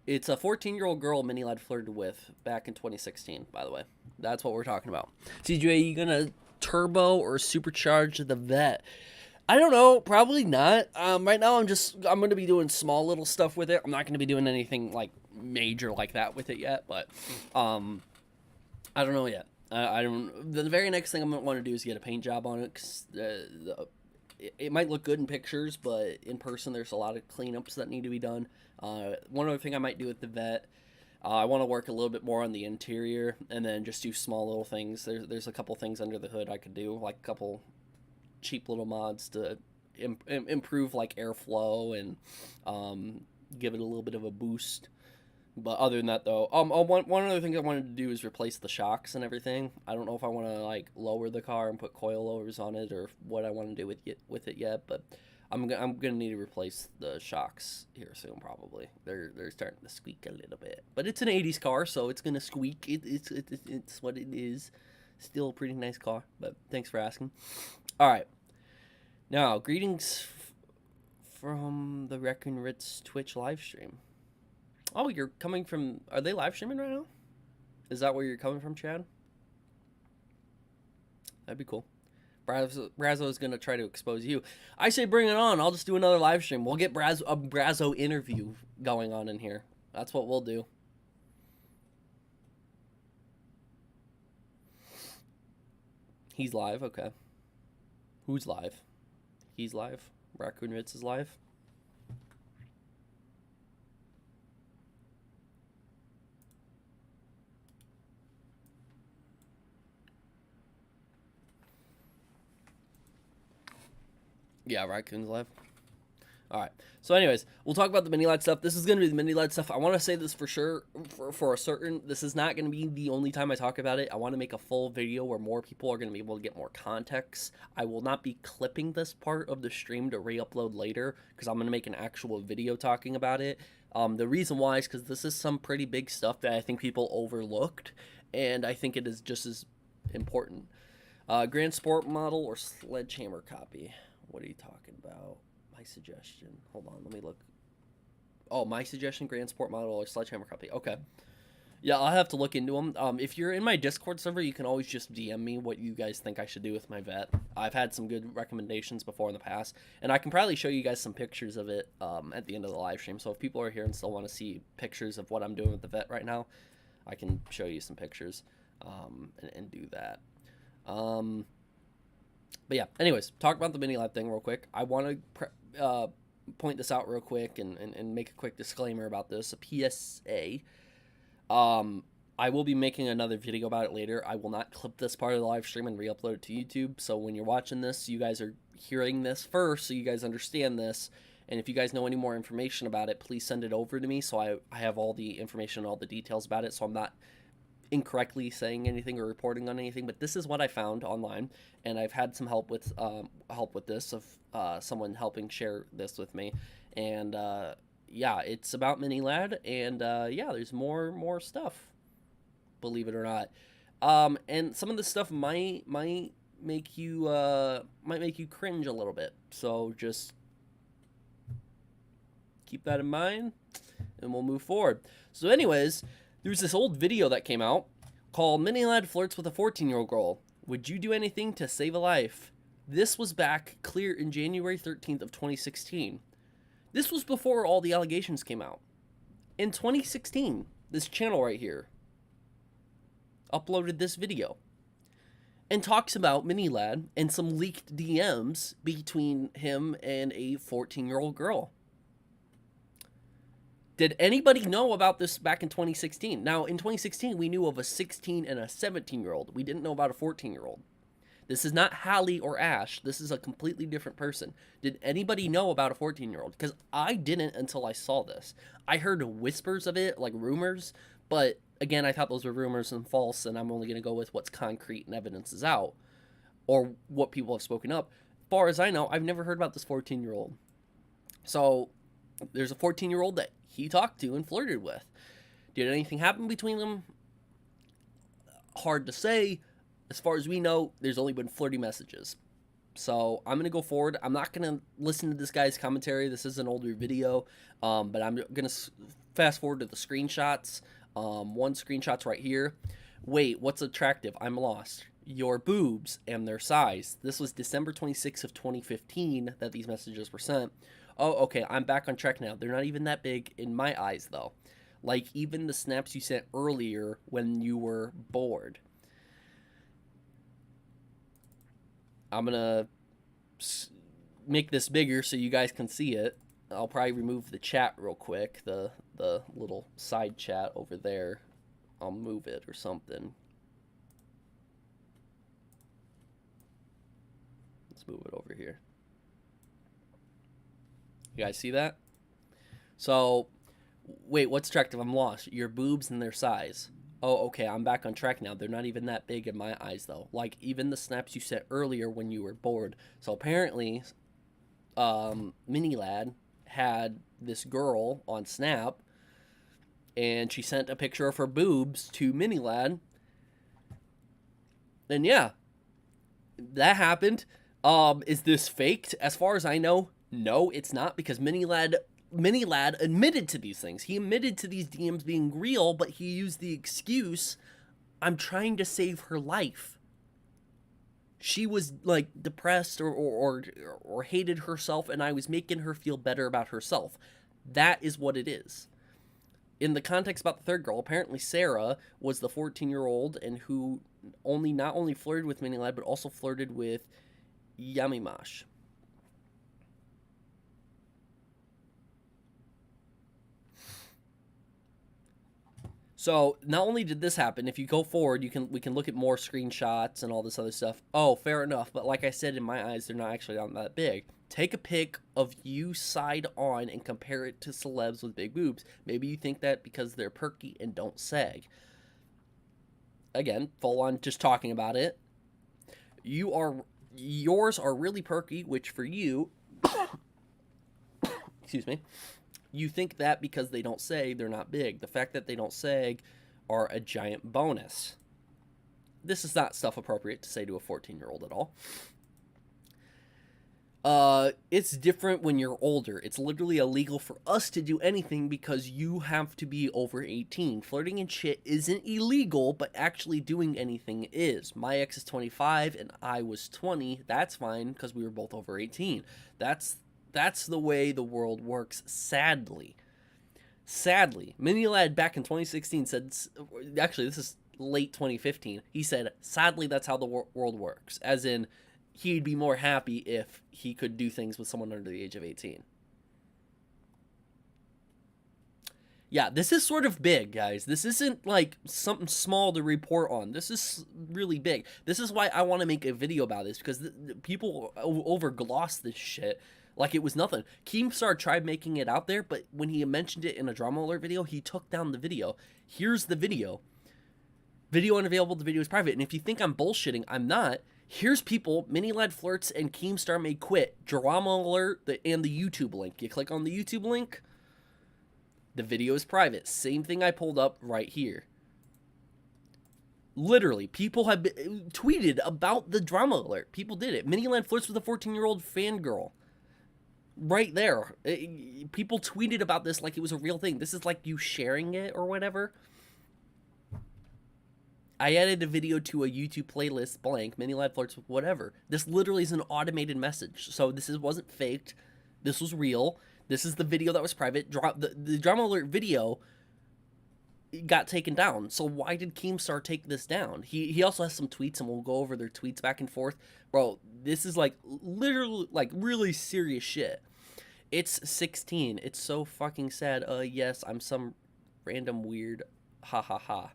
it's a 14-year-old girl Mini Lad flirted with back in 2016, by the way. That's what we're talking about. CJ, you gonna turbo or supercharge the vet? I don't know, probably not. Right now I'm gonna be doing small little stuff with it. I'm not gonna be doing anything like major like that with it yet, but I don't know yet. I don't. The very next thing I'm gonna want to do is get a paint job on it, because it might look good in pictures, but in person there's a lot of cleanups that need to be done. One other thing I might do with the vet, I want to work a little bit more on the interior, and then just do small little things. There's a couple things under the hood I could do, like a couple cheap little mods to improve like airflow and give it a little bit of a boost. But other than that, though, one other thing I wanted to do is replace the shocks and everything. I don't know if I want to like lower the car and put coilovers on it, or what I want to do with it yet. But I'm gonna need to replace the shocks here soon, probably. They're starting to squeak a little bit, but it's an '80s car, so it's gonna squeak. It's what it is. Still a pretty nice car, but thanks for asking. All right, now greetings from the Raccoon Ritz Twitch live stream. Oh, you're coming from... Are they live streaming right now? Is that where you're coming from, Chad? That'd be cool. Braso is going to try to expose you. I say bring it on. I'll just do another live stream. We'll get a Braso interview going on in here. That's what we'll do. He's live? Okay. Who's live? He's live. Raccoon Ritz is live. Yeah, Raccoon's live. Alright, so anyways, we'll talk about the mini LED stuff. This is going to be the mini LED stuff. I want to say this for sure, for a certain, this is not going to be the only time I talk about it. I want to make a full video where more people are going to be able to get more context. I will not be clipping this part of the stream to re-upload later, because I'm going to make an actual video talking about it. The reason why is because this is some pretty big stuff that I think people overlooked, and I think it is just as important. Grand Sport model or Sledgehammer copy? What are you talking about? My suggestion. Hold on, let me look. Oh, my suggestion, Grand Sport model or Sledgehammer copy. Okay. Yeah, I'll have to look into them. If you're in my Discord server, you can always just DM me what you guys think I should do with my vet. I've had some good recommendations before in the past, and I can probably show you guys some pictures of it at the end of the live stream. So if people are here and still want to see pictures of what I'm doing with the vet right now, I can show you some pictures and do that. But yeah, anyways, talk about the mini lab thing real quick. I want to point this out real quick and make a quick disclaimer about this, a PSA. I will be making another video about it later. I will not clip this part of the live stream and re-upload it to YouTube. So when you're watching this, you guys are hearing this first, so you guys understand this. And if you guys know any more information about it, please send it over to me so I have all the information, all the details about it, so I'm not incorrectly saying anything or reporting on anything. But this is what I found online, and I've had some help with this of someone helping share this with me. And yeah, it's about Mini Lad, and yeah, there's more stuff, believe it or not. And some of this stuff might make you cringe a little bit, so just keep that in mind and we'll move forward. So anyways, there's this old video that came out called Mini Lad Flirts with a 14-year-old Girl. Would you do anything to save a life? This was back clear in January 13th of 2016. This was before all the allegations came out. In 2016, this channel right here uploaded this video and talks about Mini Lad and some leaked DMs between him and a 14-year-old girl. Did anybody know about this back in 2016? Now, in 2016, we knew of a 16 and a 17-year-old. We didn't know about a 14-year-old. This is not Hallie or Ash. This is a completely different person. Did anybody know about a 14-year-old? Because I didn't until I saw this. I heard whispers of it, like rumors, but again, I thought those were rumors and false, and I'm only going to go with what's concrete and evidence is out, or what people have spoken up. As far as I know, I've never heard about this 14-year-old. So, there's a 14-year-old that he talked to and flirted with. Did anything happen between them? Hard to say. As far as we know, there's only been flirty messages. So I'm going to go forward. I'm not going to listen to this guy's commentary. This is an older video, but I'm going to fast forward to the screenshots. One screenshot's right here. Wait, what's attractive? I'm lost. Your boobs and their size. This was December 26th of 2015 that these messages were sent. Oh, okay, I'm back on track now. They're not even that big in my eyes, though. Like, even the snaps you sent earlier when you were bored. I'm gonna make this bigger so you guys can see it. I'll probably remove the chat real quick, the little side chat over there. I'll move it or something. Let's move it over here. You guys see that? So, wait, what's attractive? I'm lost. Your boobs and their size. Oh, okay, I'm back on track now. They're not even that big in my eyes, though. Like, even the snaps you sent earlier when you were bored. So, apparently, Mini Lad had this girl on Snap, and she sent a picture of her boobs to Mini Lad. And, yeah, that happened. Is this faked? As far as I know, no, it's not, because Mini Lad admitted to these things. He admitted to these DMs being real, but he used the excuse, I'm trying to save her life. She was, like, depressed or hated herself, and I was making her feel better about herself. That is what it is. In the context about the third girl, apparently Sarah was the 14-year-old and who not only flirted with Mini Lad, but also flirted with Yamimash. So, not only did this happen, if you go forward, we can look at more screenshots and all this other stuff. Oh, fair enough, but like I said, in my eyes, they're not actually that big. Take a pic of you side on and compare it to celebs with big boobs. Maybe you think that because they're perky and don't sag. Again, full on just talking about it. Yours are really perky, which for you, excuse me, you think that because they don't sag, they're not big. The fact that they don't sag are a giant bonus. This is not stuff appropriate to say to a 14-year-old at all. It's different when you're older. It's literally illegal for us to do anything because you have to be over 18. Flirting and shit isn't illegal, but actually doing anything is. My ex is 25 and I was 20. That's fine because we were both over 18. That's the way the world works, sadly. Sadly. Mini Lad back in 2016 said, actually this is late 2015, he said, sadly that's how the world works. As in, he'd be more happy if he could do things with someone under the age of 18. Yeah, this is sort of big, guys. This isn't like something small to report on. This is really big. This is why I want to make a video about this, because people overgloss this shit like it was nothing. Keemstar tried making it out there, but when he mentioned it in a drama alert video, he took down the video. Here's the video. Video unavailable, the video is private. And if you think I'm bullshitting, I'm not. Here's people, Mini Lad flirts and Keemstar may quit. Drama alert and the YouTube link. You click on the YouTube link, the video is private. Same thing I pulled up right here. Literally, people have tweeted about the drama alert. People did it. Mini Lad flirts with a 14-year-old fangirl. Right there. People tweeted about this like it was a real thing. This is like you sharing it or whatever. I added a video to a YouTube playlist, blank, mini lad flirts with whatever. This literally is an automated message. So wasn't faked. This was real. This is the video that was private. The drama alert video got taken down. So why did Keemstar take this down? He also has some tweets, and we'll go over their tweets back and forth. Bro, this is like literally like really serious shit. It's 16. It's so fucking sad. Yes, I'm some random weird. Ha ha ha.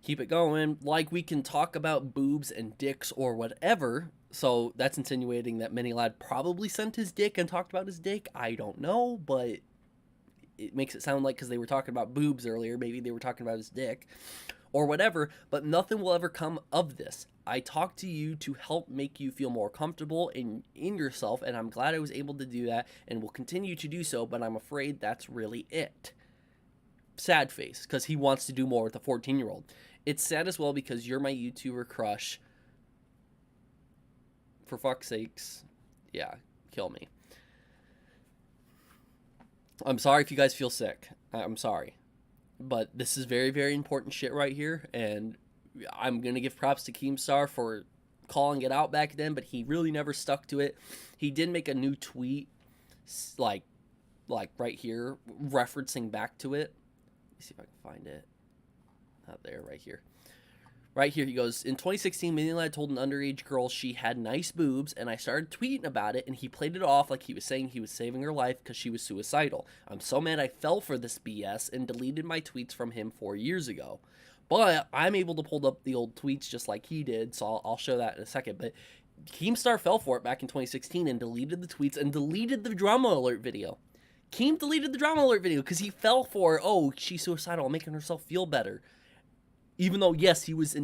Keep it going. Like, we can talk about boobs and dicks or whatever. So that's insinuating that Mini Lad probably sent his dick and talked about his dick. I don't know, but it makes it sound like because they were talking about boobs earlier, maybe they were talking about his dick or whatever. But nothing will ever come of this. I talked to you to help make you feel more comfortable in yourself, and I'm glad I was able to do that and will continue to do so, but I'm afraid that's really it. Sad face, because he wants to do more with a 14-year-old. It's sad as well because you're my YouTuber crush. For fuck's sakes. Yeah, kill me. I'm sorry if you guys feel sick. I'm sorry. But this is very, very important shit right here. And I'm going to give props to Keemstar for calling it out back then, but he really never stuck to it. He did make a new tweet, like right here, referencing back to it. Let me see if I can find it. Not there, right here. Right here, he goes, in 2016, Mini Lad told an underage girl she had nice boobs, and I started tweeting about it, and he played it off like he was saying he was saving her life because she was suicidal. I'm so mad I fell for this BS and deleted my tweets from him 4 years ago. But I'm able to pull up the old tweets just like he did, so I'll show that in a second. But Keemstar fell for it back in 2016 and deleted the tweets and deleted the drama alert video. Keem deleted the drama alert video because he fell for, oh, she's suicidal, making herself feel better. Even though, yes, he was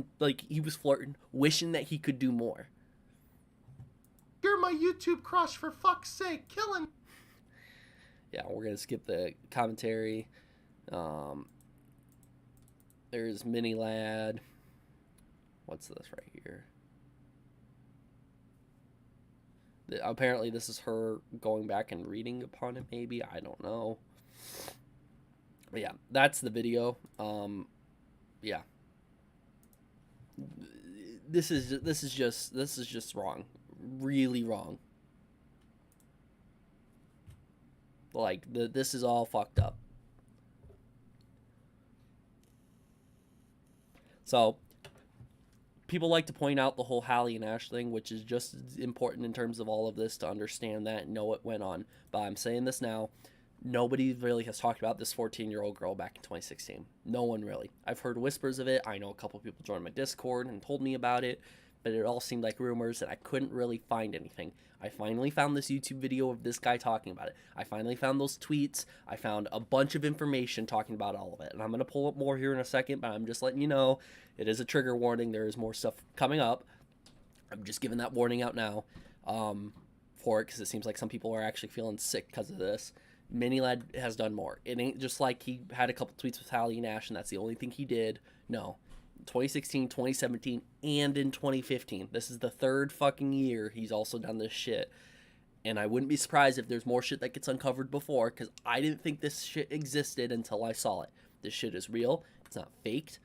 flirting, wishing that he could do more. You're my YouTube crush, for fuck's sake, killing. Yeah, we're gonna skip the commentary. There's Mini Lad. What's this right here? Apparently, this is her going back and reading upon it. Maybe, I don't know. But yeah, that's the video. Yeah. This is just wrong. Really wrong. Like, this is all fucked up. So, people like to point out the whole Hallie and Ash thing, which is just as important in terms of all of this to understand that and know what went on. But I'm saying this now. Nobody really has talked about this 14-year-old girl back in 2016. No one really. I've heard whispers of it. I know a couple people joined my Discord and told me about it, but it all seemed like rumors, and I couldn't really find anything. I finally found this YouTube video of this guy talking about it. I finally found those tweets. I found a bunch of information talking about all of it, and I'm going to pull up more here in a second, but I'm just letting you know it is a trigger warning. There is more stuff coming up. I'm just giving that warning out now for it, because it seems like some people are actually feeling sick because of this. Mini Lad has done more. It ain't just like he had a couple tweets with Hallie and Ash and that's the only thing he did. No. 2016, 2017, and in 2015. This is the third fucking year he's also done this shit. And I wouldn't be surprised if there's more shit that gets uncovered before, because I didn't think this shit existed until I saw it. This shit is real. It's not faked.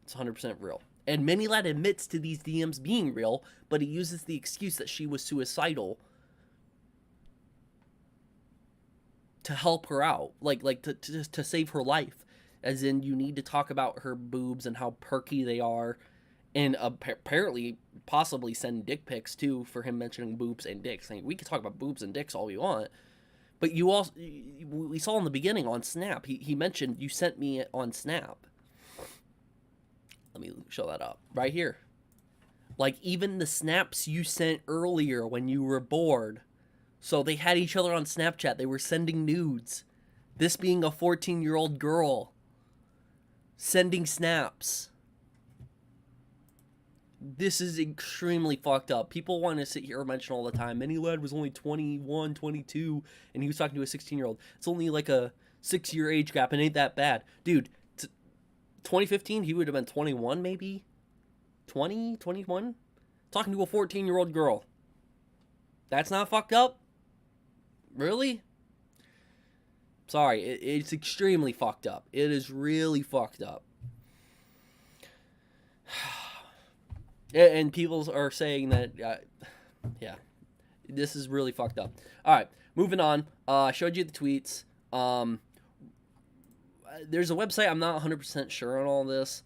It's 100% real. And Mini Lad admits to these DMs being real, but he uses the excuse that she was suicidal to help her out, like to save her life, as in you need to talk about her boobs and how perky they are, and apparently possibly send dick pics too for him mentioning boobs and dicks. I mean, we could talk about boobs and dicks all we want, but you also, we saw in the beginning on Snap, he mentioned you sent me on Snap. Let me show that up right here. Like, even the snaps you sent earlier when you were bored. So they had each other on Snapchat. They were sending nudes. This being a 14-year-old girl sending snaps. This is extremely fucked up. People want to sit here and mention all the time, Mini Lad was only 21, 22, and he was talking to a 16-year-old. It's only like a 6-year age gap, and ain't that bad. Dude, 2015, he would have been 21 maybe? 20, 21? Talking to a 14-year-old girl. That's not fucked up? Really? Sorry, it's extremely fucked up. It is really fucked up. And people are saying that, yeah, this is really fucked up. All right, moving on. I showed you the tweets. There's a website, I'm not 100% sure on all this.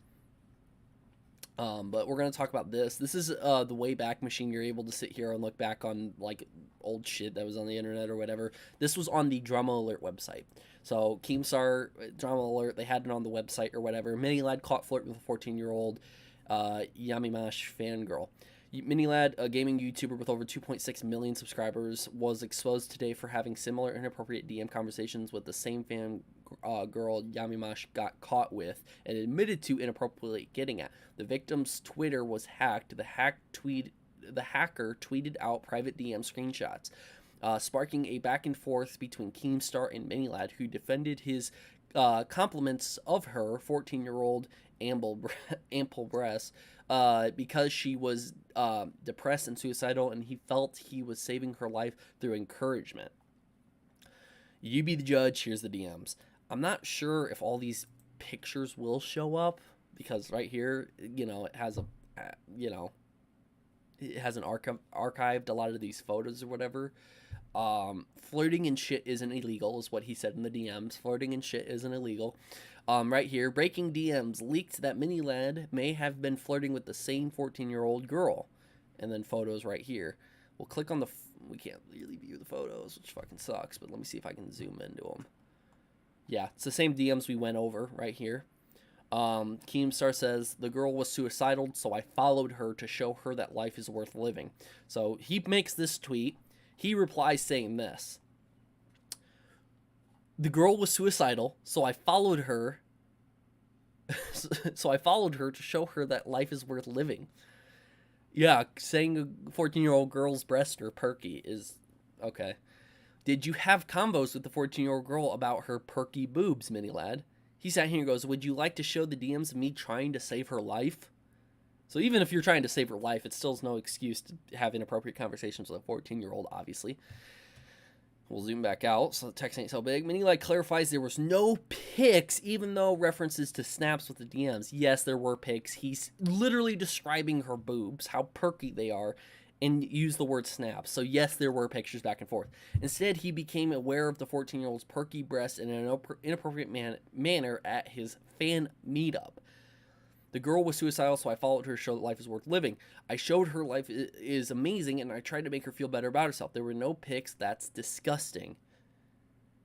But we're going to talk about this. This is the Wayback Machine. You're able to sit here and look back on like old shit that was on the internet or whatever. This was on the Drama Alert website. So Keemstar, Drama Alert, they had it on the website or whatever. Mini Lad caught flirting with a 14-year-old Yamimash fangirl. Mini Lad, a gaming YouTuber with over 2.6 million subscribers, was exposed today for having similar inappropriate DM conversations with the same fan girl Yamimash got caught with and admitted to inappropriately getting at. The victim's Twitter was hacked. The hacker tweeted out private DM screenshots, sparking a back and forth between Keemstar and Mini Lad, who defended his compliments of her 14-year-old ample breasts because she was depressed and suicidal, and he felt he was saving her life through encouragement. You be the judge. Here's the DMs. I'm not sure if all these pictures will show up because right here, it has archived a lot of these photos or whatever. Flirting and shit isn't illegal is what he said in the DMs. Flirting and shit isn't illegal. Right here, breaking DMs leaked that Mini Lad may have been flirting with the same 14-year-old girl. And then photos right here. We'll click on we can't really view the photos, which fucking sucks, but let me see if I can zoom into them. Yeah, it's the same DMs we went over right here. Keemstar says, the girl was suicidal, so I followed her to show her that life is worth living. So he makes this tweet. He replies saying this. The girl was suicidal, so I followed her. So I followed her to show her that life is worth living. Yeah, saying a 14-year-old girl's breasts are perky is okay. Did you have combos with the 14-year-old girl about her perky boobs, Mini Lad? He sat here and goes, would you like to show the DMs of me trying to save her life? So even if you're trying to save her life, it still is no excuse to have inappropriate conversations with a 14-year-old, obviously. We'll zoom back out so the text ain't so big. Mini Lad clarifies there was no pics, even though references to snaps with the DMs. Yes, there were pics. He's literally describing her boobs, how perky they are, and used the word snaps. So yes, there were pictures back and forth. Instead, he became aware of the 14-year-old's perky breasts in an inappropriate manner at his fan meetup. The girl was suicidal, so I followed her to show that life is worth living. I showed her life is amazing, and I tried to make her feel better about herself. There were no pics. That's disgusting.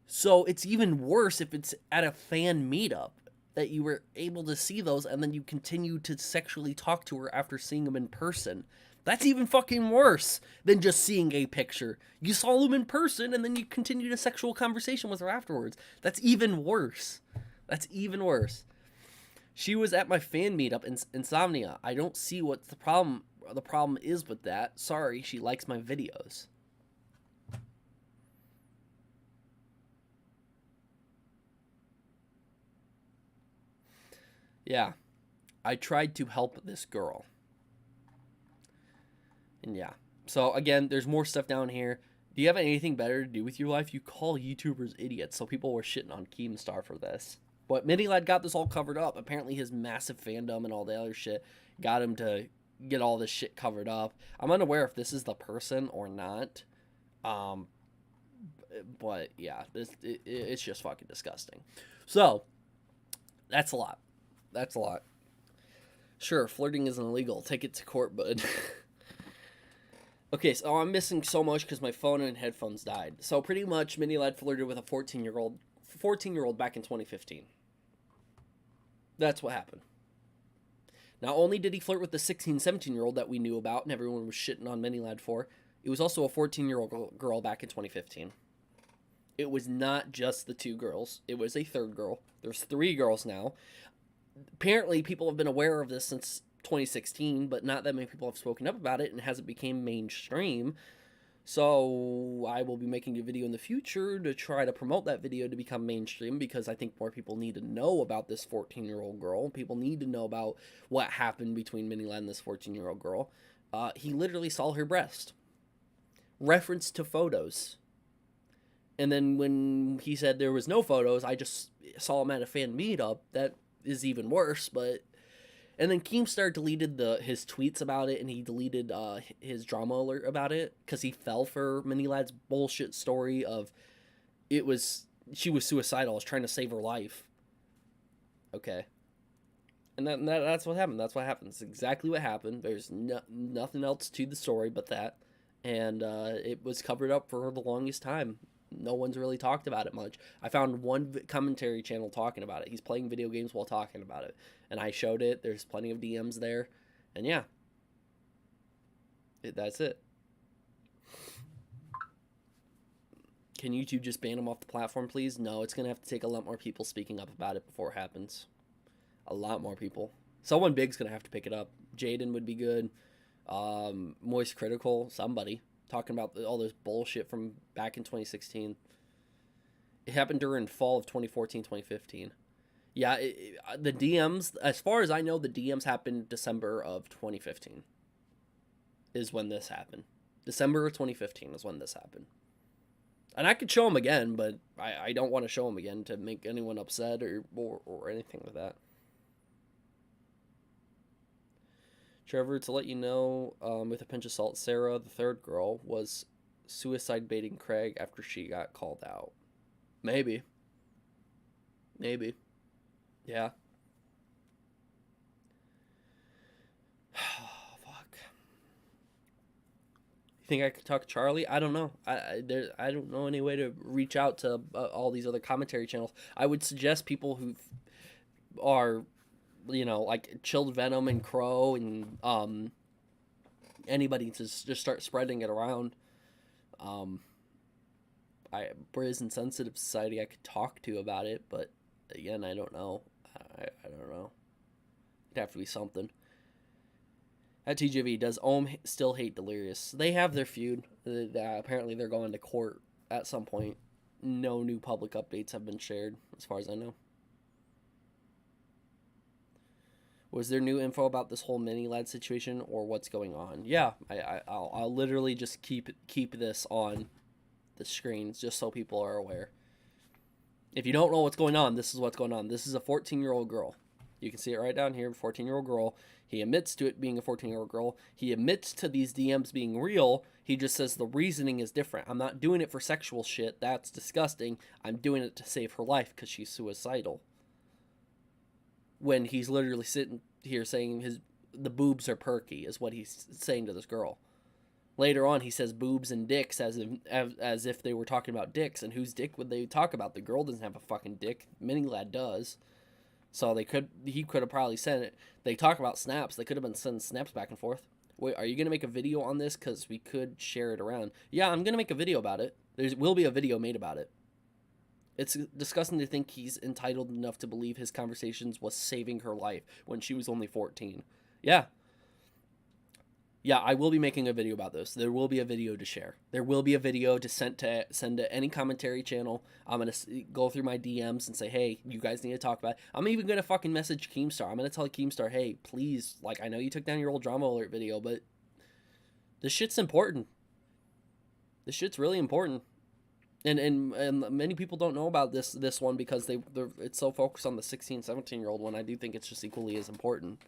So it's even worse if it's at a fan meetup that you were able to see those, and then you continue to sexually talk to her after seeing them in person. That's even fucking worse than just seeing a picture. You saw them in person, and then you continued a sexual conversation with her afterwards. That's even worse. That's even worse. She was at my fan meetup in Insomnia. I don't see what the problem is with that. Sorry, she likes my videos. Yeah. I tried to help this girl. And yeah. So again, there's more stuff down here. Do you have anything better to do with your life? You call YouTubers idiots. So people were shitting on Keemstar for this. But Mini Lad got this all covered up. Apparently his massive fandom and all the other shit got him to get all this shit covered up. I'm unaware if this is the person or not. But yeah, it's just fucking disgusting. So, that's a lot. That's a lot. Sure, flirting isn't illegal. Take it to court, bud. Okay, so I'm missing so much because my phone and headphones died. So pretty much Mini Lad flirted with a 14-year-old back in 2015. That's what happened. Not only did he flirt with the 16, 17-year-old that we knew about and everyone was shitting on Mini Lad for, it was also a 14-year-old girl back in 2015. It was not just the two girls. It was a third girl. There's 3 girls now. Apparently, people have been aware of this since 2016, but not that many people have spoken up about it, and it hasn't become mainstream. So I will be making a video in the future to try to promote that video to become mainstream, because I think more people need to know about this 14-year-old girl. People need to know about what happened between Mini Lad and this 14-year-old girl. He literally saw her breast. Reference to photos. And then when he said there was no photos, I just saw him at a fan meetup. That is even worse, but And then Keemstar deleted his tweets about it, and he deleted his drama alert about it because he fell for Mini Lad's bullshit story of she was suicidal, was trying to save her life. Okay. And that's what happened. That's what happened. It's exactly what happened. There's nothing else to the story but that. And it was covered up for the longest time. No one's really talked about it much. I found one commentary channel talking about it. He's playing video games while talking about it. And I showed it. There's plenty of DMs there. And yeah. That's it. Can YouTube just ban him off the platform, please? No, it's going to have to take a lot more people speaking up about it before it happens. A lot more people. Someone big's going to have to pick it up. Jadyn would be good. Moist Critical, somebody. Talking about all this bullshit from back in 2016. It happened during fall of 2014, 2015. Yeah, the DMs, as far as I know, the DMs happened December of 2015 is when this happened. December of 2015 is when this happened. And I could show them again, but I don't want to show them again to make anyone upset or anything like that. Trevor, to let you know, with a pinch of salt, Sarah, the third girl, was suicide baiting Craig after she got called out. Maybe. Yeah. Fuck. You think I could talk to Charlie? I don't know. I don't know any way to reach out to all these other commentary channels. I would suggest people who are, like Chilled Venom and Crow and anybody to just start spreading it around. Briz and Sensitive Society I could talk to about it, but again, I don't know. I don't know. It'd have to be something. At TGV, does Ohm still hate Delirious? They have their feud. Apparently they're going to court at some point. No new public updates have been shared, as far as I know. Was there new info about this whole Mini Lad situation or what's going on? Yeah, I'll literally just keep this on the screens just so people are aware. If you don't know what's going on, this is what's going on. This is a 14-year-old girl. You can see it right down here, 14-year-old girl. He admits to it being a 14-year-old girl. He admits to these DMs being real. He just says the reasoning is different. I'm not doing it for sexual shit. That's disgusting. I'm doing it to save her life because she's suicidal. When he's literally sitting here saying the boobs are perky is what he's saying to this girl. Later on, he says boobs and dicks as if they were talking about dicks. And whose dick would they talk about? The girl doesn't have a fucking dick. Mini Lad does. So he could have probably sent it. They talk about snaps. They could have been sending snaps back and forth. Wait, are you going to make a video on this? Because we could share it around. Yeah, I'm going to make a video about it. There will be a video made about it. It's disgusting to think he's entitled enough to believe his conversations was saving her life when she was only 14. Yeah. Yeah, I will be making a video about this. There will be a video to share. There will be a video to send to any commentary channel. I'm going to go through my DMs and say, hey, you guys need to talk about it. I'm even going to fucking message Keemstar. I'm going to tell Keemstar, hey, please, like, I know you took down your old drama alert video, but this shit's important. This shit's really important. And many people don't know about this one because it's so focused on the 16, 17-year-old one. I do think it's just equally as important.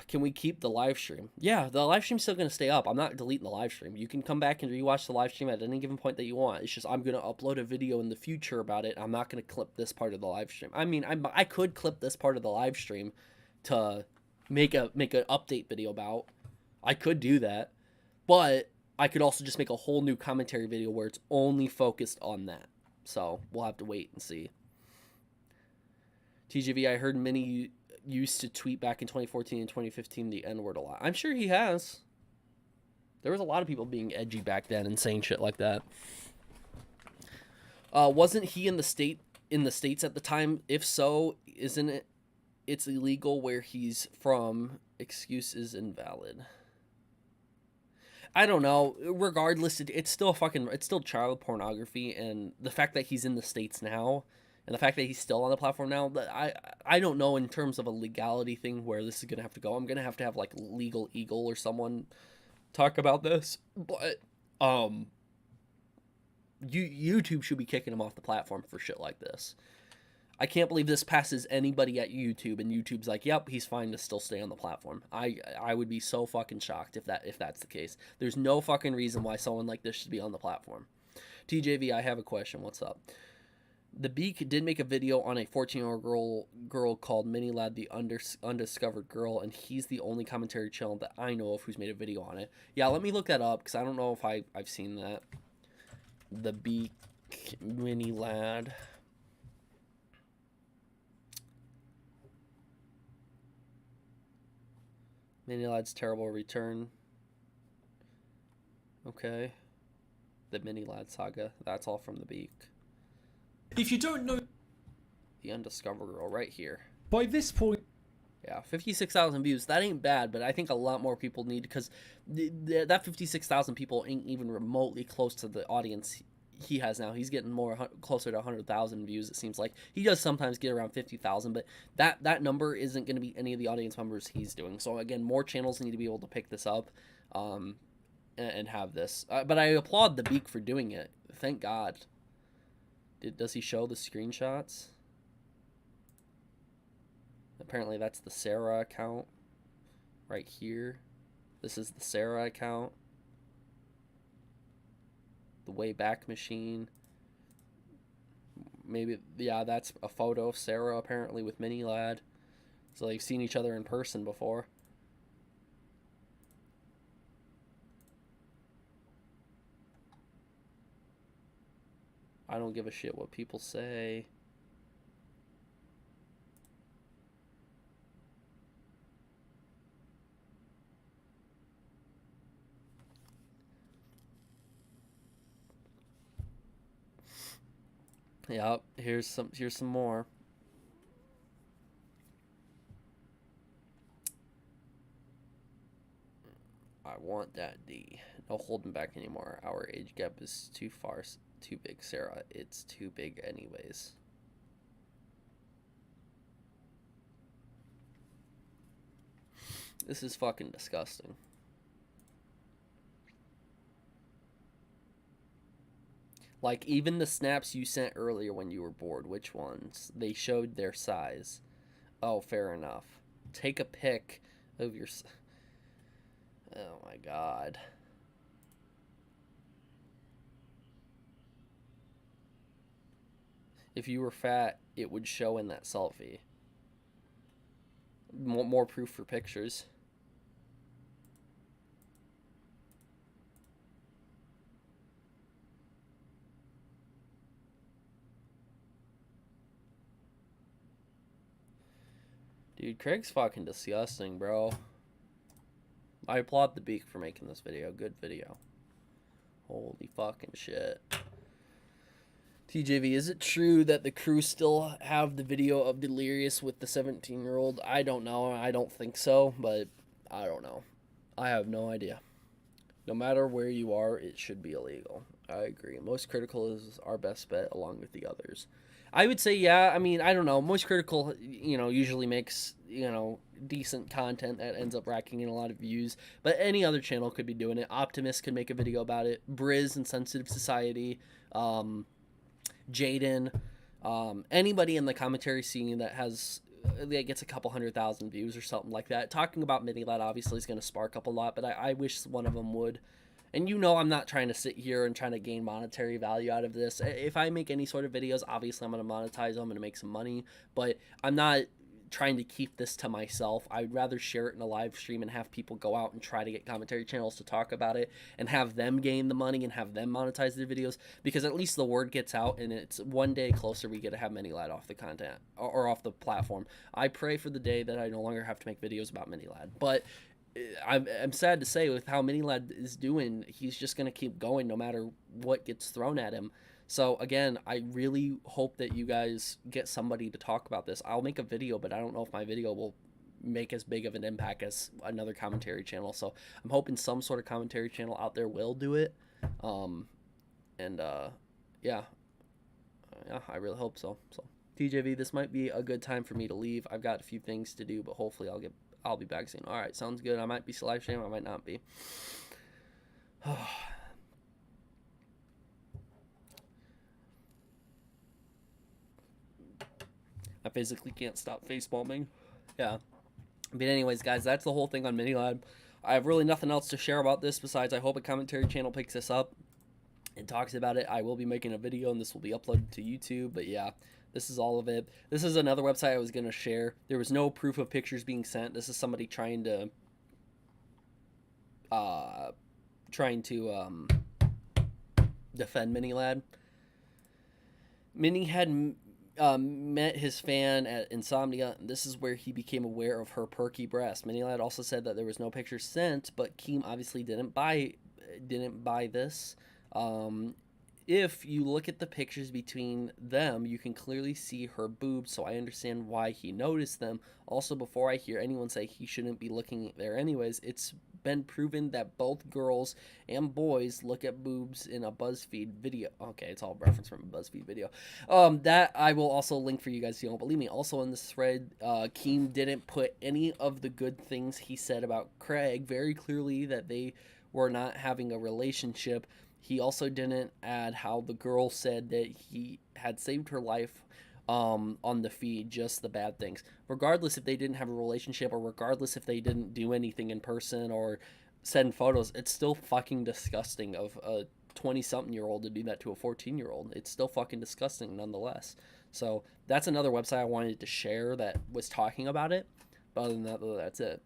Can we keep the live stream? Yeah, the live stream's still going to stay up. I'm not deleting the live stream. You can come back and rewatch the live stream at any given point that you want. It's just I'm going to upload a video in the future about it. I'm not going to clip this part of the live stream. I mean, I could clip this part of the live stream to make an update video about. I could do that. But I could also just make a whole new commentary video where it's only focused on that. So we'll have to wait and see. TGV, I heard Minnie used to tweet back in 2014 and 2015 the N-word a lot. I'm sure he has. There was a lot of people being edgy back then and saying shit like that. Wasn't he in the States at the time? If so, isn't it's illegal where he's from? Excuse is invalid. I don't know. Regardless, it's still child pornography, and the fact that he's in the States now, and the fact that he's still on the platform now, I don't know in terms of a legality thing where this is gonna have to go. I'm gonna have to have like Legal Eagle or someone talk about this, but YouTube should be kicking him off the platform for shit like this. I can't believe this passes anybody at YouTube, and YouTube's like, yep, he's fine to still stay on the platform. I would be so fucking shocked if that's the case. There's no fucking reason why someone like this should be on the platform. TJV, I have a question. What's up? The Beak did make a video on a 14-year-old girl called Mini Lad the Undiscovered Girl, and he's the only commentary channel that I know of who's made a video on it. Yeah, let me look that up, because I don't know if I've seen that. The Beak Mini Lad. Mini Lad's Terrible Return. Okay. The Mini Lad Saga. That's all from the Beak. If you don't know, The Undiscovered Girl, right here. by this point, Yeah, 56,000 views. That ain't bad, but I think a lot more people need, because that 56,000 people ain't even remotely close to the audience he has now. He's getting closer to 100,000 views, it seems like. He does sometimes get around 50,000, but that number isn't going to be any of the audience members he's doing. So again, more channels need to be able to pick this up and have this. But I applaud the Beak for doing it. Thank God. Does he show the screenshots? Apparently that's the Sarah account right here. This is the Sarah account. The Wayback Machine. Maybe, yeah, that's a photo of Sarah apparently with Mini Lad. So they've seen each other in person before. I don't give a shit what people say. Yep, here's some more. I want that D. No holding back anymore. Our age gap is too big, Sarah. It's too big anyways. This is fucking disgusting. Like, even the snaps you sent earlier when you were bored, which ones? They showed their size. Oh, fair enough. Take a pic of your... Oh my god. If you were fat, it would show in that selfie. More proof for pictures. Dude, Craig's fucking disgusting, bro. I applaud the Beak for making this video. Good video. Holy fucking shit. TJV, is it true that the crew still have the video of Delirious with the 17-year-old? I don't know. I don't think so, but I don't know. I have no idea. No matter where you are, it should be illegal. I agree. Most Critical is our best bet along with the others. I would say, yeah, I mean, I don't know. Most Critical, usually makes, decent content that ends up racking in a lot of views. But any other channel could be doing it. Optimus could make a video about it. Briz and Sensitive Society. Jadyn. Anybody in the commentary scene that gets a couple 100,000 views or something like that. Talking about Mini Lad obviously is going to spark up a lot, but I wish one of them would. And I'm not trying to sit here and trying to gain monetary value out of this. If I make any sort of videos, obviously I'm going to monetize them. I'm going to make some money. But I'm not trying to keep this to myself. I'd rather share it in a live stream and have people go out and try to get commentary channels to talk about it and have them gain the money and have them monetize their videos, because at least the word gets out and it's one day closer we get to have Mini Lad off the content or off the platform. I pray for the day that I no longer have to make videos about Mini Lad. But I'm sad to say, with how Mini Lad is doing, he's just going to keep going no matter what gets thrown at him. So again, I really hope that you guys get somebody to talk about this. I'll make a video, but I don't know if my video will make as big of an impact as another commentary channel. So I'm hoping some sort of commentary channel out there will do it. Yeah, I really hope so. So TJV, this might be a good time for me to leave. I've got a few things to do, but hopefully I'll be back soon. All right, sounds good. I might be live streaming, I might not be. I physically can't stop face palming. Yeah. But anyways, guys, that's the whole thing on Minilad. I have really nothing else to share about this besides I hope a commentary channel picks this up and talks about it. I will be making a video and this will be uploaded to YouTube. But yeah, this is all of it. This is another website I was going to share. There was no proof of pictures being sent. This is somebody trying to defend Minilad. Minnie had met his fan at Insomnia, and this is where he became aware of her perky breast. Minilad also said that there was no pictures sent, but Keem obviously didn't buy this. If you look at the pictures between them, you can clearly see her boobs, so I understand why he noticed them. Also, before I hear anyone say he shouldn't be looking there anyways, it's been proven that both girls and boys look at boobs in a BuzzFeed video. Okay, it's all reference from a BuzzFeed video. That I will also link for you guys if you don't believe me. Also in this thread, Keem didn't put any of the good things he said about Craig, very clearly that they were not having a relationship. He also didn't add how the girl said that he had saved her life on the feed, just the bad things. Regardless if they didn't have a relationship, or regardless if they didn't do anything in person or send photos, it's still fucking disgusting of a 20-something-year-old to do that to a 14-year-old. It's still fucking disgusting nonetheless. So that's another website I wanted to share that was talking about it. But other than that, that's it.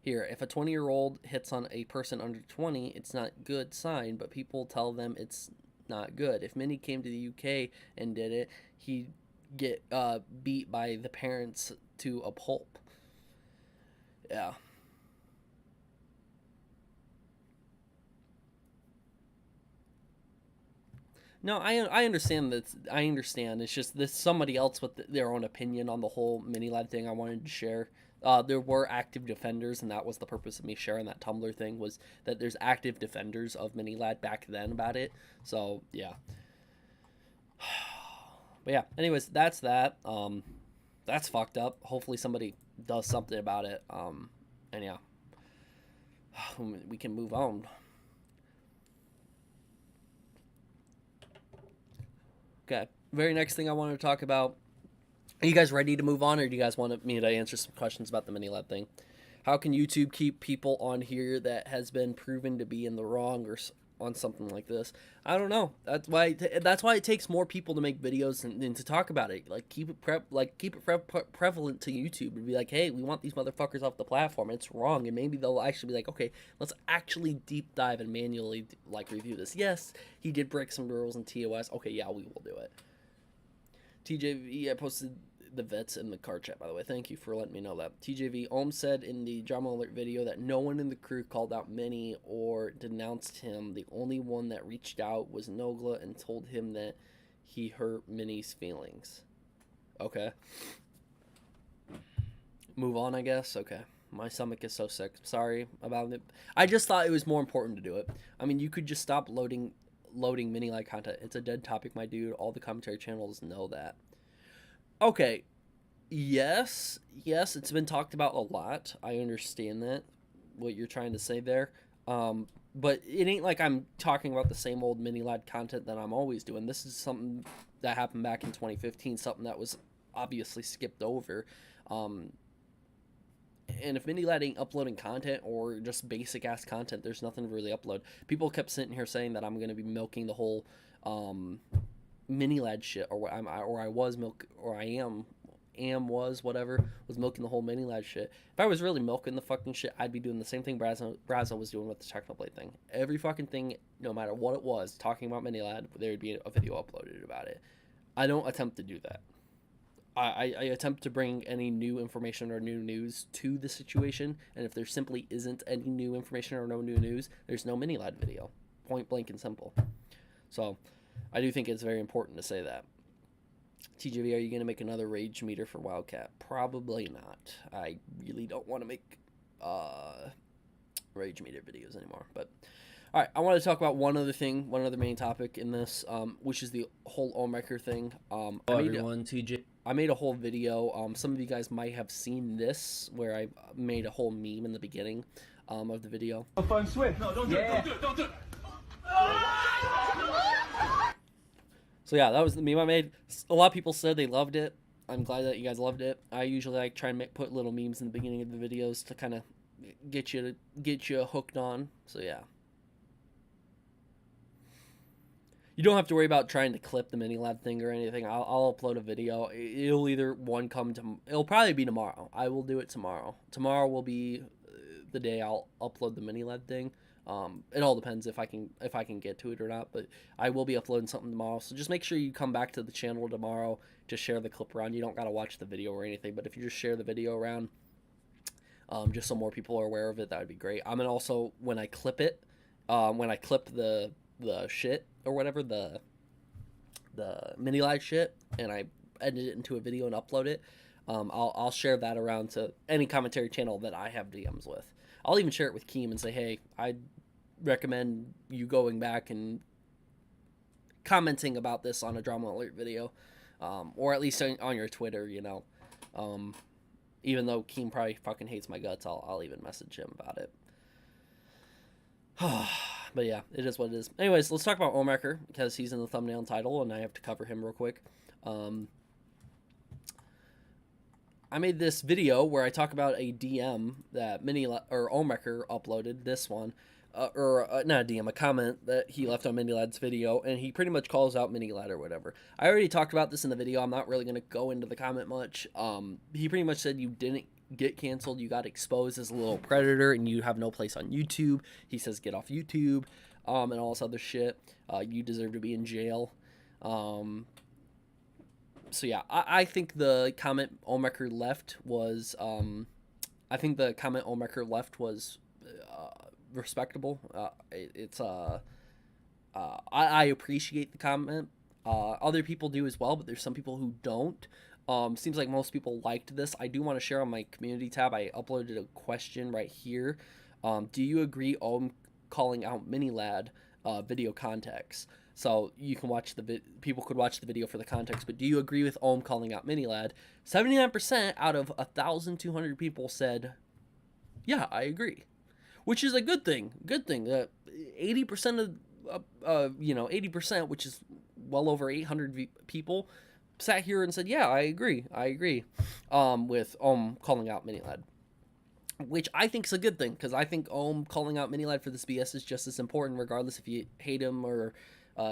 Here, if a 20-year-old hits on a person under 20, it's not good sign, but people tell them it's not good. If Minnie came to the UK and did it, he'd get beat by the parents to a pulp. Yeah. No, I understand that. I understand. It's just this somebody else with their own opinion on the whole Minilad thing I wanted to share. There were active defenders, and that was the purpose of me sharing that Tumblr thing, was that there's active defenders of Minilad back then about it. So, yeah. But yeah, anyways, that's that. That's fucked up. Hopefully somebody does something about it. And yeah. We can move on. Okay, very next thing I wanted to talk about. Are you guys ready to move on, or do you guys want me to answer some questions about the Minilad thing? How can YouTube keep people on here that has been proven to be in the wrong or on something like this? I don't know. That's why it takes more people to make videos and to talk about it. Like keep it prevalent to YouTube and be like, hey, we want these motherfuckers off the platform. It's wrong, and maybe they'll actually be like, okay, let's actually deep dive and manually review this. Yes, he did break some rules in TOS. Okay, yeah, we will do it. TJV, I posted the vets in the car chat, by the way. Thank you for letting me know that. TJV, Ohm said in the Drama Alert video that no one in the crew called out Minnie or denounced him. The only one that reached out was Nogla and told him that he hurt Minnie's feelings. Okay. Move on, I guess. Okay. My stomach is so sick. Sorry about it. I just thought it was more important to do it. I mean, you could just stop loading Minilad content. It's a dead topic, my dude. All the commentary channels know that. Okay, yes, it's been talked about a lot. I understand that, what you're trying to say there. But it ain't like I'm talking about the same old Minilad content that I'm always doing. This is something that happened back in 2015, something that was obviously skipped over. And if Minilad ain't uploading content or just basic-ass content, there's nothing to really upload. People kept sitting here saying that I'm going to be milking the whole Minilad shit, or I was milking the whole Minilad shit. If I was really milking the fucking shit, I'd be doing the same thing Braso was doing with the Technoblade thing. Every fucking thing, no matter what it was, talking about Minilad, there would be a video uploaded about it. I don't attempt to do that. I attempt to bring any new information or new news to the situation, and if there simply isn't any new information or no new news, there's no Minilad video. Point blank and simple. So I do think it's very important to say that. TJV, are you going to make another rage meter for Wildcat? Probably not. I really don't want to make rage meter videos anymore. But all right, I want to talk about one other main topic in this, which is the whole Ohmwrecker thing. I made a whole video. Some of you guys might have seen this, where I made a whole meme in the beginning of the video. Phone Swift. No, don't do it. Don't do it. So yeah, that was the meme I made. A lot of people said they loved it. I'm glad that you guys loved it. I usually like try and put little memes in the beginning of the videos to kind of get you hooked on. So yeah. You don't have to worry about trying to clip the mini lab thing or anything. I'll upload a video. It'll either it'll probably be tomorrow. I will do it tomorrow. Tomorrow will be the day I'll upload the mini lab thing. It all depends if I can get to it or not, but I will be uploading something tomorrow. So just make sure you come back to the channel tomorrow to share the clip around. You don't gotta watch the video or anything, but if you just share the video around, just so more people are aware of it, that would be great. I'm gonna also, when I clip it, when I clip the shit or whatever, the mini live shit, and I edit it into a video and upload it, I'll share that around to any commentary channel that I have DMs with. I'll even share it with Keem and say, hey, I recommend you going back and commenting about this on a Drama Alert video, or at least on your Twitter, you know. Even though Keem probably fucking hates my guts, I'll even message him about it. But yeah, it is what it is. Anyways, let's talk about Ohmwrecker, because he's in the thumbnail and title, and I have to cover him real quick. I made this video where I talk about a DM that Ohmwrecker uploaded, this one, not a DM, a comment that he left on Minilad's video, and he pretty much calls out Minilad or whatever. I already talked about this in the video. I'm not really going to go into the comment much. He pretty much said you didn't get canceled, you got exposed as a little predator, and you have no place on YouTube. He says get off YouTube, and all this other shit. You deserve to be in jail. So yeah, I think the comment Ohmwrecker left was, respectable. I appreciate the comment. Other people do as well, but there's some people who don't. Seems like most people liked this. I do want to share on my community tab. I uploaded a question right here. Do you agree Ohm calling out Minilad video context? So you can watch people could watch the video for the context, but do you agree with Ohm calling out Minilad? 79% out of 1,200 people said, yeah, I agree. Which is a good thing. 80% of 80%, which is well over 800 people, sat here and said, yeah, I agree with Ohm calling out Minilad, which I think is a good thing, because I think Ohm calling out Minilad for this BS is just as important, regardless if you hate him or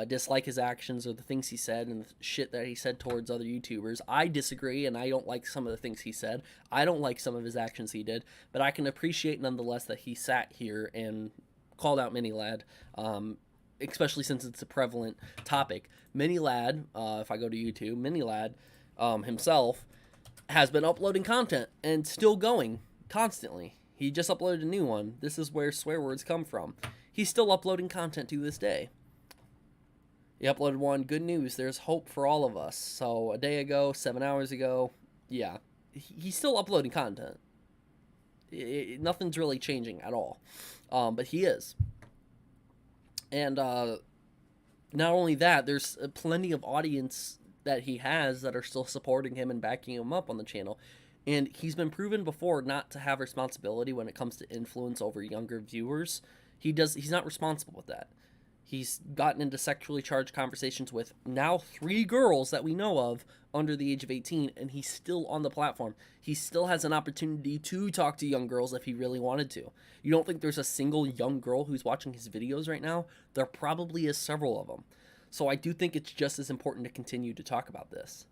dislike his actions or the things he said and the shit that he said towards other YouTubers. I disagree, and I don't like some of the things he said. I don't like some of his actions he did, but I can appreciate nonetheless that he sat here and called out Minilad, especially since it's a prevalent topic. Minilad, if I go to YouTube, Minilad himself has been uploading content and still going constantly. He just uploaded a new one. This is where swear words come from. He's still uploading content to this day. He uploaded one, good news, there's hope for all of us. So a day ago, 7 hours ago, yeah, he's still uploading content. Nothing's really changing at all, but he is. And not only that, there's plenty of audience that he has that are still supporting him and backing him up on the channel. And he's been proven before not to have responsibility when it comes to influence over younger viewers. He's not responsible with that. He's gotten into sexually charged conversations with now 3 girls that we know of under the age of 18, and he's still on the platform. He still has an opportunity to talk to young girls if he really wanted to. You don't think there's a single young girl who's watching his videos right now? There probably is several of them. So I do think it's just as important to continue to talk about this.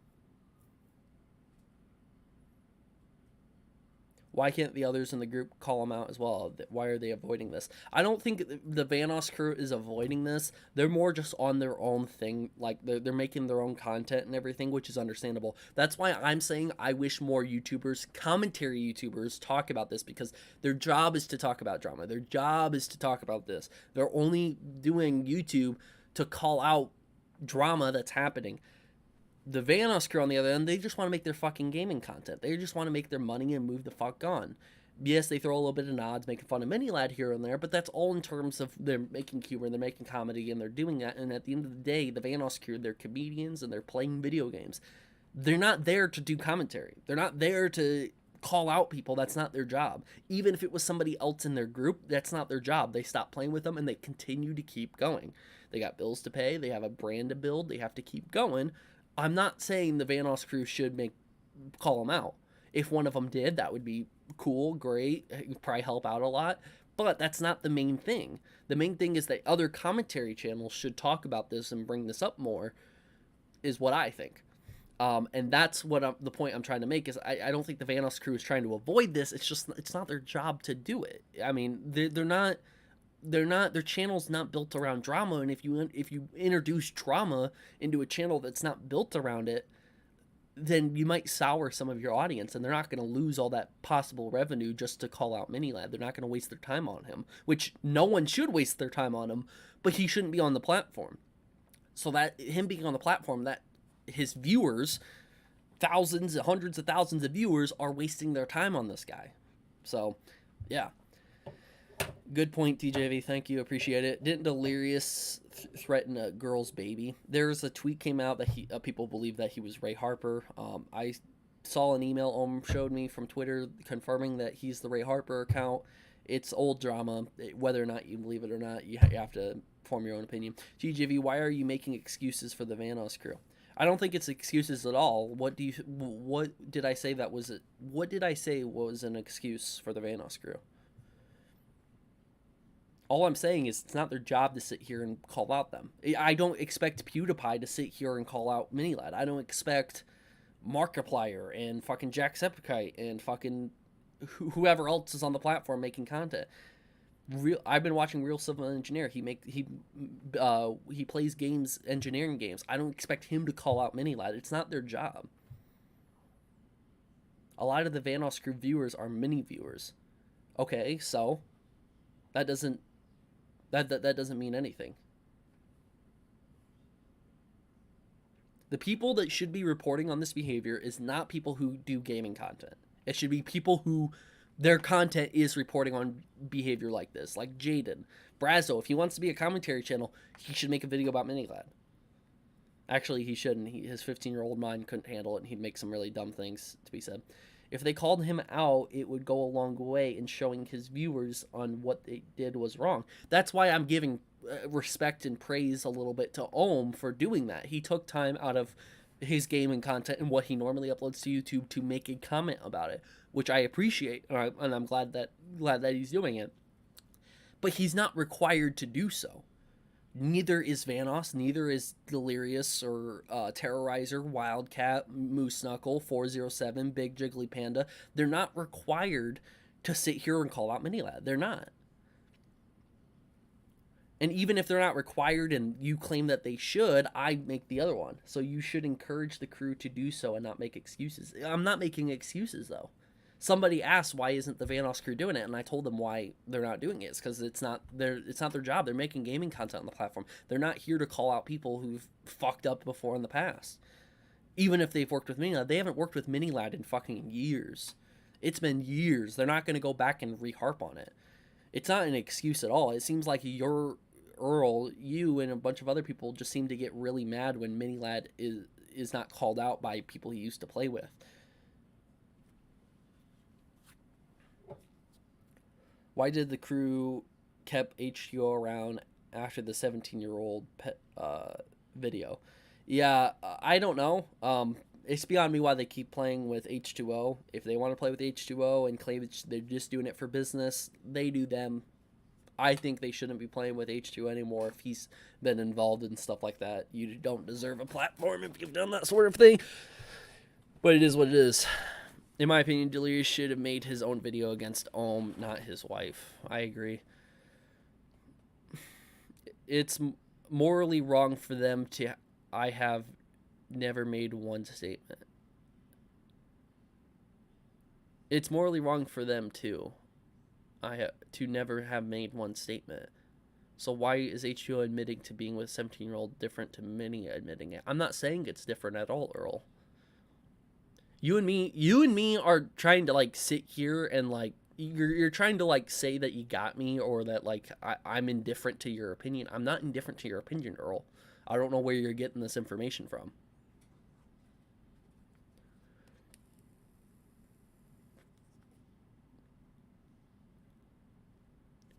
Why can't the others in the group call him out as well? Why are they avoiding this? I don't think the Vanoss crew is avoiding this. They're more just on their own thing. Like, they're making their own content and everything, which is understandable. That's why I'm saying I wish more YouTubers, commentary YouTubers, talk about this, because their job is to talk about drama. Their job is to talk about this. They're only doing YouTube to call out drama that's happening. The Vanoss crew, on the other end, they just want to make their fucking gaming content. They just want to make their money and move the fuck on. Yes, they throw a little bit of nods, making fun of Minilad here and there, but that's all in terms of they're making humor, they're making comedy, and they're doing that. And at the end of the day, the Vanoss crew, they're comedians and they're playing video games. They're not there to do commentary. They're not there to call out people. That's not their job. Even if it was somebody else in their group, that's not their job. They stop playing with them and they continue to keep going. They got bills to pay. They have a brand to build. They have to keep going. I'm not saying the Vanoss crew should make call them out. If one of them did, that would be cool, great, it would probably help out a lot. But that's not the main thing. The main thing is that other commentary channels should talk about this and bring this up more, is what I think. And that's what the point I'm trying to make is I don't think the Vanoss crew is trying to avoid this. It's not their job to do it. I mean, they're not their channel's not built around drama, and if you introduce drama into a channel that's not built around it, then you might sour some of your audience, and they're not going to lose all that possible revenue just to call out Minilad. They're not going to waste their time on him, which no one should waste their time on him, but he shouldn't be on the platform. So that him being on the platform, that his viewers, thousands, hundreds of thousands of viewers, are wasting their time on this guy. So, yeah. Good point, TJV. Thank you. Appreciate it. Didn't Delirious threaten a girl's baby? There's a tweet came out that people believe that he was Ray Harper. I saw an email showed me from Twitter confirming that he's the Ray Harper account. It's old drama. Whether or not you believe it or not, you have to form your own opinion. TJV, why are you making excuses for the Vanoss crew? I don't think it's excuses at all. What did I say that was it? What did I say was an excuse for the Vanoss crew? All I'm saying is it's not their job to sit here and call out them. I don't expect Pewdiepie to sit here and call out Minilad. I don't expect Markiplier and fucking Jacksepticeye and fucking whoever else is on the platform making content. I've been watching Real Civil Engineer. He plays games, engineering games. I don't expect him to call out Minilad. It's not their job. A lot of the Vanoss crew viewers are mini viewers. Okay, so that doesn't mean anything. The people that should be reporting on this behavior is not people who do gaming content. It should be people who their content is reporting on behavior like this, like Jadyn. Braso, if he wants to be a commentary channel, he should make a video about Minilad. Actually, he shouldn't. His 15-year-old mind couldn't handle it, and he'd make some really dumb things to be said. If they called him out, it would go a long way in showing his viewers on what they did was wrong. That's why I'm giving respect and praise a little bit to Ohm for doing that. He took time out of his gaming content and what he normally uploads to YouTube to make a comment about it, which I appreciate, and I'm glad that he's doing it. But he's not required to do so. Neither is Vanoss, neither is Delirious or Terrorizer, Wildcat, Moose Knuckle, 407, Big Jiggly Panda. They're not required to sit here and call out Minilad. They're not. And even if they're not required and you claim that they should, I make the other one. So you should encourage the crew to do so and not make excuses. I'm not making excuses, though. Somebody asked why isn't the Vanoss crew doing it, and I told them why they're not doing it. It's because it's not their job. They're making gaming content on the platform. They're not here to call out people who've fucked up before in the past. Even if they've worked with Minilad, they haven't worked with Minilad in fucking years. It's been years. They're not going to go back and re-harp on it. It's not an excuse at all. It seems like you and a bunch of other people just seem to get really mad when Minilad is not called out by people he used to play with. Why did the crew kept H2O around after the 17-year-old video? Yeah, I don't know. It's beyond me why they keep playing with H2O. If they want to play with H2O and claim they're just doing it for business, they do them. I think they shouldn't be playing with H2O anymore if he's been involved in stuff like that. You don't deserve a platform if you've done that sort of thing. But it is what it is. In my opinion, Delirious should have made his own video against Ohm, not his wife. I agree. It's morally wrong for them to... I have never made one statement. It's morally wrong for them, too. To never have made one statement. So why is H2O admitting to being with a 17-year-old different to many admitting it? I'm not saying it's different at all, Earl. You and me are trying to like sit here and like you're trying to like say that you got me or that like I'm indifferent to your opinion. I'm not indifferent to your opinion, Earl. I don't know where you're getting this information from.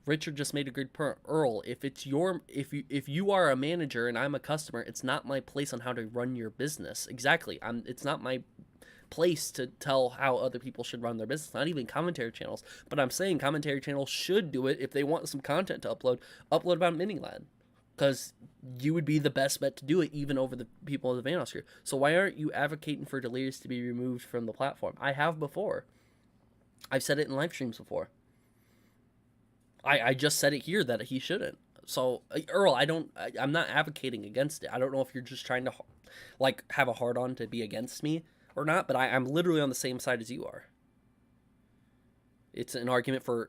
Richard just made a good point. Earl, if you are a manager and I'm a customer, it's not my place on how to run your business. Exactly. It's not my place to tell how other people should run their business, not even commentary channels. But I'm saying commentary channels should do it if they want some content to upload about Minilad. Because you would be the best bet to do it, even over the people of the Vanosphere. So why aren't you advocating for Delirious to be removed from the platform? I have before. I've said it in live streams before. I just said it here that he shouldn't. So, Earl, I'm not advocating against it. I don't know if you're just trying to, like, have a hard-on to be against me or not, but I'm literally on the same side as you are. It's an argument for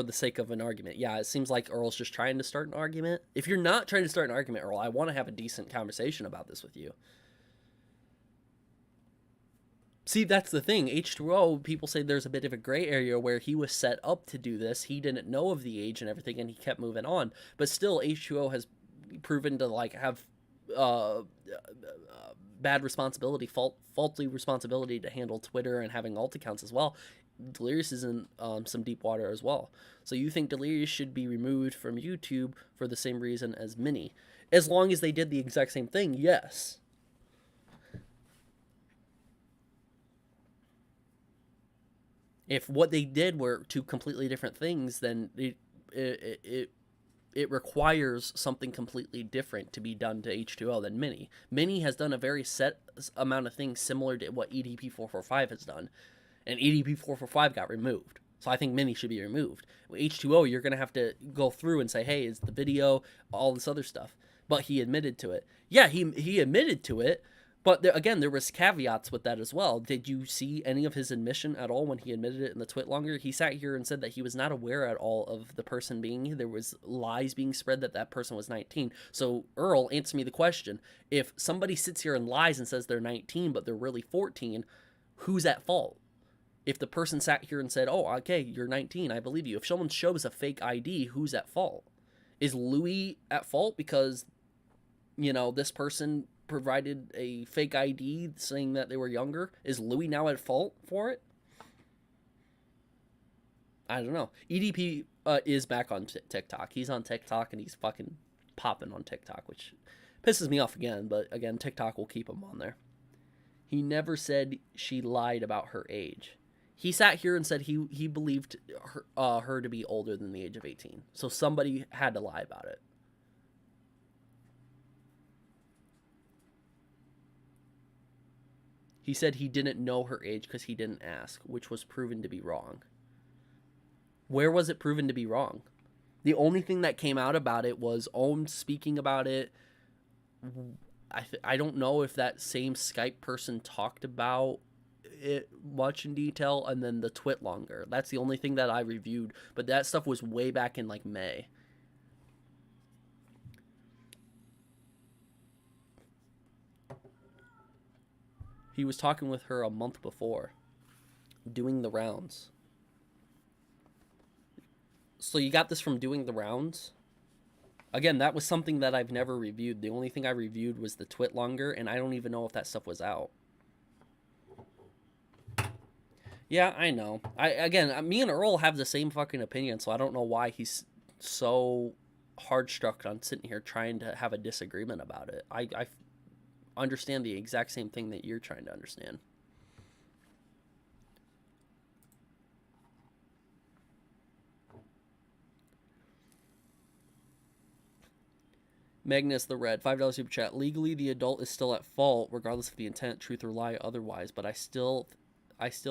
the sake of an argument. Yeah, it seems like Earl's just trying to start an argument. If you're not trying to start an argument, Earl, I want to have a decent conversation about this with you. See, that's the thing. H2O, people say there's a bit of a gray area where he was set up to do this. He didn't know of the age and everything, and he kept moving on. But still, H2O has proven to, like, have bad responsibility, faulty responsibility to handle Twitter and having alt accounts as well. Delirious is in some deep water as well. So you think Delirious should be removed from YouTube for the same reason as Mini? As long as they did the exact same thing, yes. If what they did were two completely different things, then it requires something completely different to be done to H2O than Mini. Mini has done a very set amount of things similar to what EDP445 has done, and EDP445 got removed. So I think Mini should be removed. With H2O, you're going to have to go through and say, hey, is the video, all this other stuff. But he admitted to it. Yeah, he admitted to it. But again, there was caveats with that as well. Did you see any of his admission at all when he admitted it in the Twitlonger? He sat here and said that he was not aware at all of the person being, there was lies being spread that person was 19. So Earl, answer me the question. If somebody sits here and lies and says they're 19, but they're really 14, who's at fault? If the person sat here and said, oh, okay, you're 19, I believe you. If someone shows a fake ID, who's at fault? Is Louis at fault because, you know, this person provided a fake ID saying that they were younger? Is Louis now at fault for it? I don't know. EDP is back on TikTok. He's on TikTok and he's fucking popping on TikTok, which pisses me off again, but again, TikTok will keep him on there. He never said she lied about her age. He sat here and said he believed her to be older than the age of 18. So somebody had to lie about it. He said he didn't know her age because he didn't ask, which was proven to be wrong. Where was it proven to be wrong? The only thing that came out about it was Ohm speaking about it. I don't know if that same Skype person talked about it much in detail, and then the Twitlonger. That's the only thing that I reviewed, but that stuff was way back in like May. He was talking with her a month before, doing the rounds. So you got this from doing the rounds? Again, that was something that I've never reviewed. The only thing I reviewed was the Twitlonger, and I don't even know if that stuff was out. Yeah, I know. Me and Earl have the same fucking opinion, so I don't know why he's so hard-struck on sitting here trying to have a disagreement about it. I understand the exact same thing that you're trying to understand. Magnus the Red, $5 super chat. Legally, the adult is still at fault, regardless of the intent, truth, or lie otherwise, but I still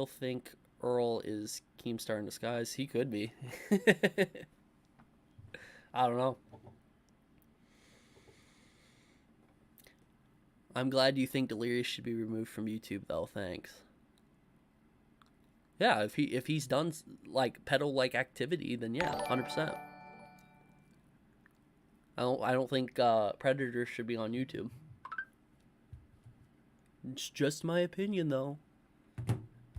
think Earl is Keemstar in disguise. He could be. I don't know. I'm glad you think Delirious should be removed from YouTube, though. Thanks. Yeah, if he's done like pedo-like activity, then yeah, 100%. I don't think Predator should be on YouTube. It's just my opinion, though.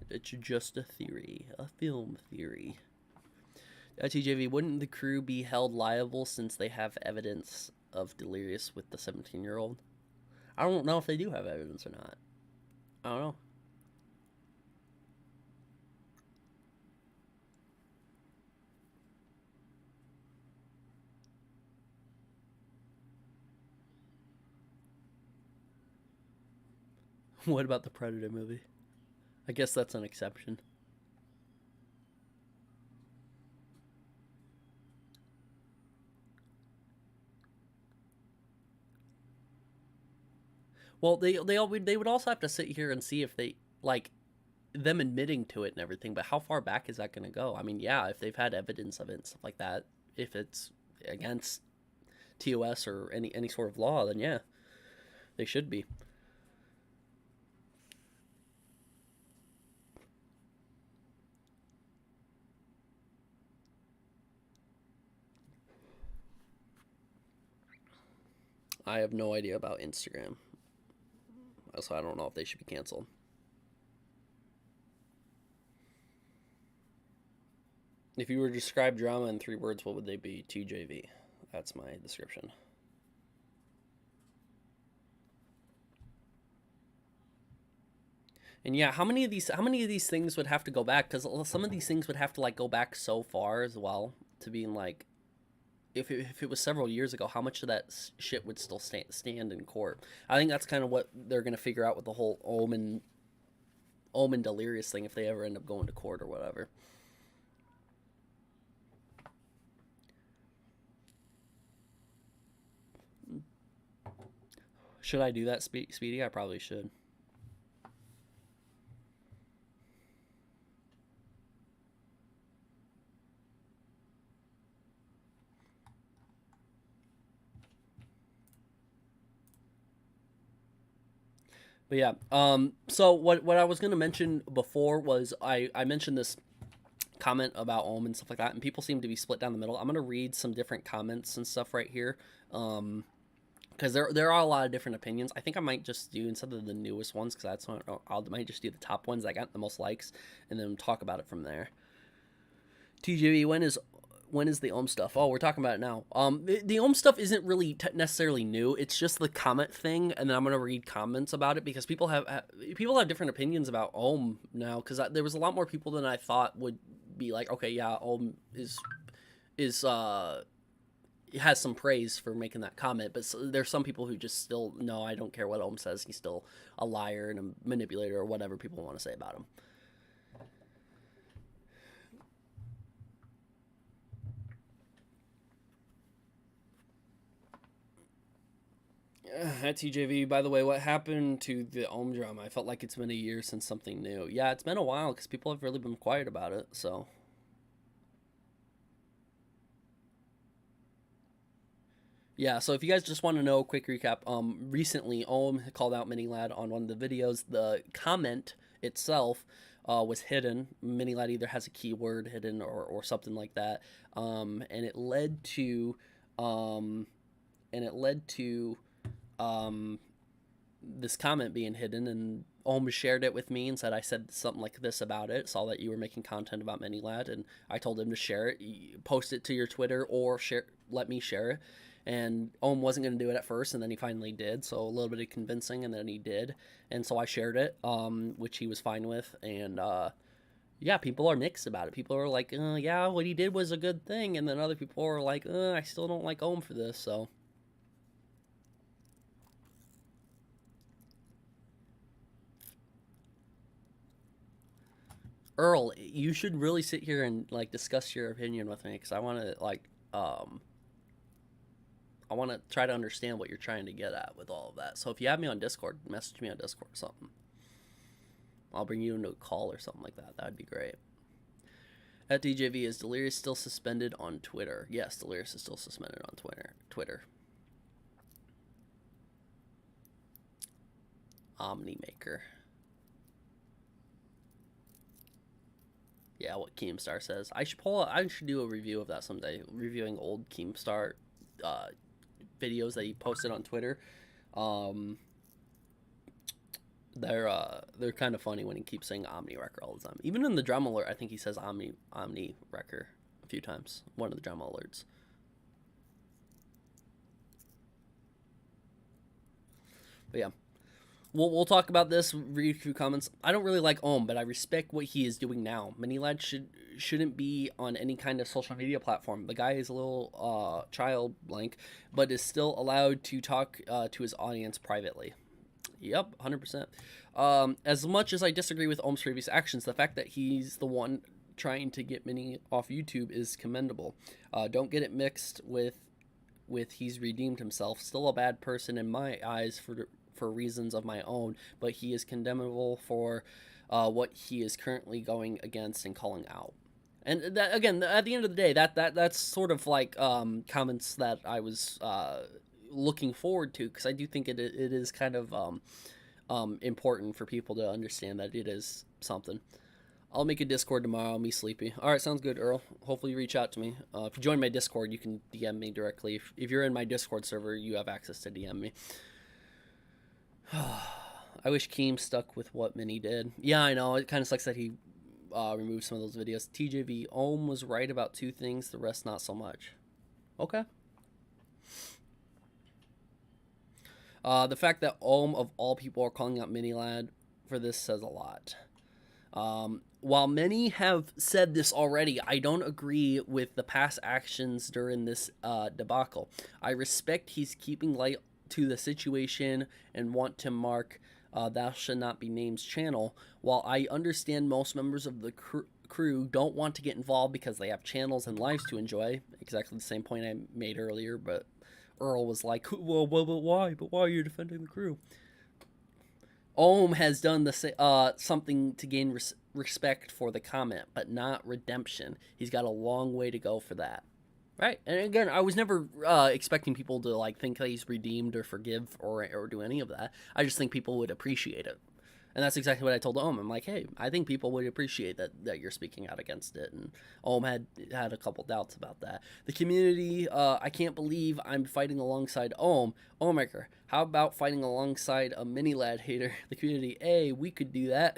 It's just a theory, a film theory. TJV, wouldn't the crew be held liable since they have evidence of Delirious with the 17-year-old? I don't know if they do have evidence or not. I don't know. What about the Predator movie? I guess that's an exception. Well, they would also have to sit here and see if they like them admitting to it and everything. But how far back is that going to go? I mean, yeah, if they've had evidence of it and stuff like that, if it's against TOS or any sort of law, then yeah, they should be. I have no idea about Instagram, so I don't know if they should be canceled. If you were to describe drama in 3 words, what would they be? TJV. That's my description. And yeah, how many of these things would have to go back? Because some of these things would have to like go back so far as well to being like, if it was several years ago, how much of that shit would still stand in court? I think that's kind of what they're gonna figure out with the whole Omen Delirious thing if they ever end up going to court or whatever. Should I do that, Speedy? I probably should. But yeah, so what I was gonna mention before was I mentioned this comment about Ohm and stuff like that, and people seem to be split down the middle. I'm gonna read some different comments and stuff right here, because there are a lot of different opinions. I think I might just do, instead of the newest ones, because that's what I might just do the top ones that got the most likes, and then talk about it from there. TGV, when is the Ohm stuff? Oh, we're talking about it now. The Ohm stuff isn't really necessarily new. It's just the comment thing, and then I'm gonna read comments about it because people have different opinions about Ohm now. Because there was a lot more people than I thought would be like, okay, yeah, Ohm has some praise for making that comment, but there's some people who just still, no, I don't care what Ohm says. He's still a liar and a manipulator or whatever people want to say about him. At TJV, by the way, what happened to the Ohm drama? I felt like it's been a year since something new. Yeah, it's been a while because people have really been quiet about it, so. Yeah, so if you guys just want to know, quick recap, recently Ohm called out Minilad on one of the videos. The comment itself was hidden. Minilad either has a keyword hidden or something like that, and it led to this comment being hidden, and Ohm shared it with me and said I said something like this about it, saw that you were making content about Minilad, and I told him to share it, post it to your Twitter, or let me share it. And Ohm wasn't going to do it at first, and then he finally did, so a little bit of convincing, and then he did, and so I shared it, which he was fine with, and yeah, people are mixed about it. People are like, yeah, what he did was a good thing, and then other people are like, I still don't like Ohm for this, so. Earl, you should really sit here and like discuss your opinion with me, because I want to I want to try to understand what you're trying to get at with all of that. So if you have me on Discord, message me on Discord or something. I'll bring you into a call or something like that. That would be great. At DJV, is Delirious still suspended on Twitter? Yes, Delirious is still suspended on Twitter. Ohmwrecker. Yeah, what Keemstar says. I should do a review of that someday. Reviewing old Keemstar videos that he posted on Twitter. They're kind of funny when he keeps saying Ohmwrecker all the time. Even in the drama alert, I think he says Ohmwrecker a few times. One of the drama alerts. But yeah. We'll talk about this, read a few comments. I don't really like Ohm, but I respect what he is doing now. Minilad shouldn't be on any kind of social media platform. The guy is a little child blank, but is still allowed to talk to his audience privately. Yep, 100%. As much as I disagree with Ohm's previous actions, the fact that he's the one trying to get Minnie off YouTube is commendable. Don't get it mixed with he's redeemed himself. Still a bad person in my eyes for reasons of my own, but he is condemnable for what he is currently going against and calling out. And that, again, at the end of the day, that's sort of like comments that I was looking forward to, because I do think it is kind of important for people to understand that it is something. I'll make a Discord tomorrow. I'll be sleepy. All right, sounds good, Earl. Hopefully you reach out to me. If you join my Discord, you can DM me directly. If you're in my Discord server, you have access to DM me. I wish Keem stuck with what Minnie did. Yeah, I know. It kind of sucks that he removed some of those videos. TJV, Ohm was right about 2 things, the rest not so much. Okay. The fact that Ohm, of all people, are calling out Minnie Lad for this says a lot. While many have said this already, I don't agree with the past actions during this debacle. I respect he's keeping light to the situation and want to mark Thou Should Not Be Named's channel. While I understand most members of the crew don't want to get involved because they have channels and lives to enjoy, exactly the same point I made earlier, but Earl was like, well, but why? But why are you defending the crew? Ohm has done something to gain respect for the comment, but not redemption. He's got a long way to go for that. Right? And again, I was never expecting people to like think that he's redeemed or forgive or do any of that. I just think people would appreciate it. And that's exactly what I told Ohm. I'm like, hey, I think people would appreciate that you're speaking out against it. And Ohm had a couple doubts about that. The community, I can't believe I'm fighting alongside Ohm. Ohmwrecker, how about fighting alongside a Mini Lad hater? The community, hey, we could do that.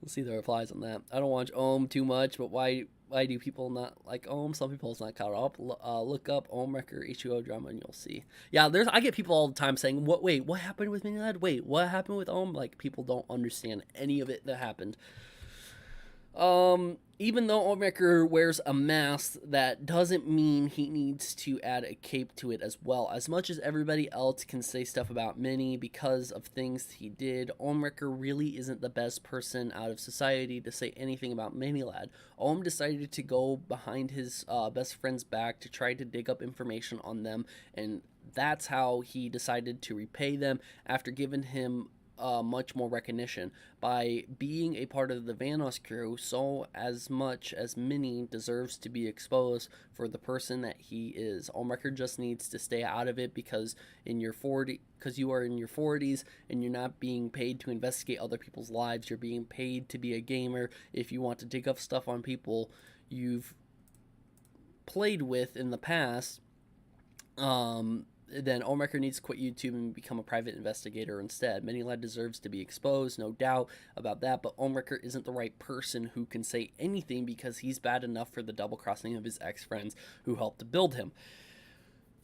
We'll see the replies on that. I don't watch Ohm too much, but why do people not like Ohm? Some people it's not caught up. Look up Ohmwrecker H2O drama and you'll see. Yeah, I get people all the time saying, what happened with Mini Lad? Wait, what happened with Ohm? Like, people don't understand any of it that happened. Even though Ohmwrecker wears a mask, that doesn't mean he needs to add a cape to it as well. As much as everybody else can say stuff about Minnie because of things he did, Ohmwrecker really isn't the best person out of society to say anything about Mini Lad. Ohm decided to go behind his best friend's back to try to dig up information on them, and that's how he decided to repay them after giving him much more recognition by being a part of the Vanos crew. So as much as Minnie deserves to be exposed for the person that he is, Ohmwrecker just needs to stay out of it because you are in your 40s and you're not being paid to investigate other people's lives. You're being paid to be a gamer. If you want to dig up stuff on people you've played with in the past, then Ohmwrecker needs to quit YouTube and become a private investigator instead. Mini Lad deserves to be exposed, no doubt about that, but Ohmwrecker isn't the right person who can say anything because he's bad enough for the double-crossing of his ex-friends who helped to build him.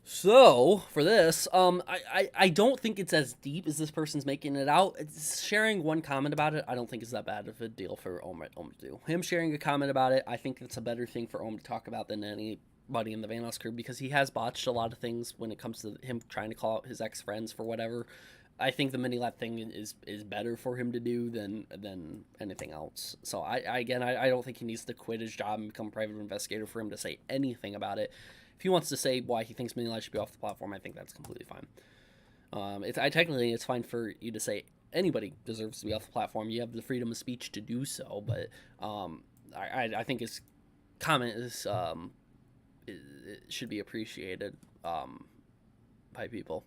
So, for this, I don't think it's as deep as this person's making it out. It's sharing one comment about it, I don't think is that bad of a deal for Ohm to do. Him sharing a comment about it, I think that's a better thing for Ohm to talk about than anybody in the Vanos crew, because he has botched a lot of things when it comes to him trying to call out his ex-friends for whatever. I think the Mini Lad thing is better for him to do than anything else. So I don't think he needs to quit his job and become a private investigator for him to say anything about it. If he wants to say why he thinks Mini Lad should be off the platform, I think that's completely fine. Technically it's fine for you to say anybody deserves to be off the platform. You have the freedom of speech to do so, but I think his comment is it should be appreciated by people.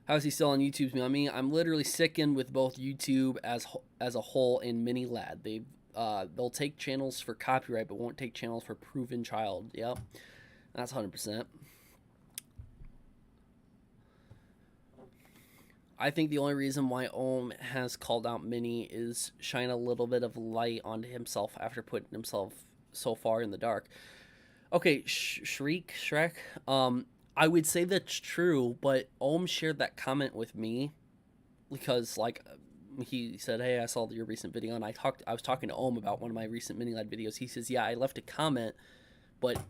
How is he still on YouTube's me? I'm literally sickened with both YouTube as a whole and Mini Lad. They'll take channels for copyright but won't take channels for proven child. Yep, that's 100%. I think the only reason why Ohm has called out Minnie is shine a little bit of light onto himself after putting himself so far in the dark. Okay, Shrek. I would say that's true, but Ohm shared that comment with me because, like, he said, "Hey, I saw your recent video," and I was talking to Ohm about one of my recent Mini Lad videos. He says, "Yeah, I left a comment, but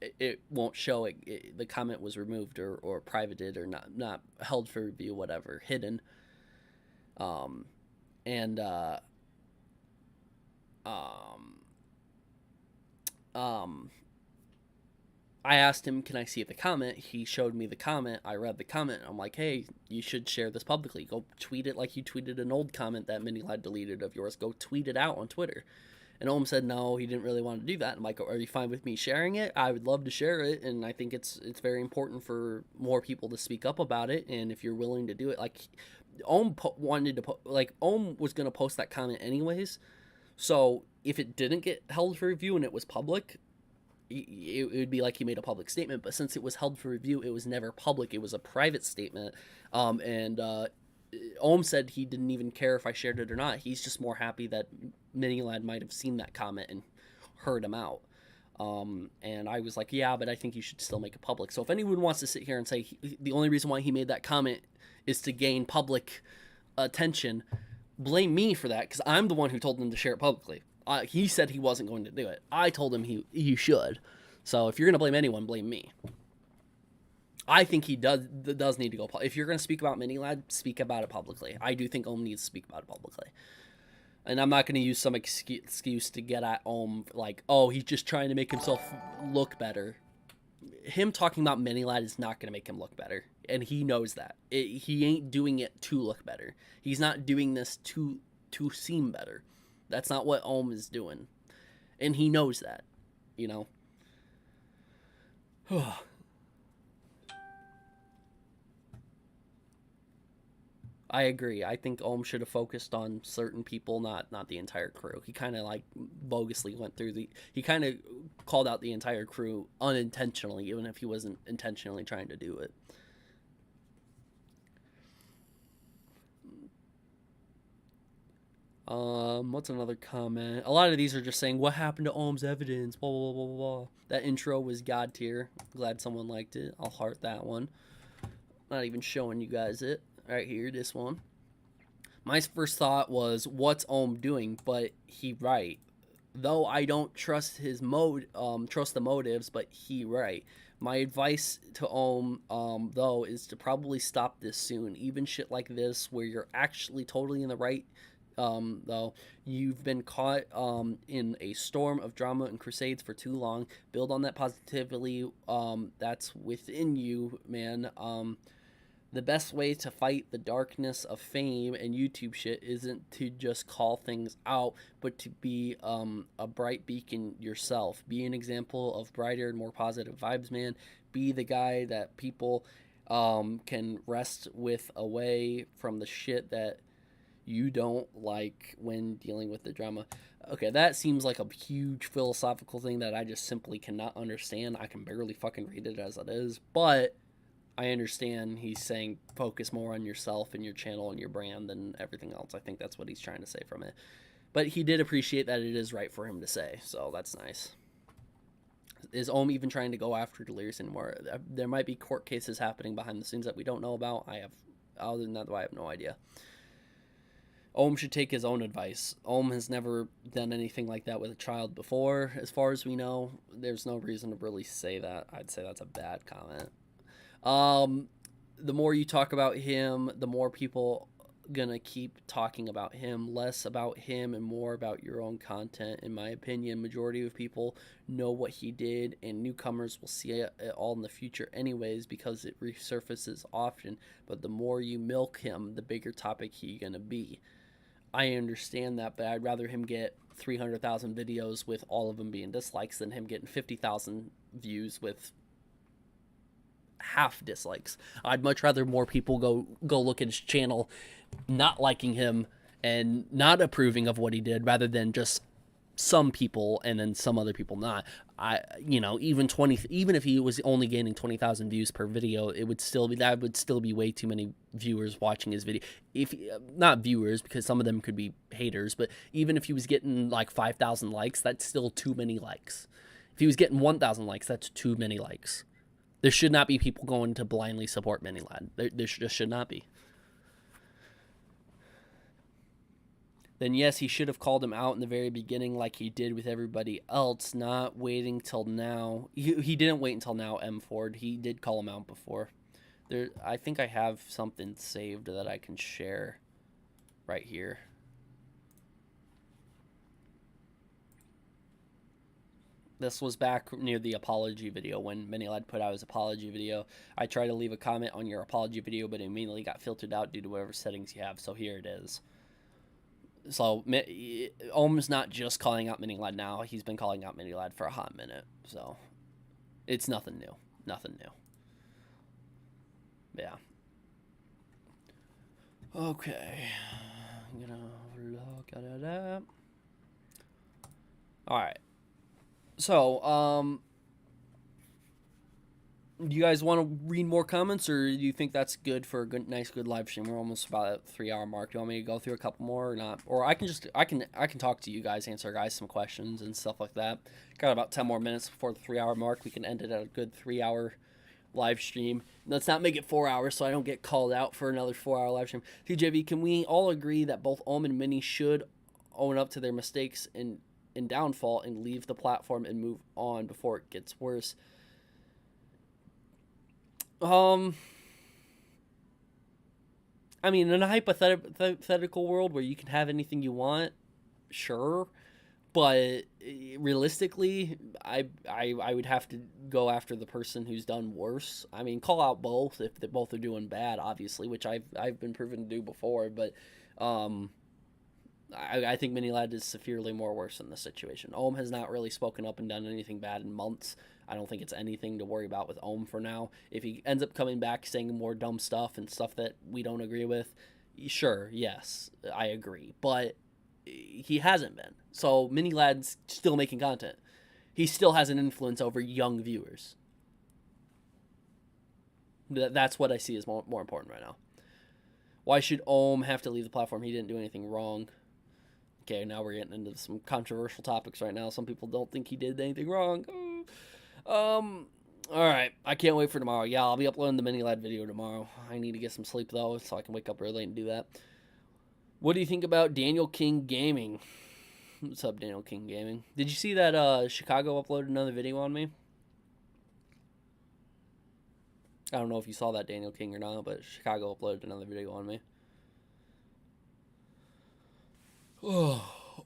it won't show it, the comment was removed or privated or not held for review, whatever, hidden. And I asked him, can I see the comment? He showed me the comment. I read the comment. I'm like, hey, you should share this publicly. Go tweet it like you tweeted an old comment that Minilad deleted of yours. Go tweet it out on Twitter. And Ohm said no, he didn't really want to do that. I'm like, are you fine with me sharing it? I would love to share it, and I think it's very important for more people to speak up about it. And if you're willing to do it, like Ohm wanted to Ohm was gonna post that comment anyways. So if it didn't get held for review and it was public, it would be like he made a public statement. But since it was held for review, it was never public. It was a private statement. Ohm said he didn't even care if I shared it or not. He's just more happy that Minilad might have seen that comment and heard him out. And I was like, yeah, but I think you should still make it public. So if anyone wants to sit here and say the only reason why he made that comment is to gain public attention, blame me for that, because I'm the one who told him to share it publicly. He said he wasn't going to do it. I told him he should. So if you're going to blame anyone, blame me. I think he does need to go. If you're going to speak about Minilad, speak about it publicly. I do think Ohm needs to speak about it publicly. And I'm not going to use some excuse to get at Ohm, like, oh, he's just trying to make himself look better. Him talking about Minilad is not going to make him look better. And he knows that. He ain't doing it to look better. He's not doing this to seem better. That's not what Ohm is doing. And he knows that, you know. I agree. I think Ohm should have focused on certain people, not the entire crew. He kind of like bogusly went through he kind of called out the entire crew unintentionally, even if he wasn't intentionally trying to do it. What's another comment? A lot of these are just saying, what happened to Ohm's evidence? Blah, blah, blah, blah, blah. That intro was God tier. Glad someone liked it. I'll heart that one. Not even showing you guys it. Right here, this one. My first thought was, what's Ohm doing? But he right. Though I don't trust his trust the motives, but he right. My advice to Ohm, though, is to probably stop this soon. Even shit like this, where you're actually totally in the right, though, you've been caught in a storm of drama and crusades for too long. Build on that positively that's within you, man. The best way to fight the darkness of fame and YouTube shit isn't to just call things out, but to be a bright beacon yourself. Be an example of brighter and more positive vibes, man. Be the guy that people can rest with away from the shit that you don't like when dealing with the drama. Okay, that seems like a huge philosophical thing that I just simply cannot understand. I can barely fucking read it as it is, but I understand he's saying focus more on yourself and your channel and your brand than everything else. I think that's what he's trying to say from it. But he did appreciate that it is right for him to say, so that's nice. Is Ohm even trying to go after Delirious anymore? There might be court cases happening behind the scenes that we don't know about. Other than that, I have no idea. Ohm should take his own advice. Ohm has never done anything like that with a child before. As far as we know, there's no reason to really say that. I'd say that's a bad comment. The more you talk about him, the more people gonna keep talking about him, less about him and more about your own content. In my opinion, majority of people know what he did, and newcomers will see it all in the future anyways because it resurfaces often. But the more you milk him, the bigger topic he gonna be. I understand that, but I'd rather him get 300,000 videos with all of them being dislikes than him getting 50,000 views with half dislikes. I'd much rather more people go look at his channel not liking him and not approving of what he did rather than just some people and then some other people not. Even if he was only gaining 20,000 views per video, that would still be way too many viewers watching his video. If not viewers, because some of them could be haters, but even if he was getting like 5,000 likes, that's still too many likes. If he was getting 1,000 likes, that's too many likes. There should not be people going to blindly support Minilad. There just should not be. then yes, he should have called him out in the very beginning like he did with everybody else, not waiting till now. He didn't wait until now, M. Ford. He did call him out before. I think I have something saved that I can share right here. This was back near the apology video when Minilad put out his apology video. I tried to leave a comment on your apology video, but it immediately got filtered out due to whatever settings you have. So here it is. So Ohm's not just calling out Minilad now. He's been calling out Minilad for a hot minute. So it's nothing new. Nothing new. Yeah. Okay. I'm gonna look at that. All right. So, do you guys want to read more comments, or do you think that's good for a good, nice, good live stream? We're almost about a 3-hour mark. Do you want me to go through a couple more or not? Or I can talk to you guys, answer guys some questions and stuff like that. Got about 10 more minutes before the 3-hour mark. We can end it at a good 3-hour live stream. Let's not make it 4 hours so I don't get called out for another 4-hour live stream. TJV, can we all agree that both Ohm and Mini should own up to their mistakes and downfall and leave the platform and move on before it gets worse? I mean, in a hypothetical world where you can have anything you want, sure, but realistically, I would have to go after the person who's done worse. I mean, call out both if they both are doing bad, obviously, which I've been proven to do before, but I think Minilad is severely more worse in this situation. Ohm has not really spoken up and done anything bad in months. I don't think it's anything to worry about with Ohm for now. If he ends up coming back saying more dumb stuff and stuff that we don't agree with, sure, yes, I agree. But he hasn't been. So Minilad's still making content. He still has an influence over young viewers. That's what I see as more important right now. Why should Ohm have to leave the platform? He didn't do anything wrong. Okay, now we're getting into some controversial topics right now. Some people don't think he did anything wrong. All right. I can't wait for tomorrow. Yeah, I'll be uploading the Minilad video tomorrow. I need to get some sleep, though, so I can wake up early and do that. What do you think about Daniel King Gaming? What's up, Daniel King Gaming? Did you see that Chicago uploaded another video on me? I don't know if you saw that, Daniel King, or not, but Chicago uploaded another video on me. Oh,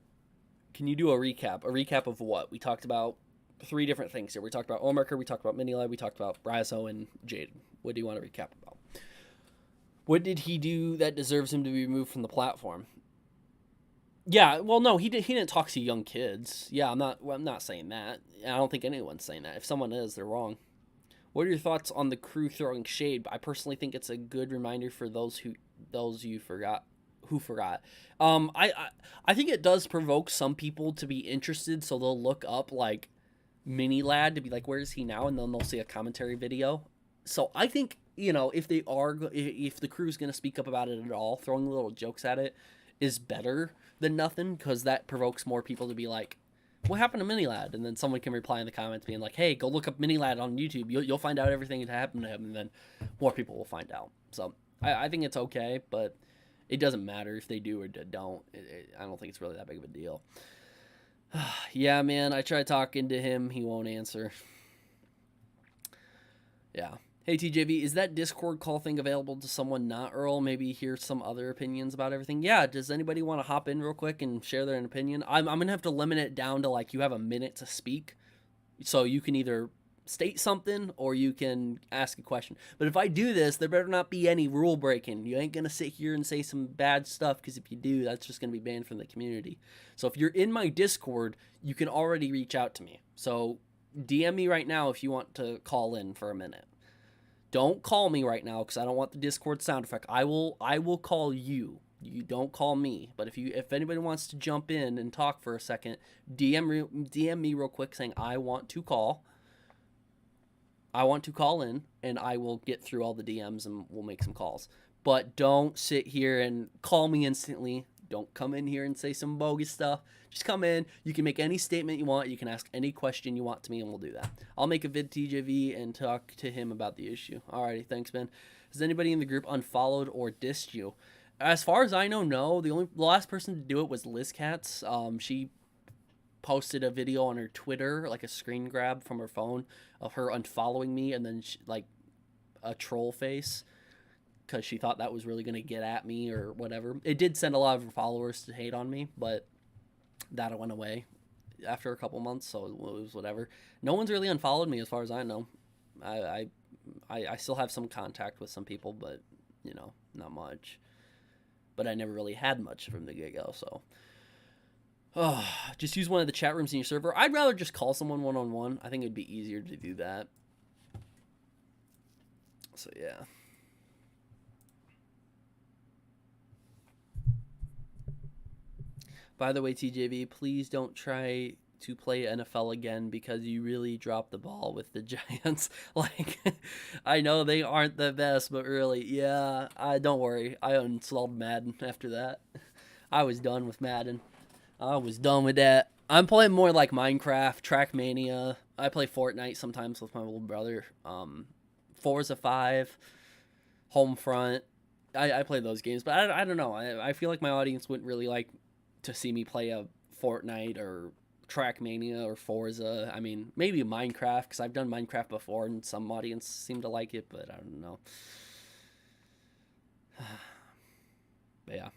can you do a recap? A recap of what? We talked about 3 different things here. We talked about Ohmwrecker, we talked about Minilad, we talked about Braso and Jadyn. What do you want to recap about? What did he do that deserves him to be removed from the platform? Yeah, well, no, he didn't talk to young kids. Yeah, I'm not saying that. I don't think anyone's saying that. If someone is, they're wrong. What are your thoughts on the crew throwing shade? I personally think it's a good reminder for those who forgot. I think it does provoke some people to be interested, so they'll look up like Minilad to be like, where is he now? And then they'll see a commentary video. So I think, if the crew's going to speak up about it at all, throwing little jokes at it is better than nothing, because that provokes more people to be like, what happened to Minilad? And then someone can reply in the comments being like, hey, go look up Minilad on YouTube. You'll find out everything that happened to him, and then more people will find out. So I think it's okay, but it doesn't matter if they do or don't. I don't think it's really that big of a deal. Yeah, man, I tried talking to him. He won't answer. Yeah. Hey, TJV, is that Discord call thing available to someone not Earl? Maybe hear some other opinions about everything? Yeah, does anybody want to hop in real quick and share their opinion? I'm going to have to limit it down to, like, you have a minute to speak. So you can either state something or you can ask a question. But if I do this, there better not be any rule breaking. You ain't going to sit here and say some bad stuff, because if you do, that's just going to be banned from the community. So if you're in my Discord, you can already reach out to me. So DM me right now if you want to call in for a minute. Don't call me right now, because I don't want the Discord sound effect. I will call you. You don't call me. But if anybody wants to jump in and talk for a second, DM me real quick saying I want to call. I want to call in, and I will get through all the DMs and we'll make some calls. But don't sit here and call me instantly. Don't come in here and say some bogus stuff. Just come in. You can make any statement you want. You can ask any question you want to me, and we'll do that. I'll make a vid TJV and talk to him about the issue. Alrighty, thanks, man. Has anybody in the group unfollowed or dissed you? As far as I know, no. The last person to do it was Liz Katz. She posted a video on her Twitter, like a screen grab from her phone of her unfollowing me, and then like a troll face because she thought that was really gonna get at me or whatever. It did send a lot of her followers to hate on me, but that went away after a couple months, so it was whatever. No one's really unfollowed me as far as I know. I still have some contact with some people, but you know, not much. But I never really had much from the get-go, so. Oh, just use one of the chat rooms in your server. I'd rather just call someone one-on-one. I think it'd be easier to do that. So, yeah. By the way, TJV, please don't try to play NFL again because you really dropped the ball with the Giants. Like, I know they aren't the best, but really, yeah, don't worry. I uninstalled Madden after that. I was done with Madden. I was done with that. I'm playing more like Minecraft, Trackmania. I play Fortnite sometimes with my little brother. Forza 5, Homefront. I play those games, but I don't know. I feel like my audience wouldn't really like to see me play a Fortnite or Trackmania or Forza. I mean, maybe Minecraft, because I've done Minecraft before and some audience seem to like it, but I don't know. But yeah.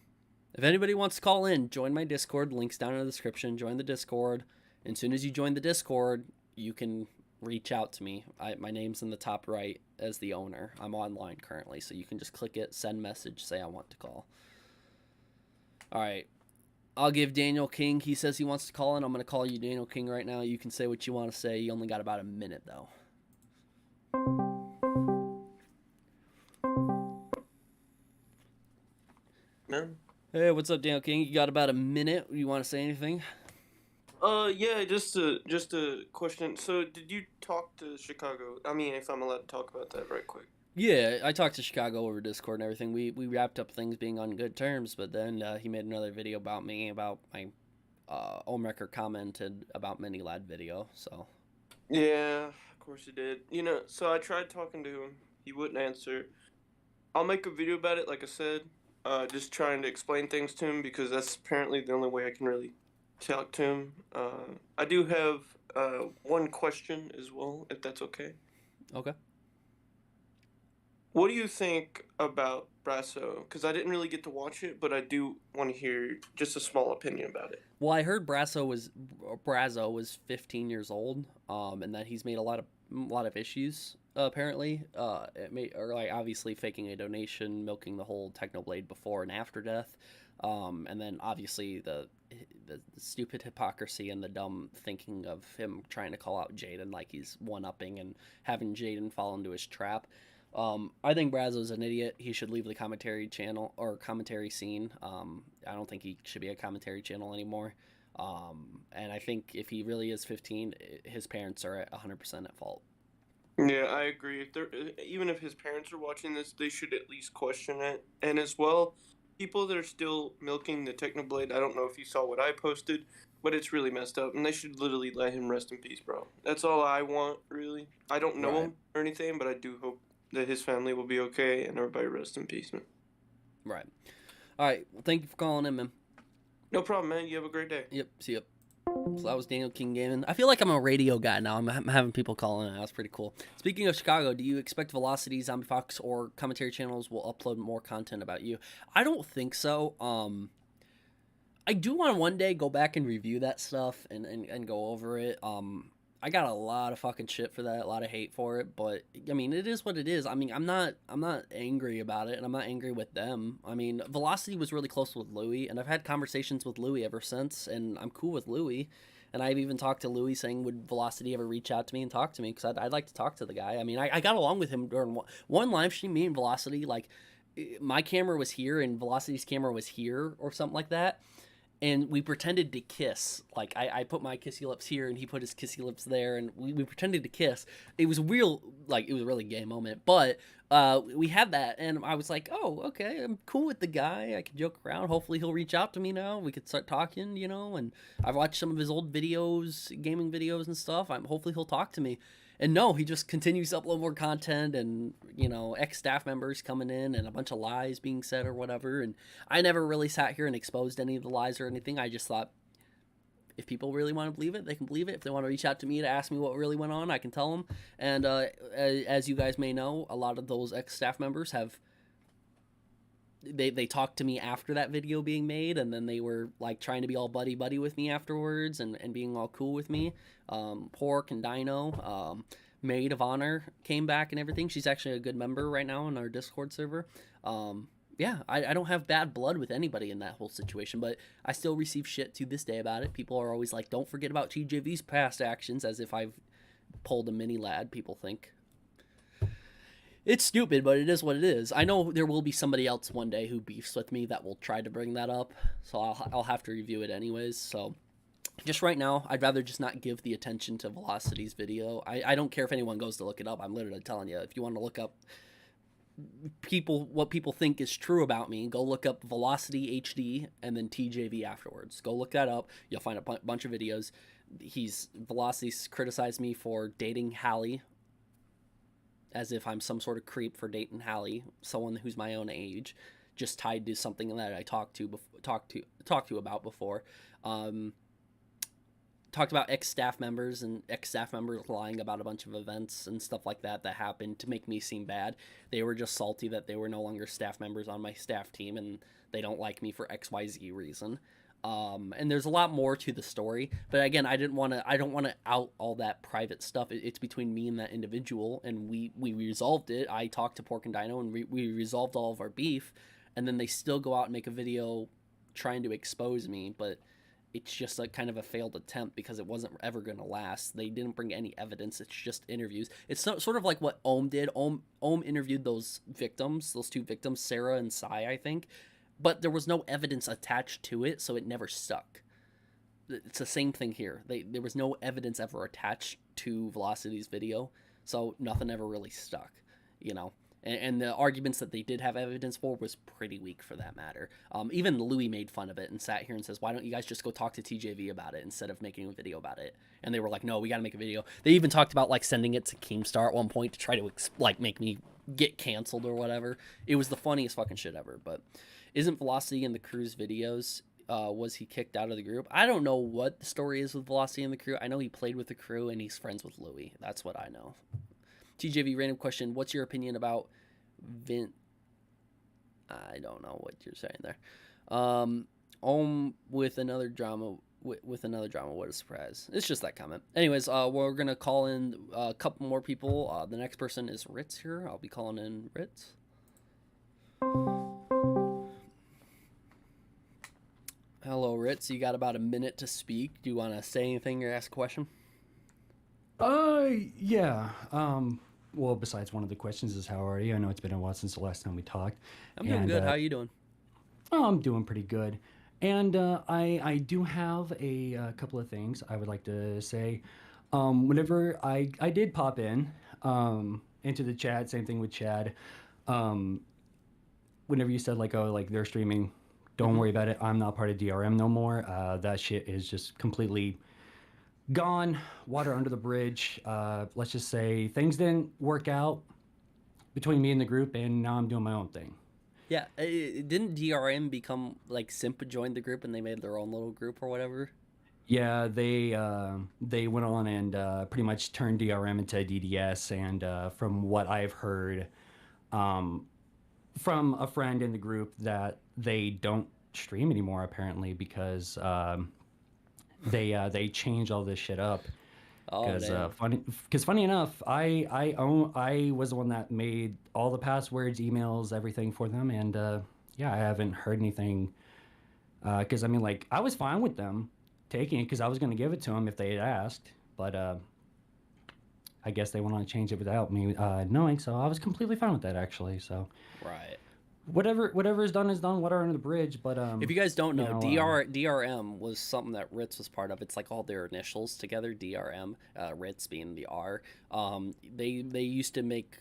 If anybody wants to call in, join my Discord. Link's down in the description. Join the Discord. And as soon as you join the Discord, you can reach out to me. My name's in the top right as the owner. I'm online currently, so you can just click it, send message, say I want to call. All right. I'll give Daniel King. He says he wants to call in. I'm going to call you Daniel King right now. You can say what you want to say. You only got about a minute, though. Man. Hey, what's up, Daniel King? You got about a minute. You want to say anything? Yeah, just a question. So, did you talk to Chicago? I mean, if I'm allowed to talk about that right quick. Yeah, I talked to Chicago over Discord and everything. We wrapped up things being on good terms, but then he made another video about me, about my Ohmwrecker commented about Mini Lad video, so. Yeah, of course he did. You know, so I tried talking to him. He wouldn't answer. I'll make a video about it, like I said. Just trying to explain things to him because that's apparently the only way I can really talk to him. I do have one question as well, if that's okay. Okay. What do you think about Braso? Because I didn't really get to watch it, but I do want to hear just a small opinion about it. Well, I heard Braso was 15 years old, and that he's made a lot of issues. Apparently, like obviously faking a donation, milking the whole Technoblade before and after death, and then obviously the stupid hypocrisy and the dumb thinking of him trying to call out Jadyn like he's one-upping and having Jadyn fall into his trap. I think Brazo's an idiot. He should leave the commentary channel or commentary scene. I don't think he should be a commentary channel anymore. And I think if he really is 15, his parents are at 100% at fault. Yeah, I agree. Even if his parents are watching this, they should at least question it. And as well, people that are still milking the Technoblade, I don't know if you saw what I posted, but it's really messed up. And they should literally let him rest in peace, bro. That's all I want, really. I don't know him or anything, but I do hope that his family will be okay and everybody rest in peace, man. Right. All right. Well, thank you for calling in, man. No problem, man. You have a great day. Yep. See you. So that was Daniel King Gaming. I feel like I'm a radio guy now. I'm having people calling in. That's pretty cool. Speaking of Chicago, do you expect Velocity, Zombie Fox, or commentary channels will upload more content about you? I don't think so. I do want to one day go back and review that stuff and go over it. I got a lot of fucking shit for that, a lot of hate for it, but I mean, it is what it is. I mean, I'm not angry about it, and I'm not angry with them. I mean, Velocity was really close with Louis, and I've had conversations with Louis ever since, and I'm cool with Louis. And I've even talked to Louis saying, would Velocity ever reach out to me and talk to me? Because I'd like to talk to the guy. I mean, I got along with him during one live stream, me and Velocity, like, my camera was here and Velocity's camera was here or something like that. And we pretended to kiss. Like, I put my kissy lips here, and he put his kissy lips there, and we pretended to kiss. It was a really gay moment. But we had that, and I was like, oh, okay, I'm cool with the guy. I can joke around. Hopefully he'll reach out to me now. We could start talking, you know. And I've watched some of his old videos, gaming videos and stuff. Hopefully he'll talk to me. And no, he just continues to upload more content and, you know, ex-staff members coming in and a bunch of lies being said or whatever. And I never really sat here and exposed any of the lies or anything. I just thought if people really want to believe it, they can believe it. If they want to reach out to me to ask me what really went on, I can tell them. And as you guys may know, a lot of those ex-staff members have... They talked to me after that video being made, and then they were like trying to be all buddy with me afterwards and being all cool with me. Pork and Dino, Maid of Honor came back and everything. She's actually a good member right now in our Discord server. Yeah, I don't have bad blood with anybody in that whole situation, but I still receive shit to this day about it. People are always like, don't forget about TJV's past actions, as if I've pulled a mini lad, people think. It's stupid, but it is what it is. I know there will be somebody else one day who beefs with me that will try to bring that up, so I'll have to review it anyways. So just right now, I'd rather just not give the attention to Velocity's video. I don't care if anyone goes to look it up. I'm literally telling you, if you want to look up what people think is true about me, go look up Velocity HD and then TJV afterwards. Go look that up. You'll find a bunch of videos. Velocity's criticized me for dating Hallie, as if I'm some sort of creep for dating Hallie, someone who's my own age, just tied to something that I talked to about before. Talked about ex-staff members and ex-staff members lying about a bunch of events and stuff like that happened to make me seem bad. They were just salty that they were no longer staff members on my staff team and they don't like me for XYZ reason. And there's a lot more to the story, but again, I don't want to out all that private stuff. It's between me and that individual, and we resolved it. I talked to Pork and Dino, and we resolved all of our beef, and then they still go out and make a video trying to expose me, but it's just like kind of a failed attempt because it wasn't ever going to last. They didn't bring any evidence. It's just interviews. It's sort of like what Ohm did. Ohm interviewed those two victims, Sarah and Sai, I think. But there was no evidence attached to it, so it never stuck. It's the same thing here. There was no evidence ever attached to Velocity's video, so nothing ever really stuck, you know? And the arguments that they did have evidence for was pretty weak for that matter. Even Louis made fun of it and sat here and says, why don't you guys just go talk to TJV about it instead of making a video about it? And they were like, no, we got to make a video. They even talked about like sending it to Keemstar at one point to try to like make me get canceled or whatever. It was the funniest fucking shit ever, but... Isn't Velocity in the crew's videos? Was he kicked out of the group? I don't know what the story is with Velocity in the crew. I know he played with the crew and he's friends with Louis. That's what I know. TJV, random question. What's your opinion about I don't know what you're saying there. With another drama. With another drama. What a surprise. It's just that comment. Anyways, we're going to call in a couple more people. The next person is Ritz here. I'll be calling in Ritz. Hello, Ritz. You got about a minute to speak. Do you want to say anything or ask a question? Yeah. Well, besides one of the questions is how are you? I know it's been a while since the last time we talked. I'm doing good. How are you doing? Oh, I'm doing pretty good. And I do have a couple of things I would like to say. Whenever I did pop in into the chat, same thing with Chad. Whenever you said like, oh, like they're streaming, don't worry about it. I'm not part of DRM no more. That shit is just completely gone. Water under the bridge. Let's just say things didn't work out between me and the group, and now I'm doing my own thing. Yeah, didn't DRM become like Simp joined the group and they made their own little group or whatever? Yeah, they went on and pretty much turned DRM into DDS, and from what I've heard from a friend in the group, that they don't stream anymore apparently because they change all this shit up. Because funny enough, I was the one that made all the passwords, emails, everything for them, and yeah, I haven't heard anything. Because I mean, like, I was fine with them taking it because I was going to give it to them if they had asked, but I guess they want to change it without me knowing, so I was completely fine with that actually. So right. Whatever is done, water under the bridge. But if you guys don't know, DRM was something that Ritz was part of. It's like all their initials together, DRM, Ritz being the R. They used to make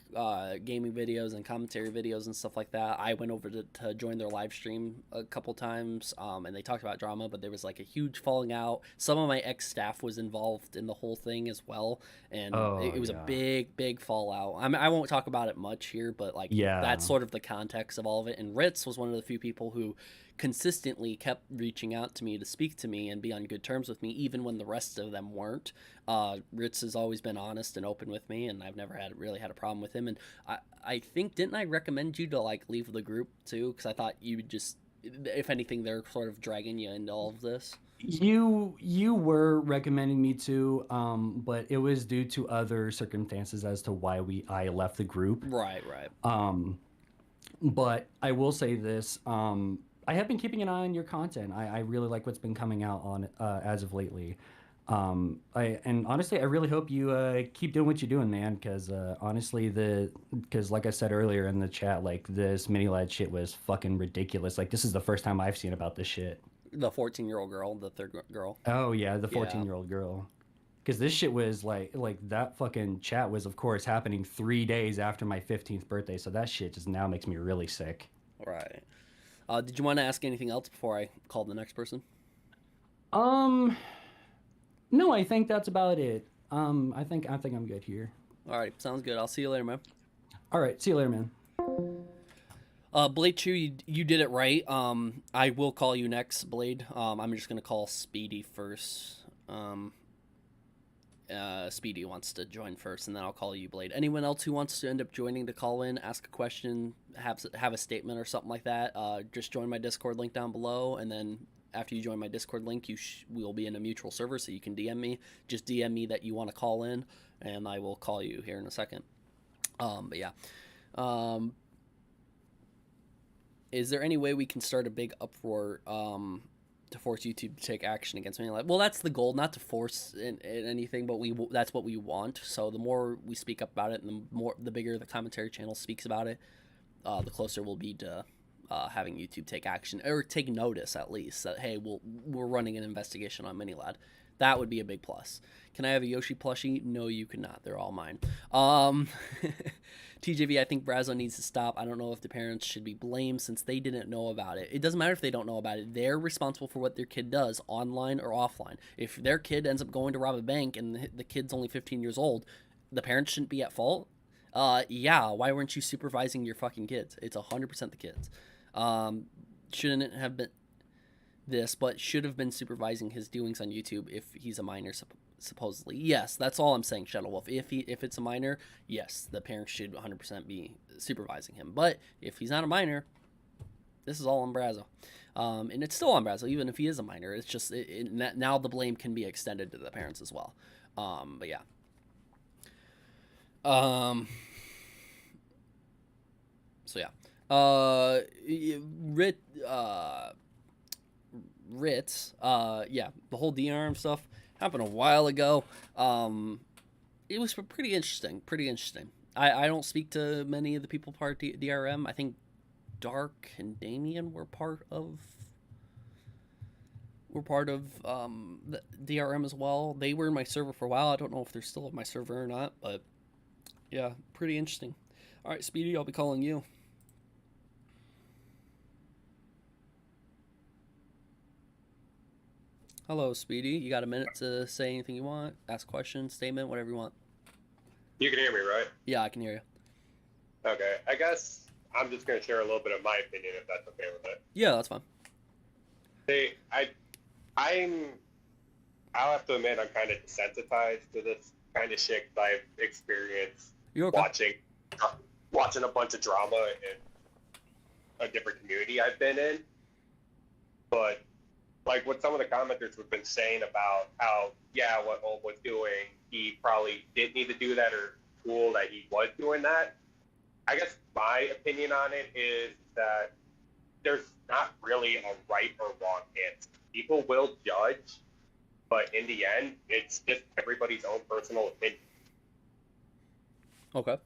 gaming videos and commentary videos and stuff like that. I went over to join their live stream a couple times, and they talked about drama, but there was like a huge falling out. Some of my ex-staff was involved in the whole thing as well, and it was a big fallout. I mean, I won't talk about it much here, but like that's sort of the context of all of it. And Ritz was one of the few people who consistently kept reaching out to me to speak to me and be on good terms with me, even when the rest of them weren't. Ritz has always been honest and open with me, and I've never really had a problem with him. And I think, didn't I recommend you to like leave the group too? Because I thought you would just, if anything, they're sort of dragging you into all of this. You were recommending me to, but it was due to other circumstances as to why I left the group. Right. But I will say this. I have been keeping an eye on your content. I really like what's been coming out on as of lately. And honestly, I really hope you keep doing what you're doing, man. Because honestly, because like I said earlier in the chat, like this mini lad shit was fucking ridiculous. Like this is the first time I've seen about this shit. The 14-year-old girl, the third girl. Oh yeah, the 14-year-old girl. Because this shit was like that fucking chat was of course happening 3 days after my 15th birthday. So that shit just now makes me really sick. Right. Did you want to ask anything else before I call the next person? No, I think that's about it. I think I'm good here. All right, sounds good. I'll see you later, man. All right, see you later, man. Blade Chew, you did it right. I will call you next, Blade. I'm just gonna call Speedy first. Speedy wants to join first, and then I'll call you, Blade. Anyone else who wants to end up joining to call in, ask a question, have a statement or something like that, just join my Discord link down below, and then after you join my Discord link, we'll be in a mutual server, so you can DM me. Just DM me that you want to call in, and I will call you here in a second. But yeah. Is there any way we can start a big uproar to force YouTube to take action against me? Like, well, that's the goal, not to force in anything, but that's what we want. So the more we speak up about it, and the bigger the commentary channel speaks about it, the closer we'll be to having YouTube take action, or take notice at least that, hey, we're running an investigation on Minilad. That would be a big plus. Can I have a Yoshi plushie? No, you cannot. They're all mine. TJV, I think Braso needs to stop. I don't know if the parents should be blamed since they didn't know about it. It doesn't matter if they don't know about it. They're responsible for what their kid does, online or offline. If their kid ends up going to rob a bank and the kid's only 15 years old, the parents shouldn't be at fault? Yeah, why weren't you supervising your fucking kids? It's 100% the kids. Shouldn't have been this, but should have been supervising his doings on YouTube if he's a minor, supposedly. Yes, that's all I'm saying, Shadow Wolf. If it's a minor, yes, the parents should 100% be supervising him. But if he's not a minor, this is all on Braso. And it's still on Braso, even if he is a minor. It's just now the blame can be extended to the parents as well. But yeah. So yeah. Ritz, yeah, the whole DRM stuff happened a while ago. It was pretty interesting. I don't speak to many of the people part of DRM. I think Dark and Damien were part of the DRM as well. They were in my server for a while. I don't know if they're still on my server or not, but yeah, pretty interesting. All right, Speedy, I'll be calling you. Hello, Speedy. You got a minute to say anything you want? Ask questions, statement, whatever you want. You can hear me, right? Yeah, I can hear you. Okay. I guess I'm just going to share a little bit of my opinion, if that's okay with it. Yeah, that's fine. See, I'll have to admit I'm kind of desensitized to this kind of shit that I've experienced watching a bunch of drama in a different community I've been in. But like what some of the commenters have been saying about how, yeah, what Old was doing, he probably didn't need to do that, or cool that he was doing that. I guess my opinion on it is that there's not really a right or wrong answer. People will judge, but in the end, it's just everybody's own personal opinion. Okay.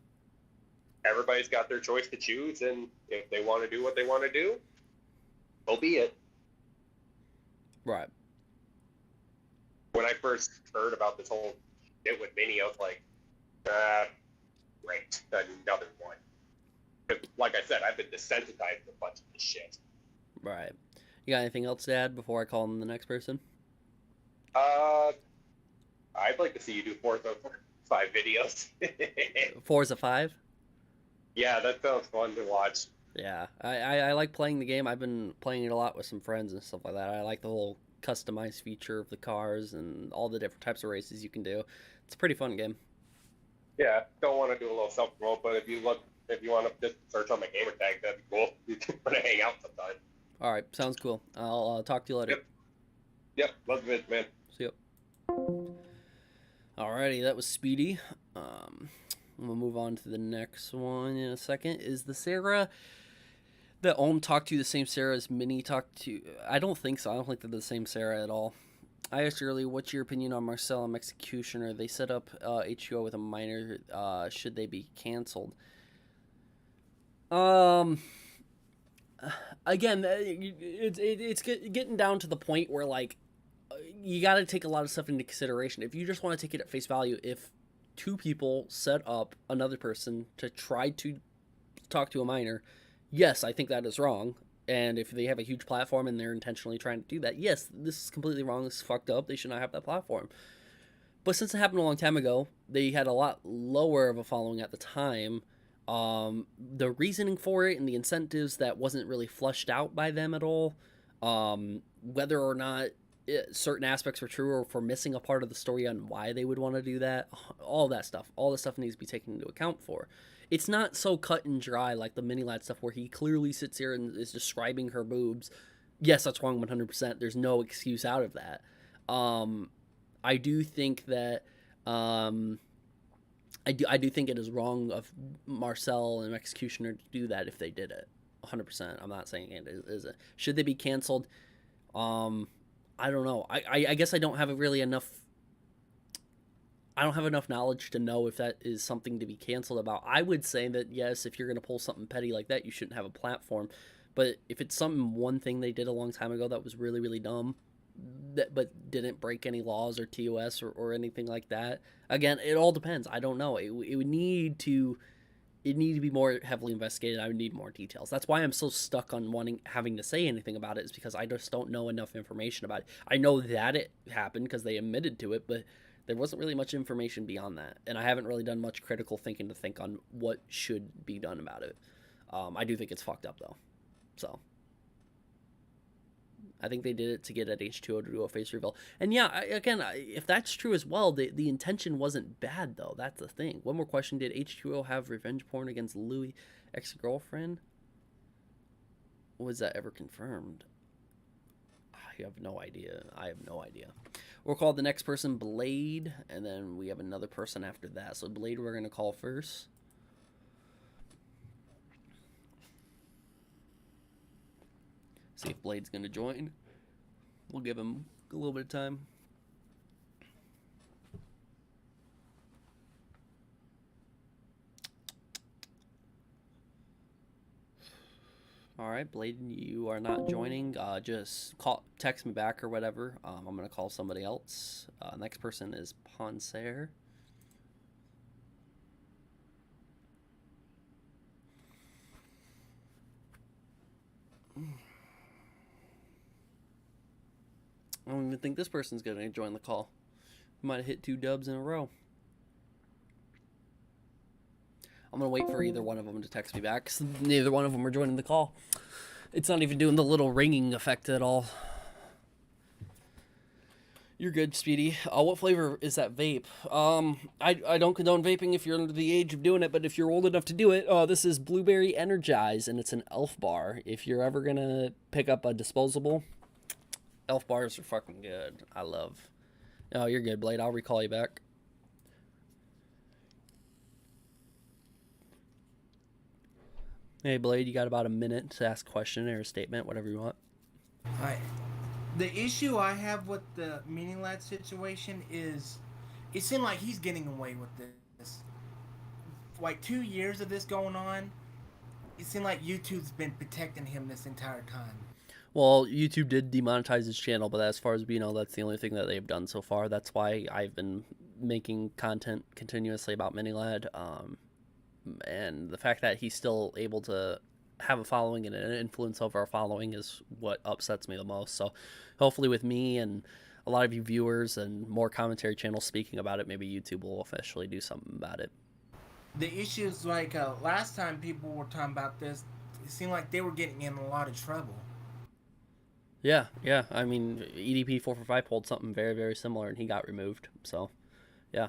Everybody's got their choice to choose, and if they want to do what they want to do, so be it. Right. When I first heard about this whole shit with Minnie, I was like, Great. Another one. Like I said, I've been desensitized to a bunch of this shit. Right. You got anything else to add before I call on the next person? I'd like to see you do Forza 5 videos. Forza 5? Yeah, that sounds fun to watch. Yeah, I like playing the game. I've been playing it a lot with some friends and stuff like that. I like the whole customized feature of the cars and all the different types of races you can do. It's a pretty fun game. Yeah, don't want to do a little self-promote, but if you want to just search on my gamer tag, that'd be cool. You can hang out sometime. All right, sounds cool. I'll talk to you later. Yep, love it, man. See you. Alrighty, that was Speedy. We'll move on to the next one in a second. Is the Sarah that Ohm talked to the same Sarah as Minnie talked to? I don't think so. I don't think they're the same Sarah at all. I asked earlier, what's your opinion on Marcel and Executioner? They set up H2O with a minor. Should they be canceled? Again, it's getting down to the point where, like, you got to take a lot of stuff into consideration. If you just want to take it at face value, if two people set up another person to try to talk to a minor, yes, I think that is wrong. And if they have a huge platform and they're intentionally trying to do that, yes, this is completely wrong. This is fucked up. They should not have that platform. But since it happened a long time ago, they had a lot lower of a following at the time. The reasoning for it and the incentives that wasn't really flushed out by them at all. Whether or not certain aspects were true or for missing a part of the story on why they would want to do that, all the stuff needs to be taken into account for. It's not so cut and dry like the mini lad stuff where he clearly sits here and is describing her boobs. Yes, that's wrong 100%. There's no excuse out of that. I do think that I do think it is wrong of Marcel and Executioner to do that if they did it. 100%. I'm not saying it isn't. Should they be canceled? I don't know. I guess I don't have enough knowledge to know if that is something to be canceled about. I would say that, yes, if you're going to pull something petty like that, you shouldn't have a platform. But if it's one thing they did a long time ago that was really, really dumb, but didn't break any laws or TOS or anything like that, again, it all depends. I don't know. It would need to be more heavily investigated. I would need more details. That's why I'm so stuck on having to say anything about it, is because I just don't know enough information about it. I know that it happened because they admitted to it, but there wasn't really much information beyond that. And I haven't really done much critical thinking to think on what should be done about it. I do think it's fucked up, though. So I think they did it to get at H2O to do a face reveal. And yeah, again, if that's true as well, the intention wasn't bad, though. That's the thing. One more question. Did H2O have revenge porn against Louis' ex-girlfriend? Was that ever confirmed? I have no idea. We'll call the next person Blade, and then we have another person after that. So Blade we're going to call first. See if Blade's going to join. We'll give him a little bit of time. All right, Blade, you are not joining. Just text me back or whatever. I'm going to call somebody else. Next person is Poncer. I don't even think this person's going to join the call. Might have hit 2 dubs in a row. I'm going to wait for either one of them to text me back, because neither one of them are joining the call. It's not even doing the little ringing effect at all. You're good, Speedy. What flavor is that vape? I don't condone vaping if you're under the age of doing it, but if you're old enough to do it, this is Blueberry Energize, and it's an Elf bar. If you're ever going to pick up a disposable, Elf bars are fucking good. I love. Oh, you're good, Blade. I'll recall you back. Hey, Blade, you got about a minute to ask a question or a statement, whatever you want. Alright. The issue I have with the Mini Lad situation is it seemed like he's getting away with this. Like 2 years of this going on, it seemed like YouTube's been protecting him this entire time. Well, YouTube did demonetize his channel, but as far as we know, that's the only thing that they've done so far. That's why I've been making content continuously about Minilad, and the fact that he's still able to have a following and an influence over our following is what upsets me the most. So hopefully with me and a lot of you viewers and more commentary channels speaking about it, maybe YouTube will officially do something about it. The issues, like, last time people were talking about this, it seemed like they were getting in a lot of trouble. Yeah. I mean, EDP 445 pulled something very, very similar, and he got removed. So, yeah.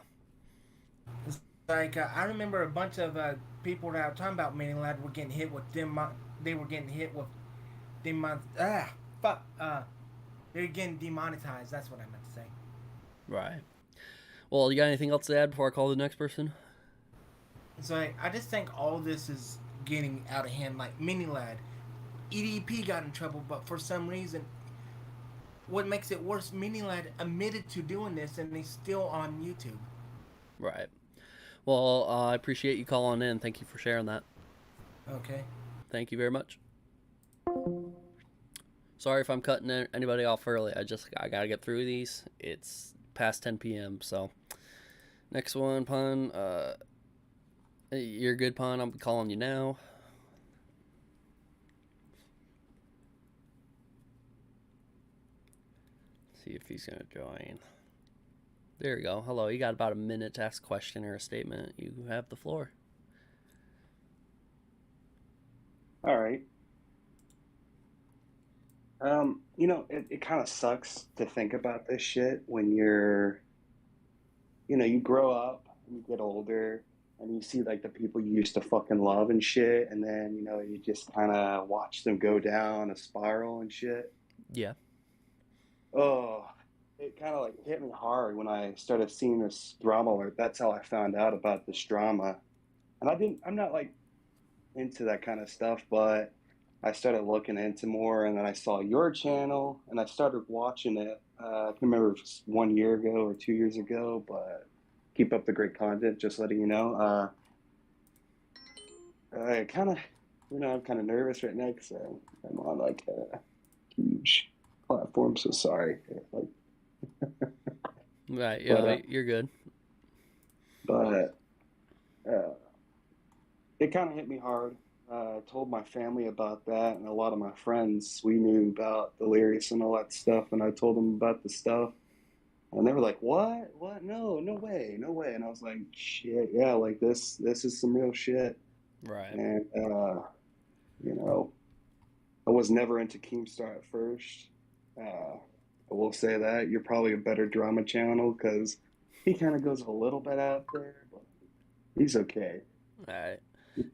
It's like, I remember a bunch of people that were talking about Minilad were getting hit with them. They were getting hit with they were getting demonetized. That's what I meant to say. Right. Well, you got anything else to add before I call the next person? So I just think all this is getting out of hand. Like Minilad, EDP got in trouble, but for some reason, what makes it worse, Minilad admitted to doing this, and he's still on YouTube. Right. Well, I appreciate you calling in. Thank you for sharing that. Okay. Thank you very much. Sorry if I'm cutting anybody off early. I gotta get through these. It's past 10 p.m. So next one, Pun. You're good, Pun. I'm calling you now. See if he's gonna join. There we go. Hello. You got about a minute to ask a question or a statement. You have the floor. All right. You know, it kind of sucks to think about this shit when you grow up and you get older and you see like the people you used to fucking love and shit, and then, you just kind of watch them go down a spiral and shit. Yeah. Oh, it kind of like hit me hard when I started seeing this drama alert. That's how I found out about this drama. And I'm not like into that kind of stuff, but I started looking into more, and then I saw your channel, and I started watching it. I can't remember if it was 1 year ago or 2 years ago, but keep up the great content, just letting you know. I kind of, I'm kind of nervous right now because I'm on like a huge platform, so sorry. Like, Right, yeah, you're good. But it kind of hit me hard. I told my family about that, and a lot of my friends, we knew about Delirious and all that stuff, and I told them about the stuff, and they were like, what? No way. And I was like, shit, yeah, like this is some real shit. Right. And, I was never into Keemstar at first. I will say that. You're probably a better drama channel, because he kind of goes a little bit out there, but he's okay. All right.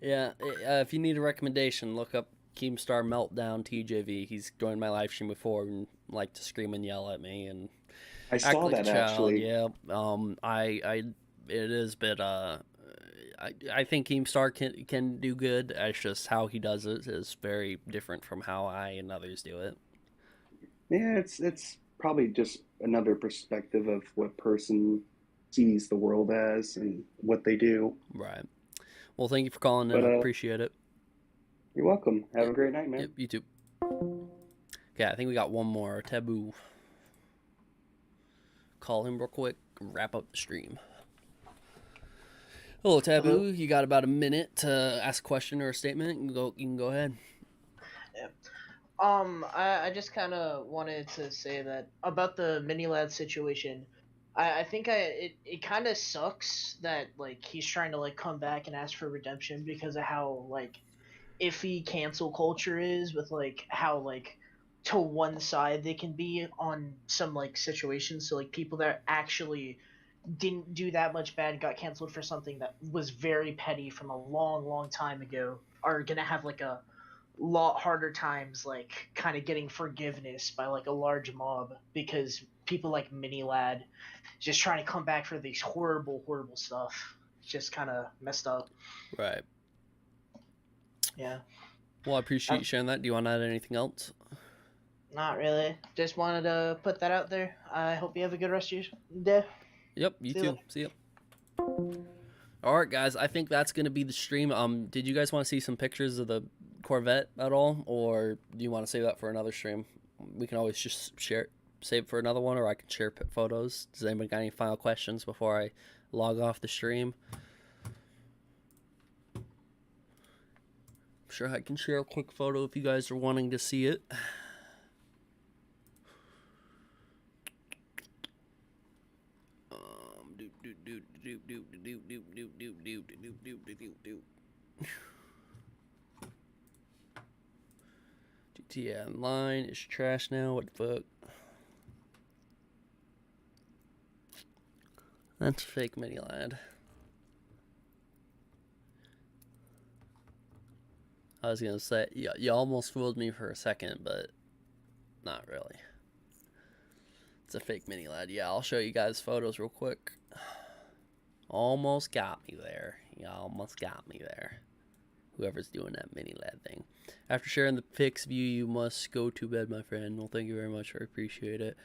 Yeah, if you need a recommendation, look up Keemstar Meltdown TJV. He's joined my live stream before and liked to scream and yell at me and I saw like that a child. actually. Yeah. It is, but I think Keemstar can do good. It's just how he does it is very different from how I and others do it. Yeah, it's probably just another perspective of what person sees the world as and what they do. Right. Well, thank you for calling in. I appreciate it. You're welcome. Have a great night, man. Yep, you too. Okay, I think we got one more. Taboo. Call him real quick. Wrap up the stream. Hello, Taboo. Hello. You got about a minute to ask a question or a statement. You can go ahead. Yeah. I just kind of wanted to say that about the Minilad situation. I think it kind of sucks that like he's trying to like come back and ask for redemption because of how like iffy cancel culture is with like how like to one side they can be on some like situations. So like people that actually didn't do that much bad and got canceled for something that was very petty from a long time ago are gonna have like a lot harder times like kind of getting forgiveness by like a large mob because people like Minilad just trying to come back for these horrible stuff. It's just kind of messed up. Right. Yeah. Well, I appreciate you sharing that. Do you want to add anything else? Not really. Just wanted to put that out there. I hope you have a good rest of your day. Yep, you too. See ya. All right, guys. I think that's gonna be the stream. Did you guys want to see some pictures of the Corvette at all, or do you want to save that for another stream? We can always just share it save for another one, or I can share photos. Does anybody got any final questions before I log off the stream? I'm sure I can share a quick photo if you guys are wanting to see it. GTA Online is trash now. What the fuck? That's fake mini lad. I was gonna say, you almost fooled me for a second, but not really. It's a fake mini lad. Yeah, I'll show you guys photos real quick. Almost got me there. You almost got me there. Whoever's doing that mini lad thing. After sharing the pics view, you must go to bed, my friend. Well, thank you very much. I appreciate it.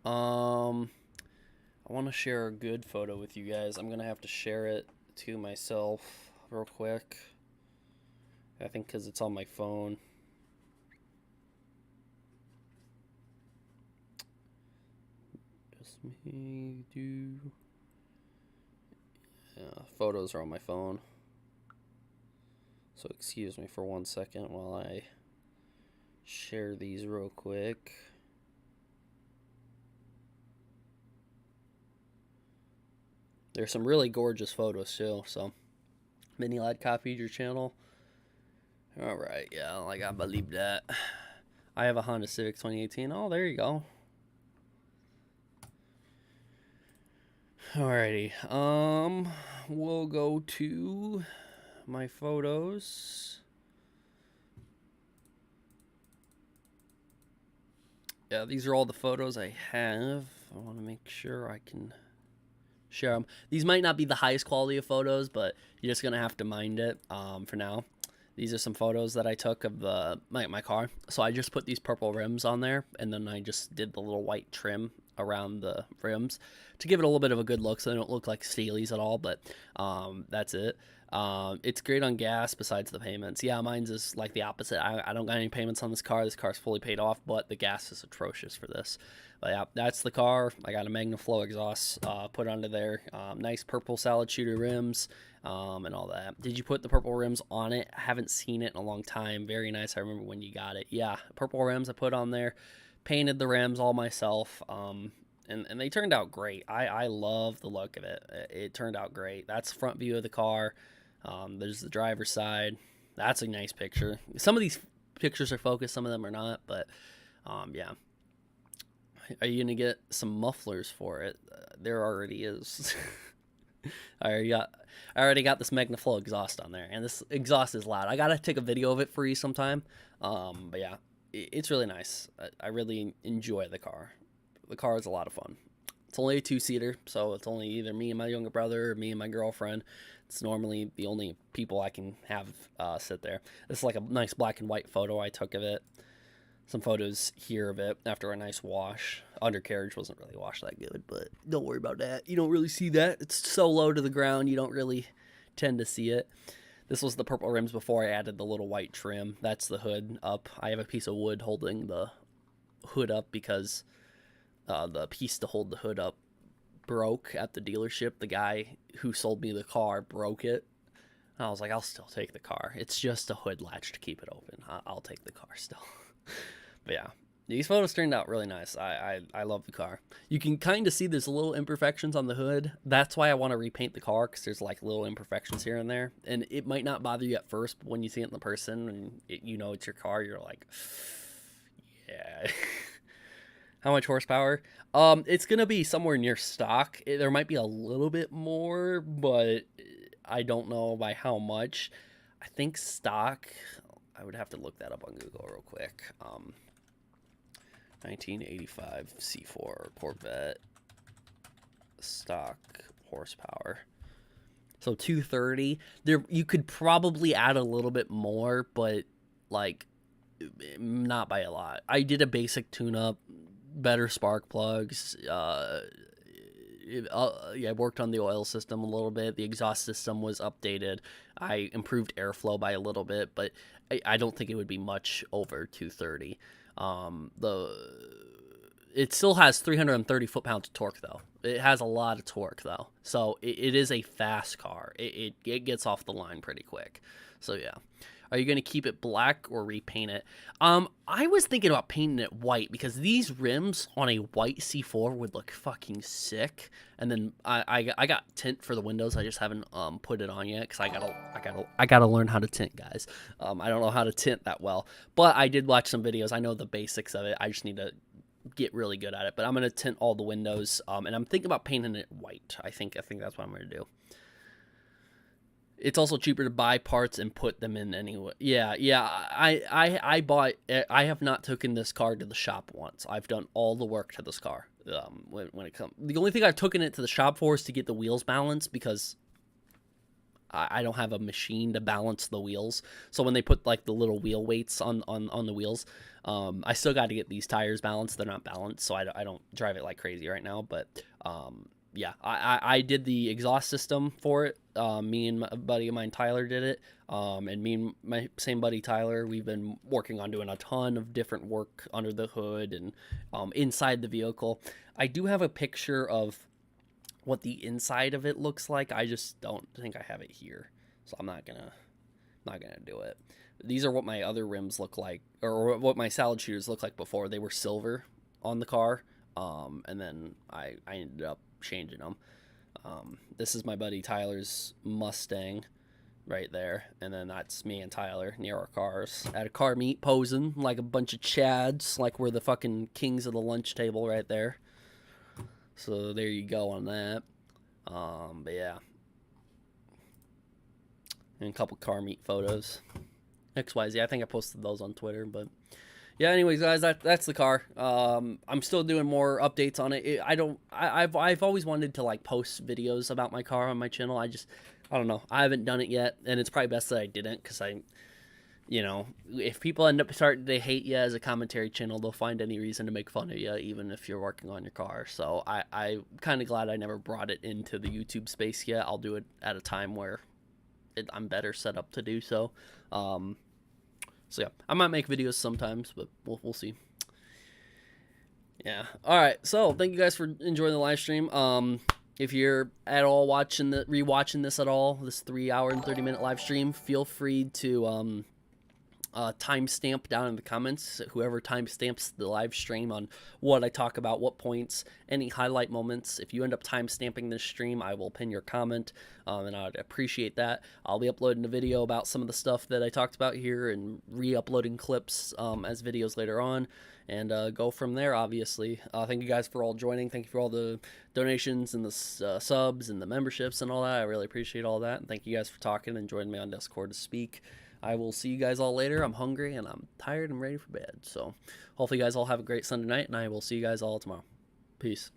I want to share a good photo with you guys. I'm gonna have to share it to myself real quick. I think because it's on my phone. Just me do. Yeah, photos are on my phone. So excuse me for 1 second while I share these real quick. There's some really gorgeous photos too, so Mini Lad copied your channel. Alright, yeah, like I believe that. I have a Honda Civic 2018. Oh, there you go. Alrighty. We'll go to my photos. Yeah, these are all the photos I have. I want to make sure I can share them. These might not be the highest quality of photos, but you're just gonna have to mind it for now. These are some photos that I took of my car. So I just put these purple rims on there, and then I just did the little white trim around the rims to give it a little bit of a good look so they don't look like Steelies at all, but that's it. It's great on gas besides the payments. Yeah, mine's is like the opposite. I don't got any payments on this car. This car's fully paid off, but the gas is atrocious for this. But yeah, that's the car. I got a MagnaFlow exhaust put onto there. Nice purple salad shooter rims and all that. Did you put the purple rims on it? I haven't seen it in a long time. Very nice. I remember when you got it. Yeah, purple rims I put on there. Painted the rims all myself. And they turned out great. I love the look of it. It turned out great. That's the front view of the car. There's the driver's side. That's a nice picture. Some of these pictures are focused, some of them are not, but yeah. Are you gonna get some mufflers for it? There already is. I already got this MagnaFlow exhaust on there, and this exhaust is loud. I gotta take a video of it for you sometime. But yeah, it's really nice. I really enjoy the car. The car is a lot of fun. It's only a 2-seater, so it's only either me and my younger brother or me and my girlfriend. It's normally the only people I can have sit there. This is like a nice black and white photo I took of it. Some photos here of it after a nice wash. Undercarriage wasn't really washed that good, but don't worry about that. You don't really see that. It's so low to the ground, you don't really tend to see it. This was the purple rims before I added the little white trim. That's the hood up. I have a piece of wood holding the hood up because the piece to hold the hood up broke at the dealership. The guy who sold me the car broke it. And I was like, I'll still take the car. It's just a hood latch to keep it open. I'll take the car still. But yeah, these photos turned out really nice. I love the car. You can kind of see there's little imperfections on the hood. That's why I want to repaint the car, because there's like little imperfections here and there. And it might not bother you at first, but when you see it in the person and you know it's your car, you're like, yeah. How much horsepower? It's gonna be somewhere near stock. There might be a little bit more, but I don't know by how much. I think stock, I would have to look that up on Google real quick. 1985 C4 Corvette stock horsepower. So 230. There, you could probably add a little bit more, but like not by a lot. I did a basic tune-up, better spark plugs. Yeah, I worked on the oil system a little bit. The exhaust system was updated. I improved airflow by a little bit, but I don't think it would be much over 230. it still has 330 foot-pounds of torque, though. It has a lot of torque, though. So it is a fast car. It gets off the line pretty quick. So, yeah. Are you going to keep it black or repaint it? I was thinking about painting it white because these rims on a white C4 would look fucking sick. And then I got tint for the windows. I just haven't put it on yet because I gotta learn how to tint, guys. I don't know how to tint that well, but I did watch some videos. I know the basics of it. I just need to get really good at it. But I'm gonna tint all the windows, and I'm thinking about painting it white. I think that's what I'm gonna do. It's also cheaper to buy parts and put them in anyway. Yeah. I have not taken this car to the shop once. I've done all the work to this car. When it comes, the only thing I've taken it to the shop for is to get the wheels balanced because I don't have a machine to balance the wheels. So when they put like the little wheel weights on the wheels, I still got to get these tires balanced. They're not balanced, so I don't drive it like crazy right now. But yeah, I did the exhaust system for it. Me and a buddy of mine, Tyler, did it. And me and my same buddy, Tyler, we've been working on doing a ton of different work under the hood and inside the vehicle. I do have a picture of what the inside of it looks like. I just don't think I have it here, so I'm not gonna do it. These are what my other rims look like, or what my salad shooters look like before. They were silver on the car, and then I ended up changing them. This is my buddy Tyler's Mustang right there, and then that's me and Tyler near our cars at a car meet posing like a bunch of chads, like we're the fucking kings of the lunch table right there. So there you go on that. But yeah, and a couple car meet photos. XYZ, I think I posted those on Twitter. But yeah, anyways, guys, that's the car. I'm still doing more updates on it. I've always wanted to like post videos about my car on my channel. I don't know. I haven't done it yet, and it's probably best that I didn't, because if people end up starting to hate you as a commentary channel, they'll find any reason to make fun of you, even if you're working on your car. So I'm kind of glad I never brought it into the YouTube space yet. I'll do it at a time where I'm better set up to do so. So yeah, I might make videos sometimes, but we'll see. Yeah. All right. So thank you guys for enjoying the live stream. If you're at all rewatching this at all, this 3 hour and 30-minute live stream, feel free to timestamp down in the comments, whoever timestamps the live stream, on what I talk about, what points, any highlight moments. If you end up timestamping this stream, I will pin your comment, and I'd appreciate that. I'll be uploading a video about some of the stuff that I talked about here and re-uploading clips as videos later on, and go from there, obviously. Thank you guys for all joining. Thank you for all the donations and the subs and the memberships and all that. I really appreciate all that, and thank you guys for talking and joining me on Discord to speak. I will see you guys all later. I'm hungry and I'm tired and ready for bed. So hopefully you guys all have a great Sunday night, and I will see you guys all tomorrow. Peace.